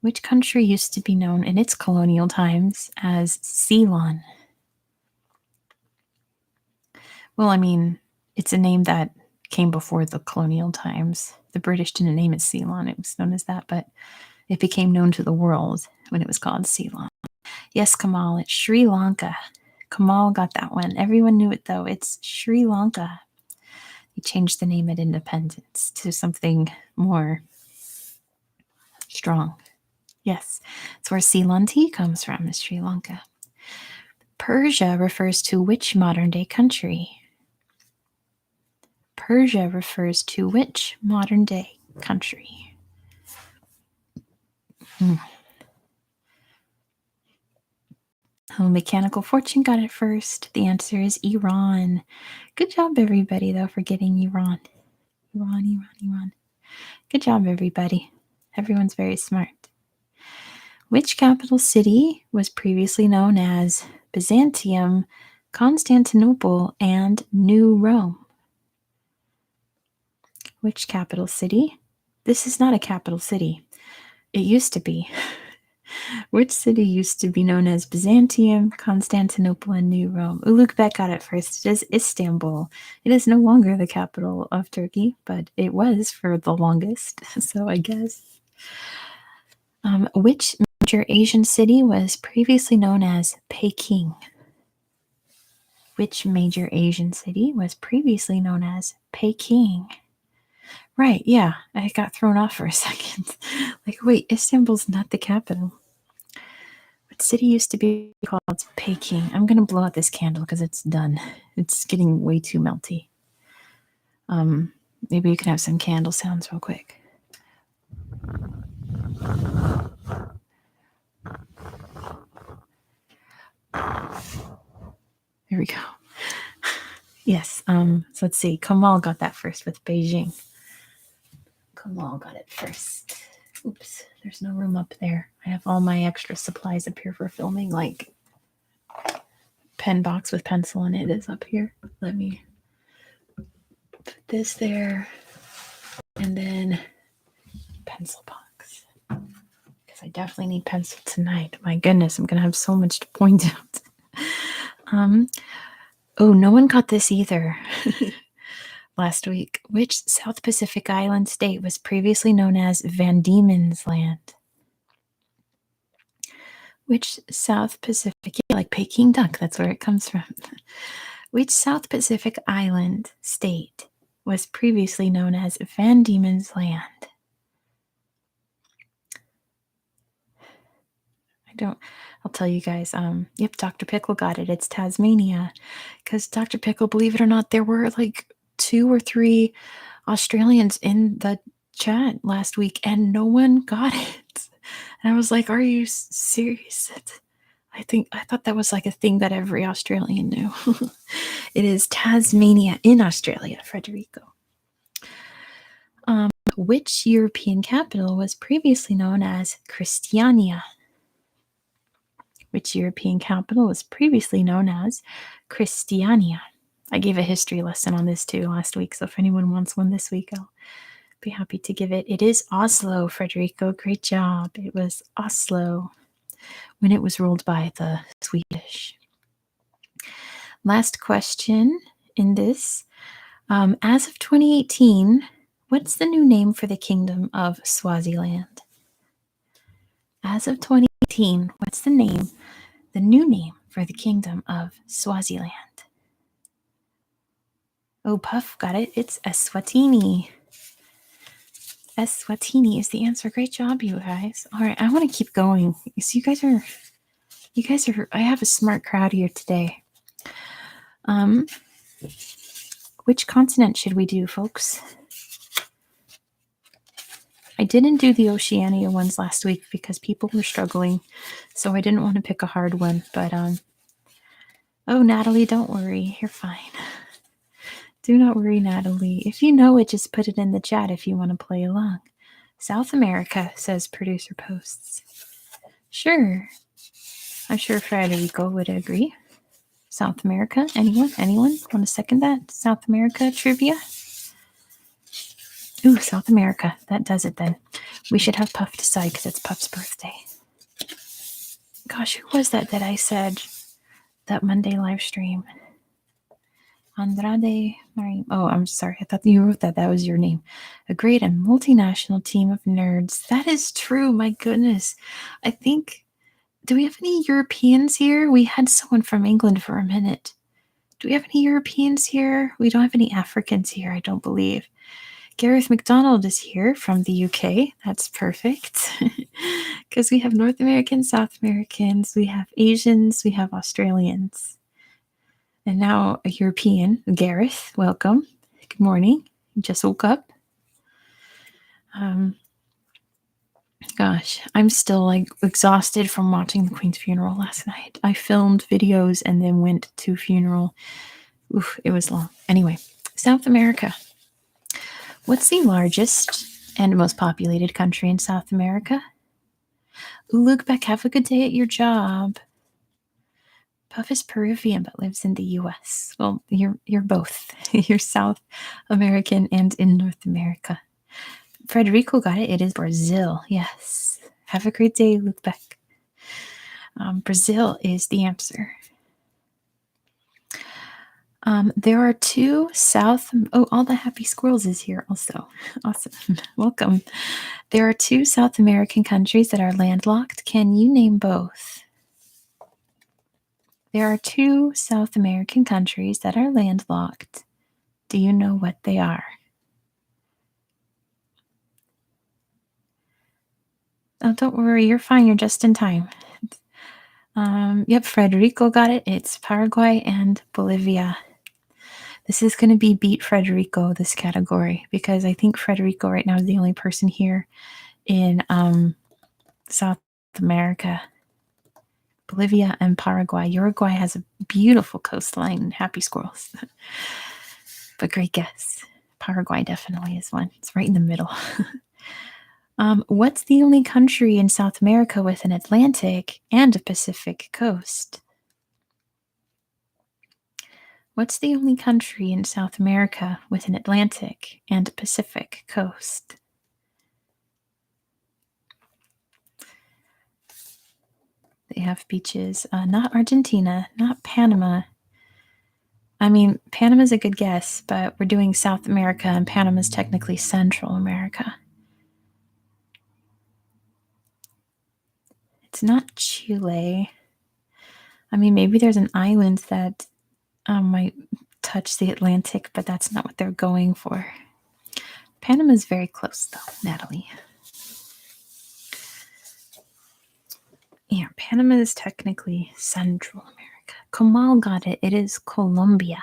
Which country used to be known in its colonial times as Ceylon? Well, I mean, it's a name that came before the colonial times. The British didn't name it Ceylon. It was known as that, but it became known to the world when it was called Ceylon. Yes, Kamal, it's Sri Lanka. Kamal got that one. Everyone knew it, though. It's Sri Lanka. They changed the name at independence to something more strong. Yes, it's where Ceylon tea comes from, is Sri Lanka. Persia refers to which modern-day country? Persia refers to which modern-day country? Oh, Mechanical Fortune got it first. The answer is Iran. Good job, everybody, though, for getting Iran. Iran. Good job, everybody. Everyone's very smart. Which capital city was previously known as Byzantium, Constantinople, and New Rome? Which capital city? This is not a capital city. It used to be. Which city used to be known as Byzantium, Constantinople, and New Rome? Ulugh-Bek got it first. It is Istanbul. It is no longer the capital of Turkey, but it was for the longest, so I guess. Which major Asian city was previously known as Peking? Which major Asian city was previously known as Peking? Right, yeah. I got thrown off for a second. Like, wait, Istanbul's not the capital. What city used to be called Peking? I'm going to blow out this candle because it's done. It's getting way too melty. Maybe you can have some candle sounds real quick. There we go. Yes. So let's see. Kamal got that first with Beijing. Kamal got it first. Oops, there's no room up there. I have all my extra supplies up here for filming, like pen box with pencil in it is up here. Let me put this there, and then pencil box, because I definitely need pencil tonight. My goodness, I'm gonna have so much to point out. Oh, no one got this either. Last week, which South Pacific island state was previously known as Van Diemen's Land? Which South Pacific, yeah, like Peking duck, that's where it comes from. Which South Pacific island state was previously known as Van Diemen's Land? I'll tell you guys. Yep, Dr. Pickle got it. It's Tasmania. Because Dr. Pickle, believe it or not, there were like 2 or 3 Australians in the chat last week and no one got it. And I was like, are you serious? I thought that was like a thing that every Australian knew. It is Tasmania in Australia, Frederico. Which European capital was previously known as Christiania? Which European capital was previously known as Christiania? I gave a history lesson on this too last week, so if anyone wants one this week, I'll be happy to give it. It is Oslo, Frederico. Great job. It was Oslo when it was ruled by the Swedish. Last question in this. As of 2018, what's the new name for the Kingdom of Swaziland? As of 2018, what's the new name for the Kingdom of Swaziland? Oh, Puff got it. It's Eswatini. Eswatini is the answer. Great job, you guys. All right, I want to keep going. So you guys are, I have a smart crowd here today. Which continent should we do, folks? I didn't do the Oceania ones last week because people were struggling, so I didn't want to pick a hard one, but, oh, Natalie, don't worry. You're fine. Do not worry, Natalie. If you know it, just put it in the chat if you want to play along. South America, says producer posts. Sure. I'm sure Frederico would agree. South America. Anyone? Want to second that? South America trivia? Ooh, South America. That does it then. We should have Puff decide because it's Puff's birthday. Gosh, who was that I said that Monday live stream? Andrade Marim. Oh, I'm sorry. I thought you wrote that. That was your name. A great and multinational team of nerds. That is true. My goodness. I think, do we have any Europeans here? We had someone from England for a minute. Do we have any Europeans here? We don't have any Africans here, I don't believe. Gareth McDonald is here from the UK. That's perfect. Because we have North Americans, South Americans, we have Asians, we have Australians. And now a European, Gareth, welcome. Good morning. You just woke up. Gosh, I'm still like exhausted from watching the Queen's funeral last night. I filmed videos and then went to funeral. Oof, it was long. Anyway, South America. What's the largest and most populated country in South America? Luke Beck, have a good day at your job. Puff is Peruvian but lives in the U.S. Well, you're both. You're South American and in North America. Frederico got it. It is Brazil. Yes. Have a great day, Luke Beck. Brazil is the answer. There are 2 all the happy squirrels is here also. Awesome. Welcome. There are 2 South American countries that are landlocked. Can you name both? There are two South American countries that are landlocked. Do you know what they are? Oh, don't worry, you're fine. You're just in time. Yep, Frederico got it. It's Paraguay and Bolivia. This is going to be beat Frederico, this category, because I think Frederico right now is the only person here in South America. Bolivia and Paraguay. Uruguay has a beautiful coastline. Happy squirrels. But great guess. Paraguay definitely is one. It's right in the middle. What's the only country in South America with an Atlantic and a Pacific coast? What's the only country in South America with an Atlantic and a Pacific coast? They have beaches. Not Argentina, not Panama. I mean, Panama's a good guess, but we're doing South America, and Panama's technically Central America. It's not Chile. I mean, maybe there's an island that might touch the Atlantic, but that's not what they're going for. Panama's very close, though, Natalie. Yeah, Panama is technically Central America. Kamal got it. It is Colombia.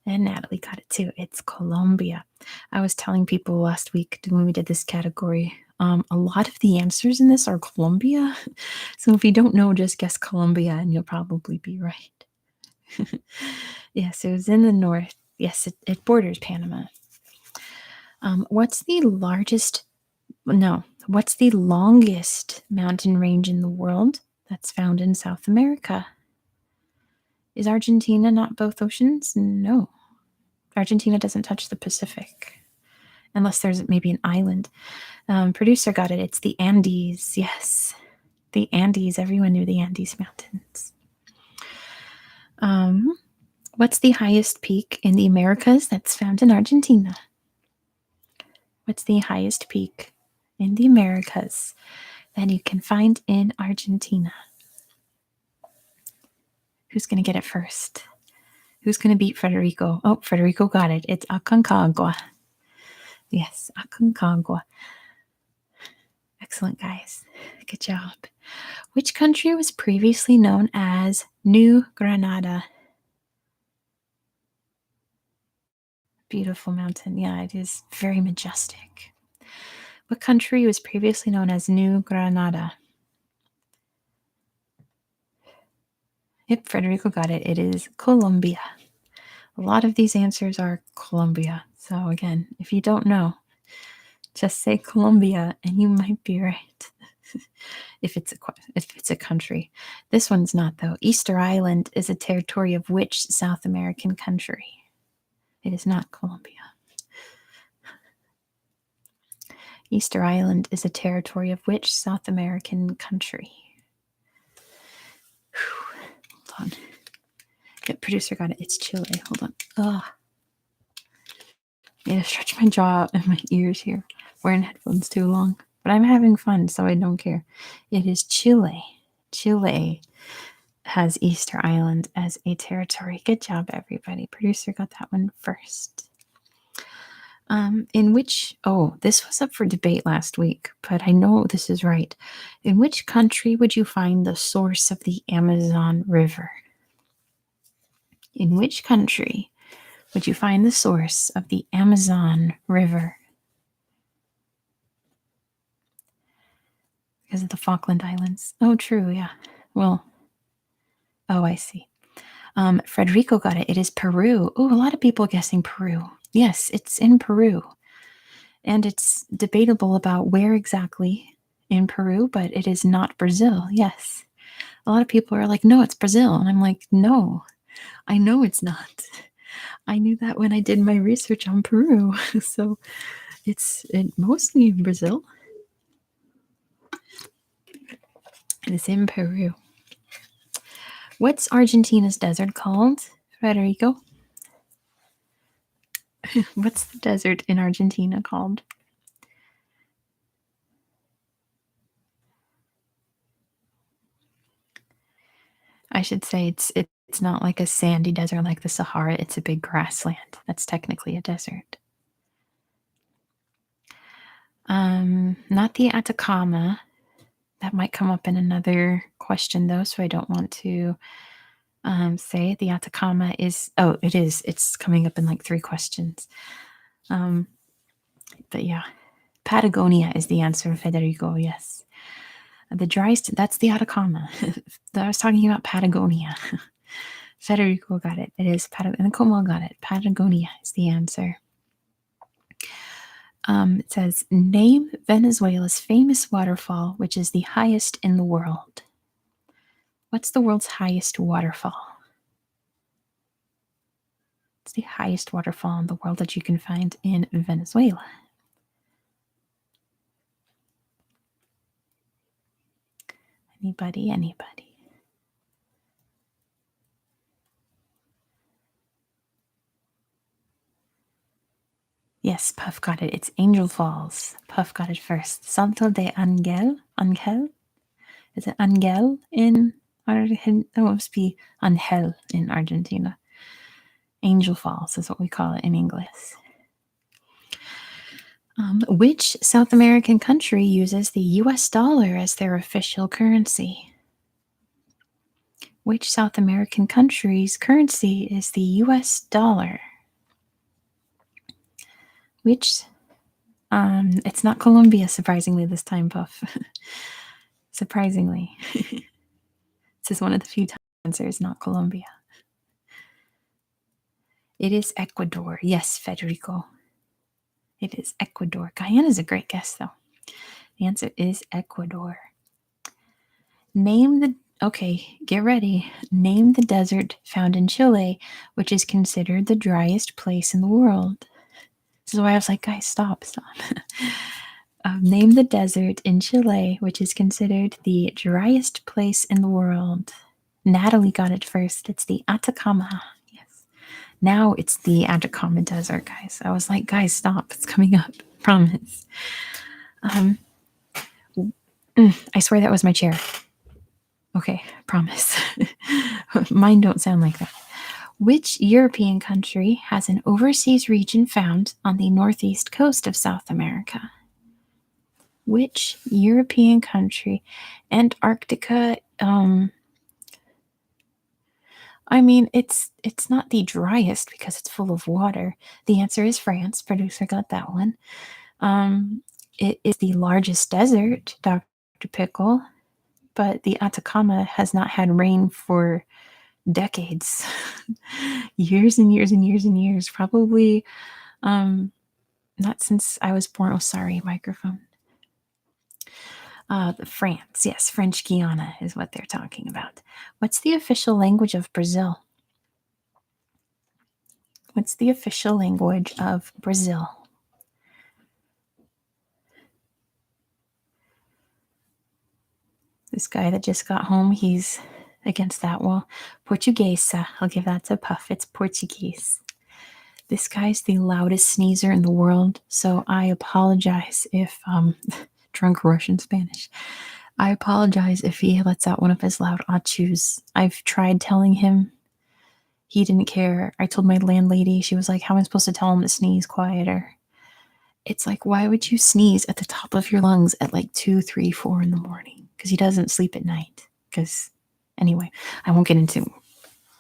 And Natalie got it too. It's Colombia. I was telling people last week when we did this category, a lot of the answers in this are Colombia. So if you don't know, just guess Colombia and you'll probably be right. Yes, it was in the north. Yes, it borders Panama. What's the longest mountain range in the world that's found in South America? Is Argentina not both oceans? No. Argentina doesn't touch the Pacific, unless there's maybe an island. Producer got it. It's the Andes. Yes, the Andes. Everyone knew the Andes Mountains. What's the highest peak in the Americas that's found in Argentina? What's the highest peak in the Americas that you can find in Argentina? Who's going to get it first? Who's going to beat Federico? Oh, Federico got it. It's Aconcagua. Yes, Aconcagua. Excellent, guys. Good job. Which country was previously known as New Granada? Beautiful mountain. Yeah, it is very majestic. What country was previously known as New Granada? Yep, Federico got it. It is Colombia. A lot of these answers are Colombia. So again, if you don't know, just say Colombia and you might be right. if it's a country. This one's not, though. Easter Island is a territory of which South American country? It is not Colombia. Easter Island is a territory of which South American country? Hold on. Yeah, producer got it. It's Chile. Hold on. Ugh. I need to stretch my jaw and my ears here. Wearing headphones too long. But I'm having fun, so I don't care. It is Chile. Chile has Easter Island as a territory. Good job, everybody. Producer got that one first. This was up for debate last week, but I know this is right. In which country would you find the source of the Amazon River? In which country would you find the source of the Amazon River? Because of the Falkland Islands. Oh, true, yeah. Well, I see. Frederico got it. It is Peru. Oh, a lot of people guessing Peru. Yes, it's in Peru. And it's debatable about where exactly in Peru, but it is not Brazil. Yes. A lot of people are like, no, it's Brazil. And I'm like, no, I know it's not. I knew that when I did my research on Peru. So it's mostly in Brazil. It is in Peru. What's Argentina's desert called, Federico? What's the desert in Argentina called? I should say it's not like a sandy desert like the Sahara, it's a big grassland. That's technically a desert. Not the Atacama. That might come up in another question though, so I don't want to say the Atacama is. Oh, it is. It's coming up in like 3 questions. Um, but yeah, Patagonia is the answer, Federico. Yes, the driest. That's the Atacama. I was talking about Patagonia. Federico got it. It is Patagonia. And Como got it. Patagonia is the answer. It says, name Venezuela's famous waterfall, which is the highest in the world. What's the world's highest waterfall? It's the highest waterfall in the world that you can find in Venezuela. Anybody? Yes, Puff got it. It's Angel Falls. Puff got it first. Salto de Angel. Angel? Is it Angel in Argentina? It must be Angel in Argentina. Angel Falls is what we call it in English. Which South American country uses the US dollar as their official currency? Which South American country's currency is the US dollar? Which, it's not Colombia, surprisingly, this time, Puff. Surprisingly. This is one of the few answers, not Colombia. It is Ecuador. Yes, Federico. It is Ecuador. Guyana is a great guess, though. The answer is Ecuador. Okay, get ready. Name the desert found in Chile, which is considered the driest place in the world. This is why I was like, guys, stop. Name the desert in Chile, which is considered the driest place in the world. Natalie got it first. It's the Atacama. Yes. Now it's the Atacama Desert, guys. I was like, guys, stop. It's coming up. Promise. I swear that was my chair. Okay, promise. Mine don't sound like that. Which European country has an overseas region found on the northeast coast of South America? Which European country? Antarctica, I mean, it's not the driest because it's full of water. The answer is France. Producer got that one. It is the largest desert, Dr. Pickle, but the Atacama has not had rain for decades. Years and years and years and years. Probably not since I was born. Oh, sorry, microphone. France, yes, French Guiana is what they're talking about. What's the official language of Brazil? What's the official language of Brazil? This guy that just got home, he's against that wall. Portuguese. I'll give that to Puff. It's Portuguese. This guy's the loudest sneezer in the world, so I apologize if drunk Russian Spanish. I apologize if he lets out one of his loud achus. I've tried telling him. He didn't care. I told my landlady. She was like, how am I supposed to tell him to sneeze quieter? It's like, why would you sneeze at the top of your lungs at like 2, 3, 4 in the morning? Because he doesn't sleep at night. Because, anyway, I won't get into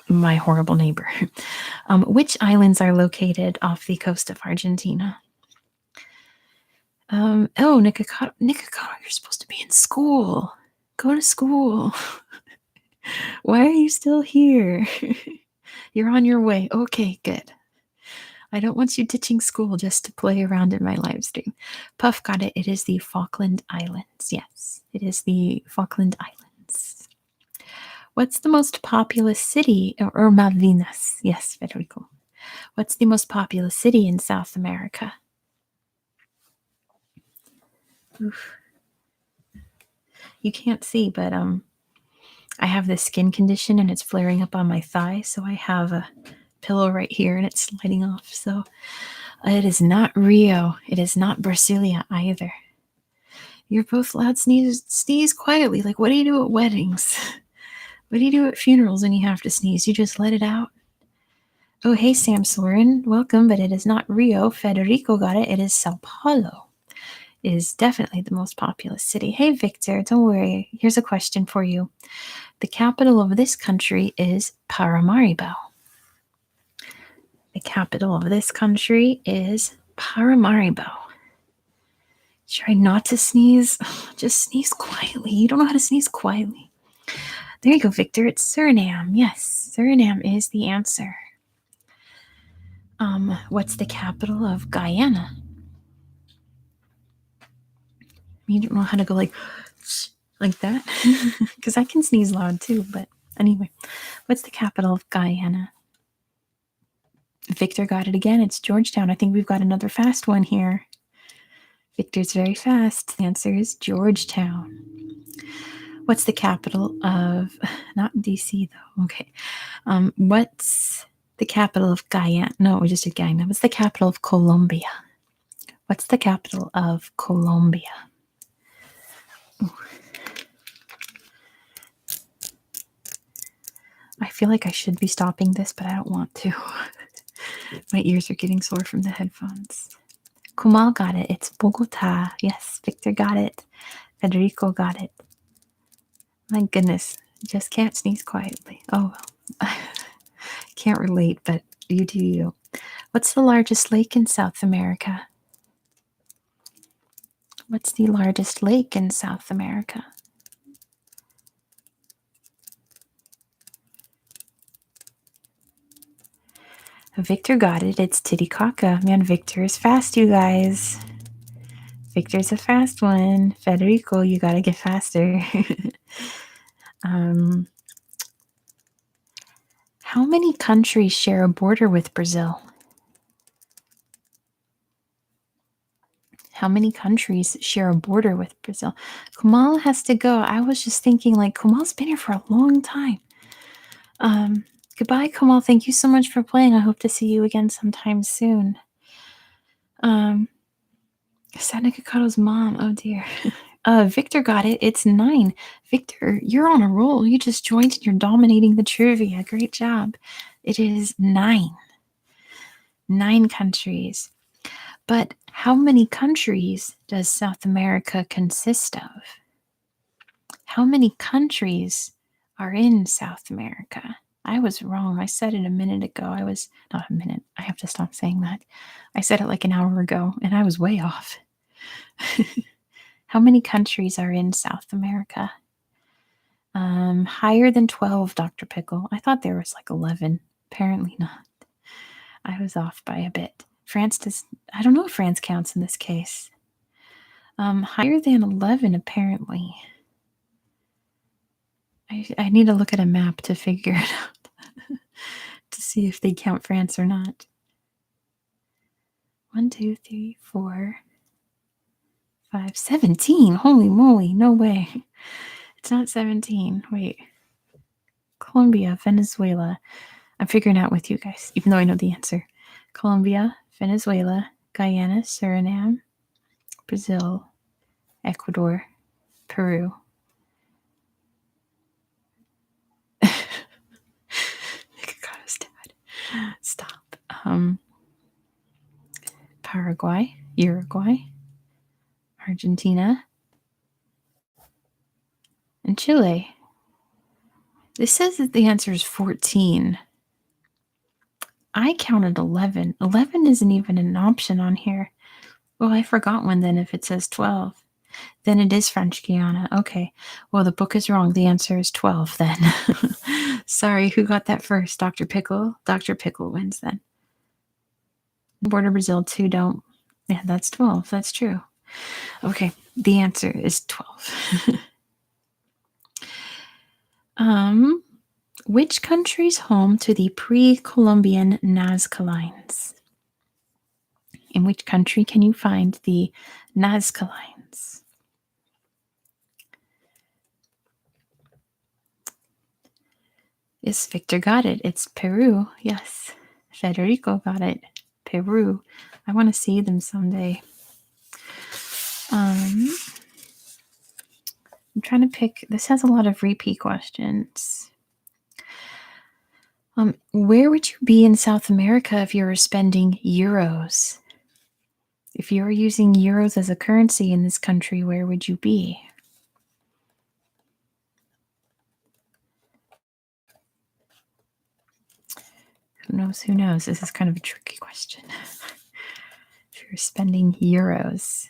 my horrible neighbor. Which islands are located off the coast of Argentina? Nikocado, you're supposed to be in school. Go to school. Why are you still here? You're on your way. Okay, good. I don't want you ditching school just to play around in my live stream. Puff got it. It is the Falkland Islands. Yes, it is the Falkland Islands. What's the most populous city? Or Malvinas. Yes, Federico. What's the most populous city in South America? Oof. You can't see, but I have this skin condition and it's flaring up on my thigh, so I have a pillow right here and it's sliding off. So it is not Rio. It is not Brasilia either. You're both loud. Sneeze quietly. Like, what do you do at weddings? What do you do at funerals when you have to sneeze? You just let it out? Oh, hey, Sam Soren. Welcome, but it is not Rio. Federico got it. It is Sao Paulo. It is definitely the most populous city. Hey, Victor, don't worry. Here's a question for you. The capital of this country is Paramaribo. The capital of this country is Paramaribo. Try not to sneeze. Just sneeze quietly. You don't know how to sneeze quietly. There you go, Victor. It's Suriname. Yes, Suriname is the answer. What's the capital of Guyana? You don't know how to go like that? Because I can sneeze loud too, but anyway. What's the capital of Guyana? Victor got it again. It's Georgetown. I think we've got another fast one here. Victor's very fast. The answer is Georgetown. What's the capital of, not DC though, okay. What's the capital of Guyana? No, we just did Guyana. What's the capital of Colombia? What's the capital of Colombia? Ooh. I feel like I should be stopping this, but I don't want to. My ears are getting sore from the headphones. Kumal got it. It's Bogota. Yes, Victor got it. Federico got it. My goodness. Just can't sneeze quietly. Oh, well. Can't relate, but you do you. What's the largest lake in South America? What's the largest lake in South America? Victor got it. It's Titicaca. Man, Victor is fast, you guys. Victor's a fast one. Federico, you gotta get faster. How many countries share a border with Brazil? How many countries share a border with Brazil? Kumal has to go. I was just thinking, like, Kumal's been here for a long time. Goodbye, Kumal. Thank you so much for playing. I hope to see you again sometime soon. Santa Kakato's mom. Oh, dear. Victor got it. It's 9. Victor, you're on a roll. You just joined and you're dominating the trivia. Great job. It is 9. 9 countries. But how many countries does South America consist of? How many countries are in South America? I was wrong. I said it a minute ago. I was not a minute. I have to stop saying that. I said it like an hour ago, and I was way off. How many countries are in South America? Higher than 12, Dr. Pickle. I thought there was like 11. Apparently not. I was off by a bit. France does, I don't know if France counts in this case. Higher than 11, apparently. I need to look at a map to figure it out to see if they count France or not. 1, 2, 3, 4, 5, 17. Holy moly, no way. It's not 17. Wait. Colombia, Venezuela. I'm figuring out with you guys, even though I know the answer. Colombia, Venezuela, Guyana, Suriname, Brazil, Ecuador, Peru. Stop. Paraguay, Uruguay, Argentina, and Chile. This says that the answer is 14. I counted 11. 11 isn't even an option on here. Well, I forgot one then if it says 12. Then it is French Guiana. Okay. Well, the book is wrong. The answer is 12 then. Sorry, who got that first? Dr. Pickle? Dr. Pickle wins then. Border Brazil 2 don't. Yeah, that's 12. That's true. Okay, the answer is 12. Which country's home to the pre-Columbian Nazca Lines? In which country can you find the Nazca Lines? Yes, Victor got it. It's Peru. Yes. Federico got it. Peru. I want to see them someday. I'm trying to pick. This has a lot of repeat questions. Where would you be in South America if you were spending euros? If you were using euros as a currency in this country, where would you be? Who knows? Who knows? This is kind of a tricky question. If you're spending euros,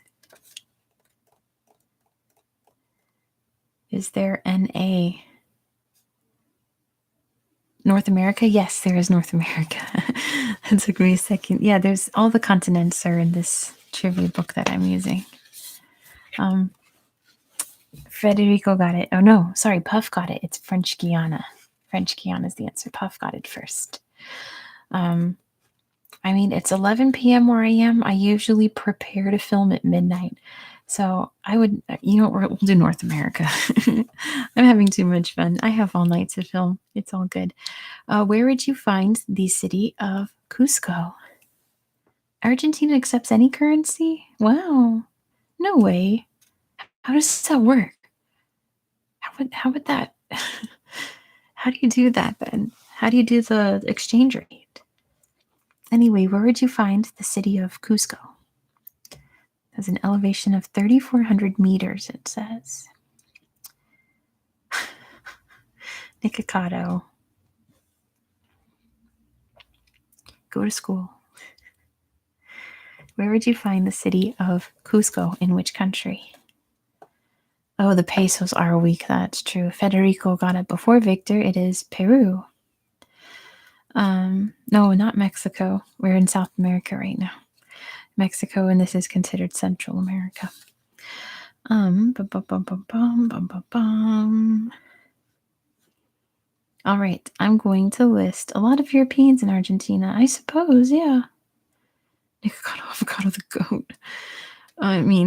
is there NA? North America? Yes, there is North America. It took me a second. Yeah, there's all the continents are in this trivia book that I'm using. Federico got it. Oh no, sorry, Puff got it. It's French Guiana. French Guiana is the answer. Puff got it first. I mean, it's 11 p.m. where I am. I usually prepare to film at midnight. So I would, we'll do North America. I'm having too much fun. I have all night to film. It's all good. Where would you find the city of Cusco? Argentina accepts any currency? Wow. No way. How does that work? How would that how do you do that then? How do you do the exchange rate? Anyway, where would you find the city of Cusco? It has an elevation of 3,400 meters, it says. Nikocado. Go to school. Where would you find the city of Cusco? In which country? Oh, the pesos are weak. That's true. Federico got it before Victor. It is Peru. No, not Mexico. We're in South America right now. Mexico, and this is considered Central America. Bum, bum, bum, bum, bum, bum, bum. All right, I'm going to list a lot of Europeans in Argentina. I suppose, yeah. Avocado the goat. I mean,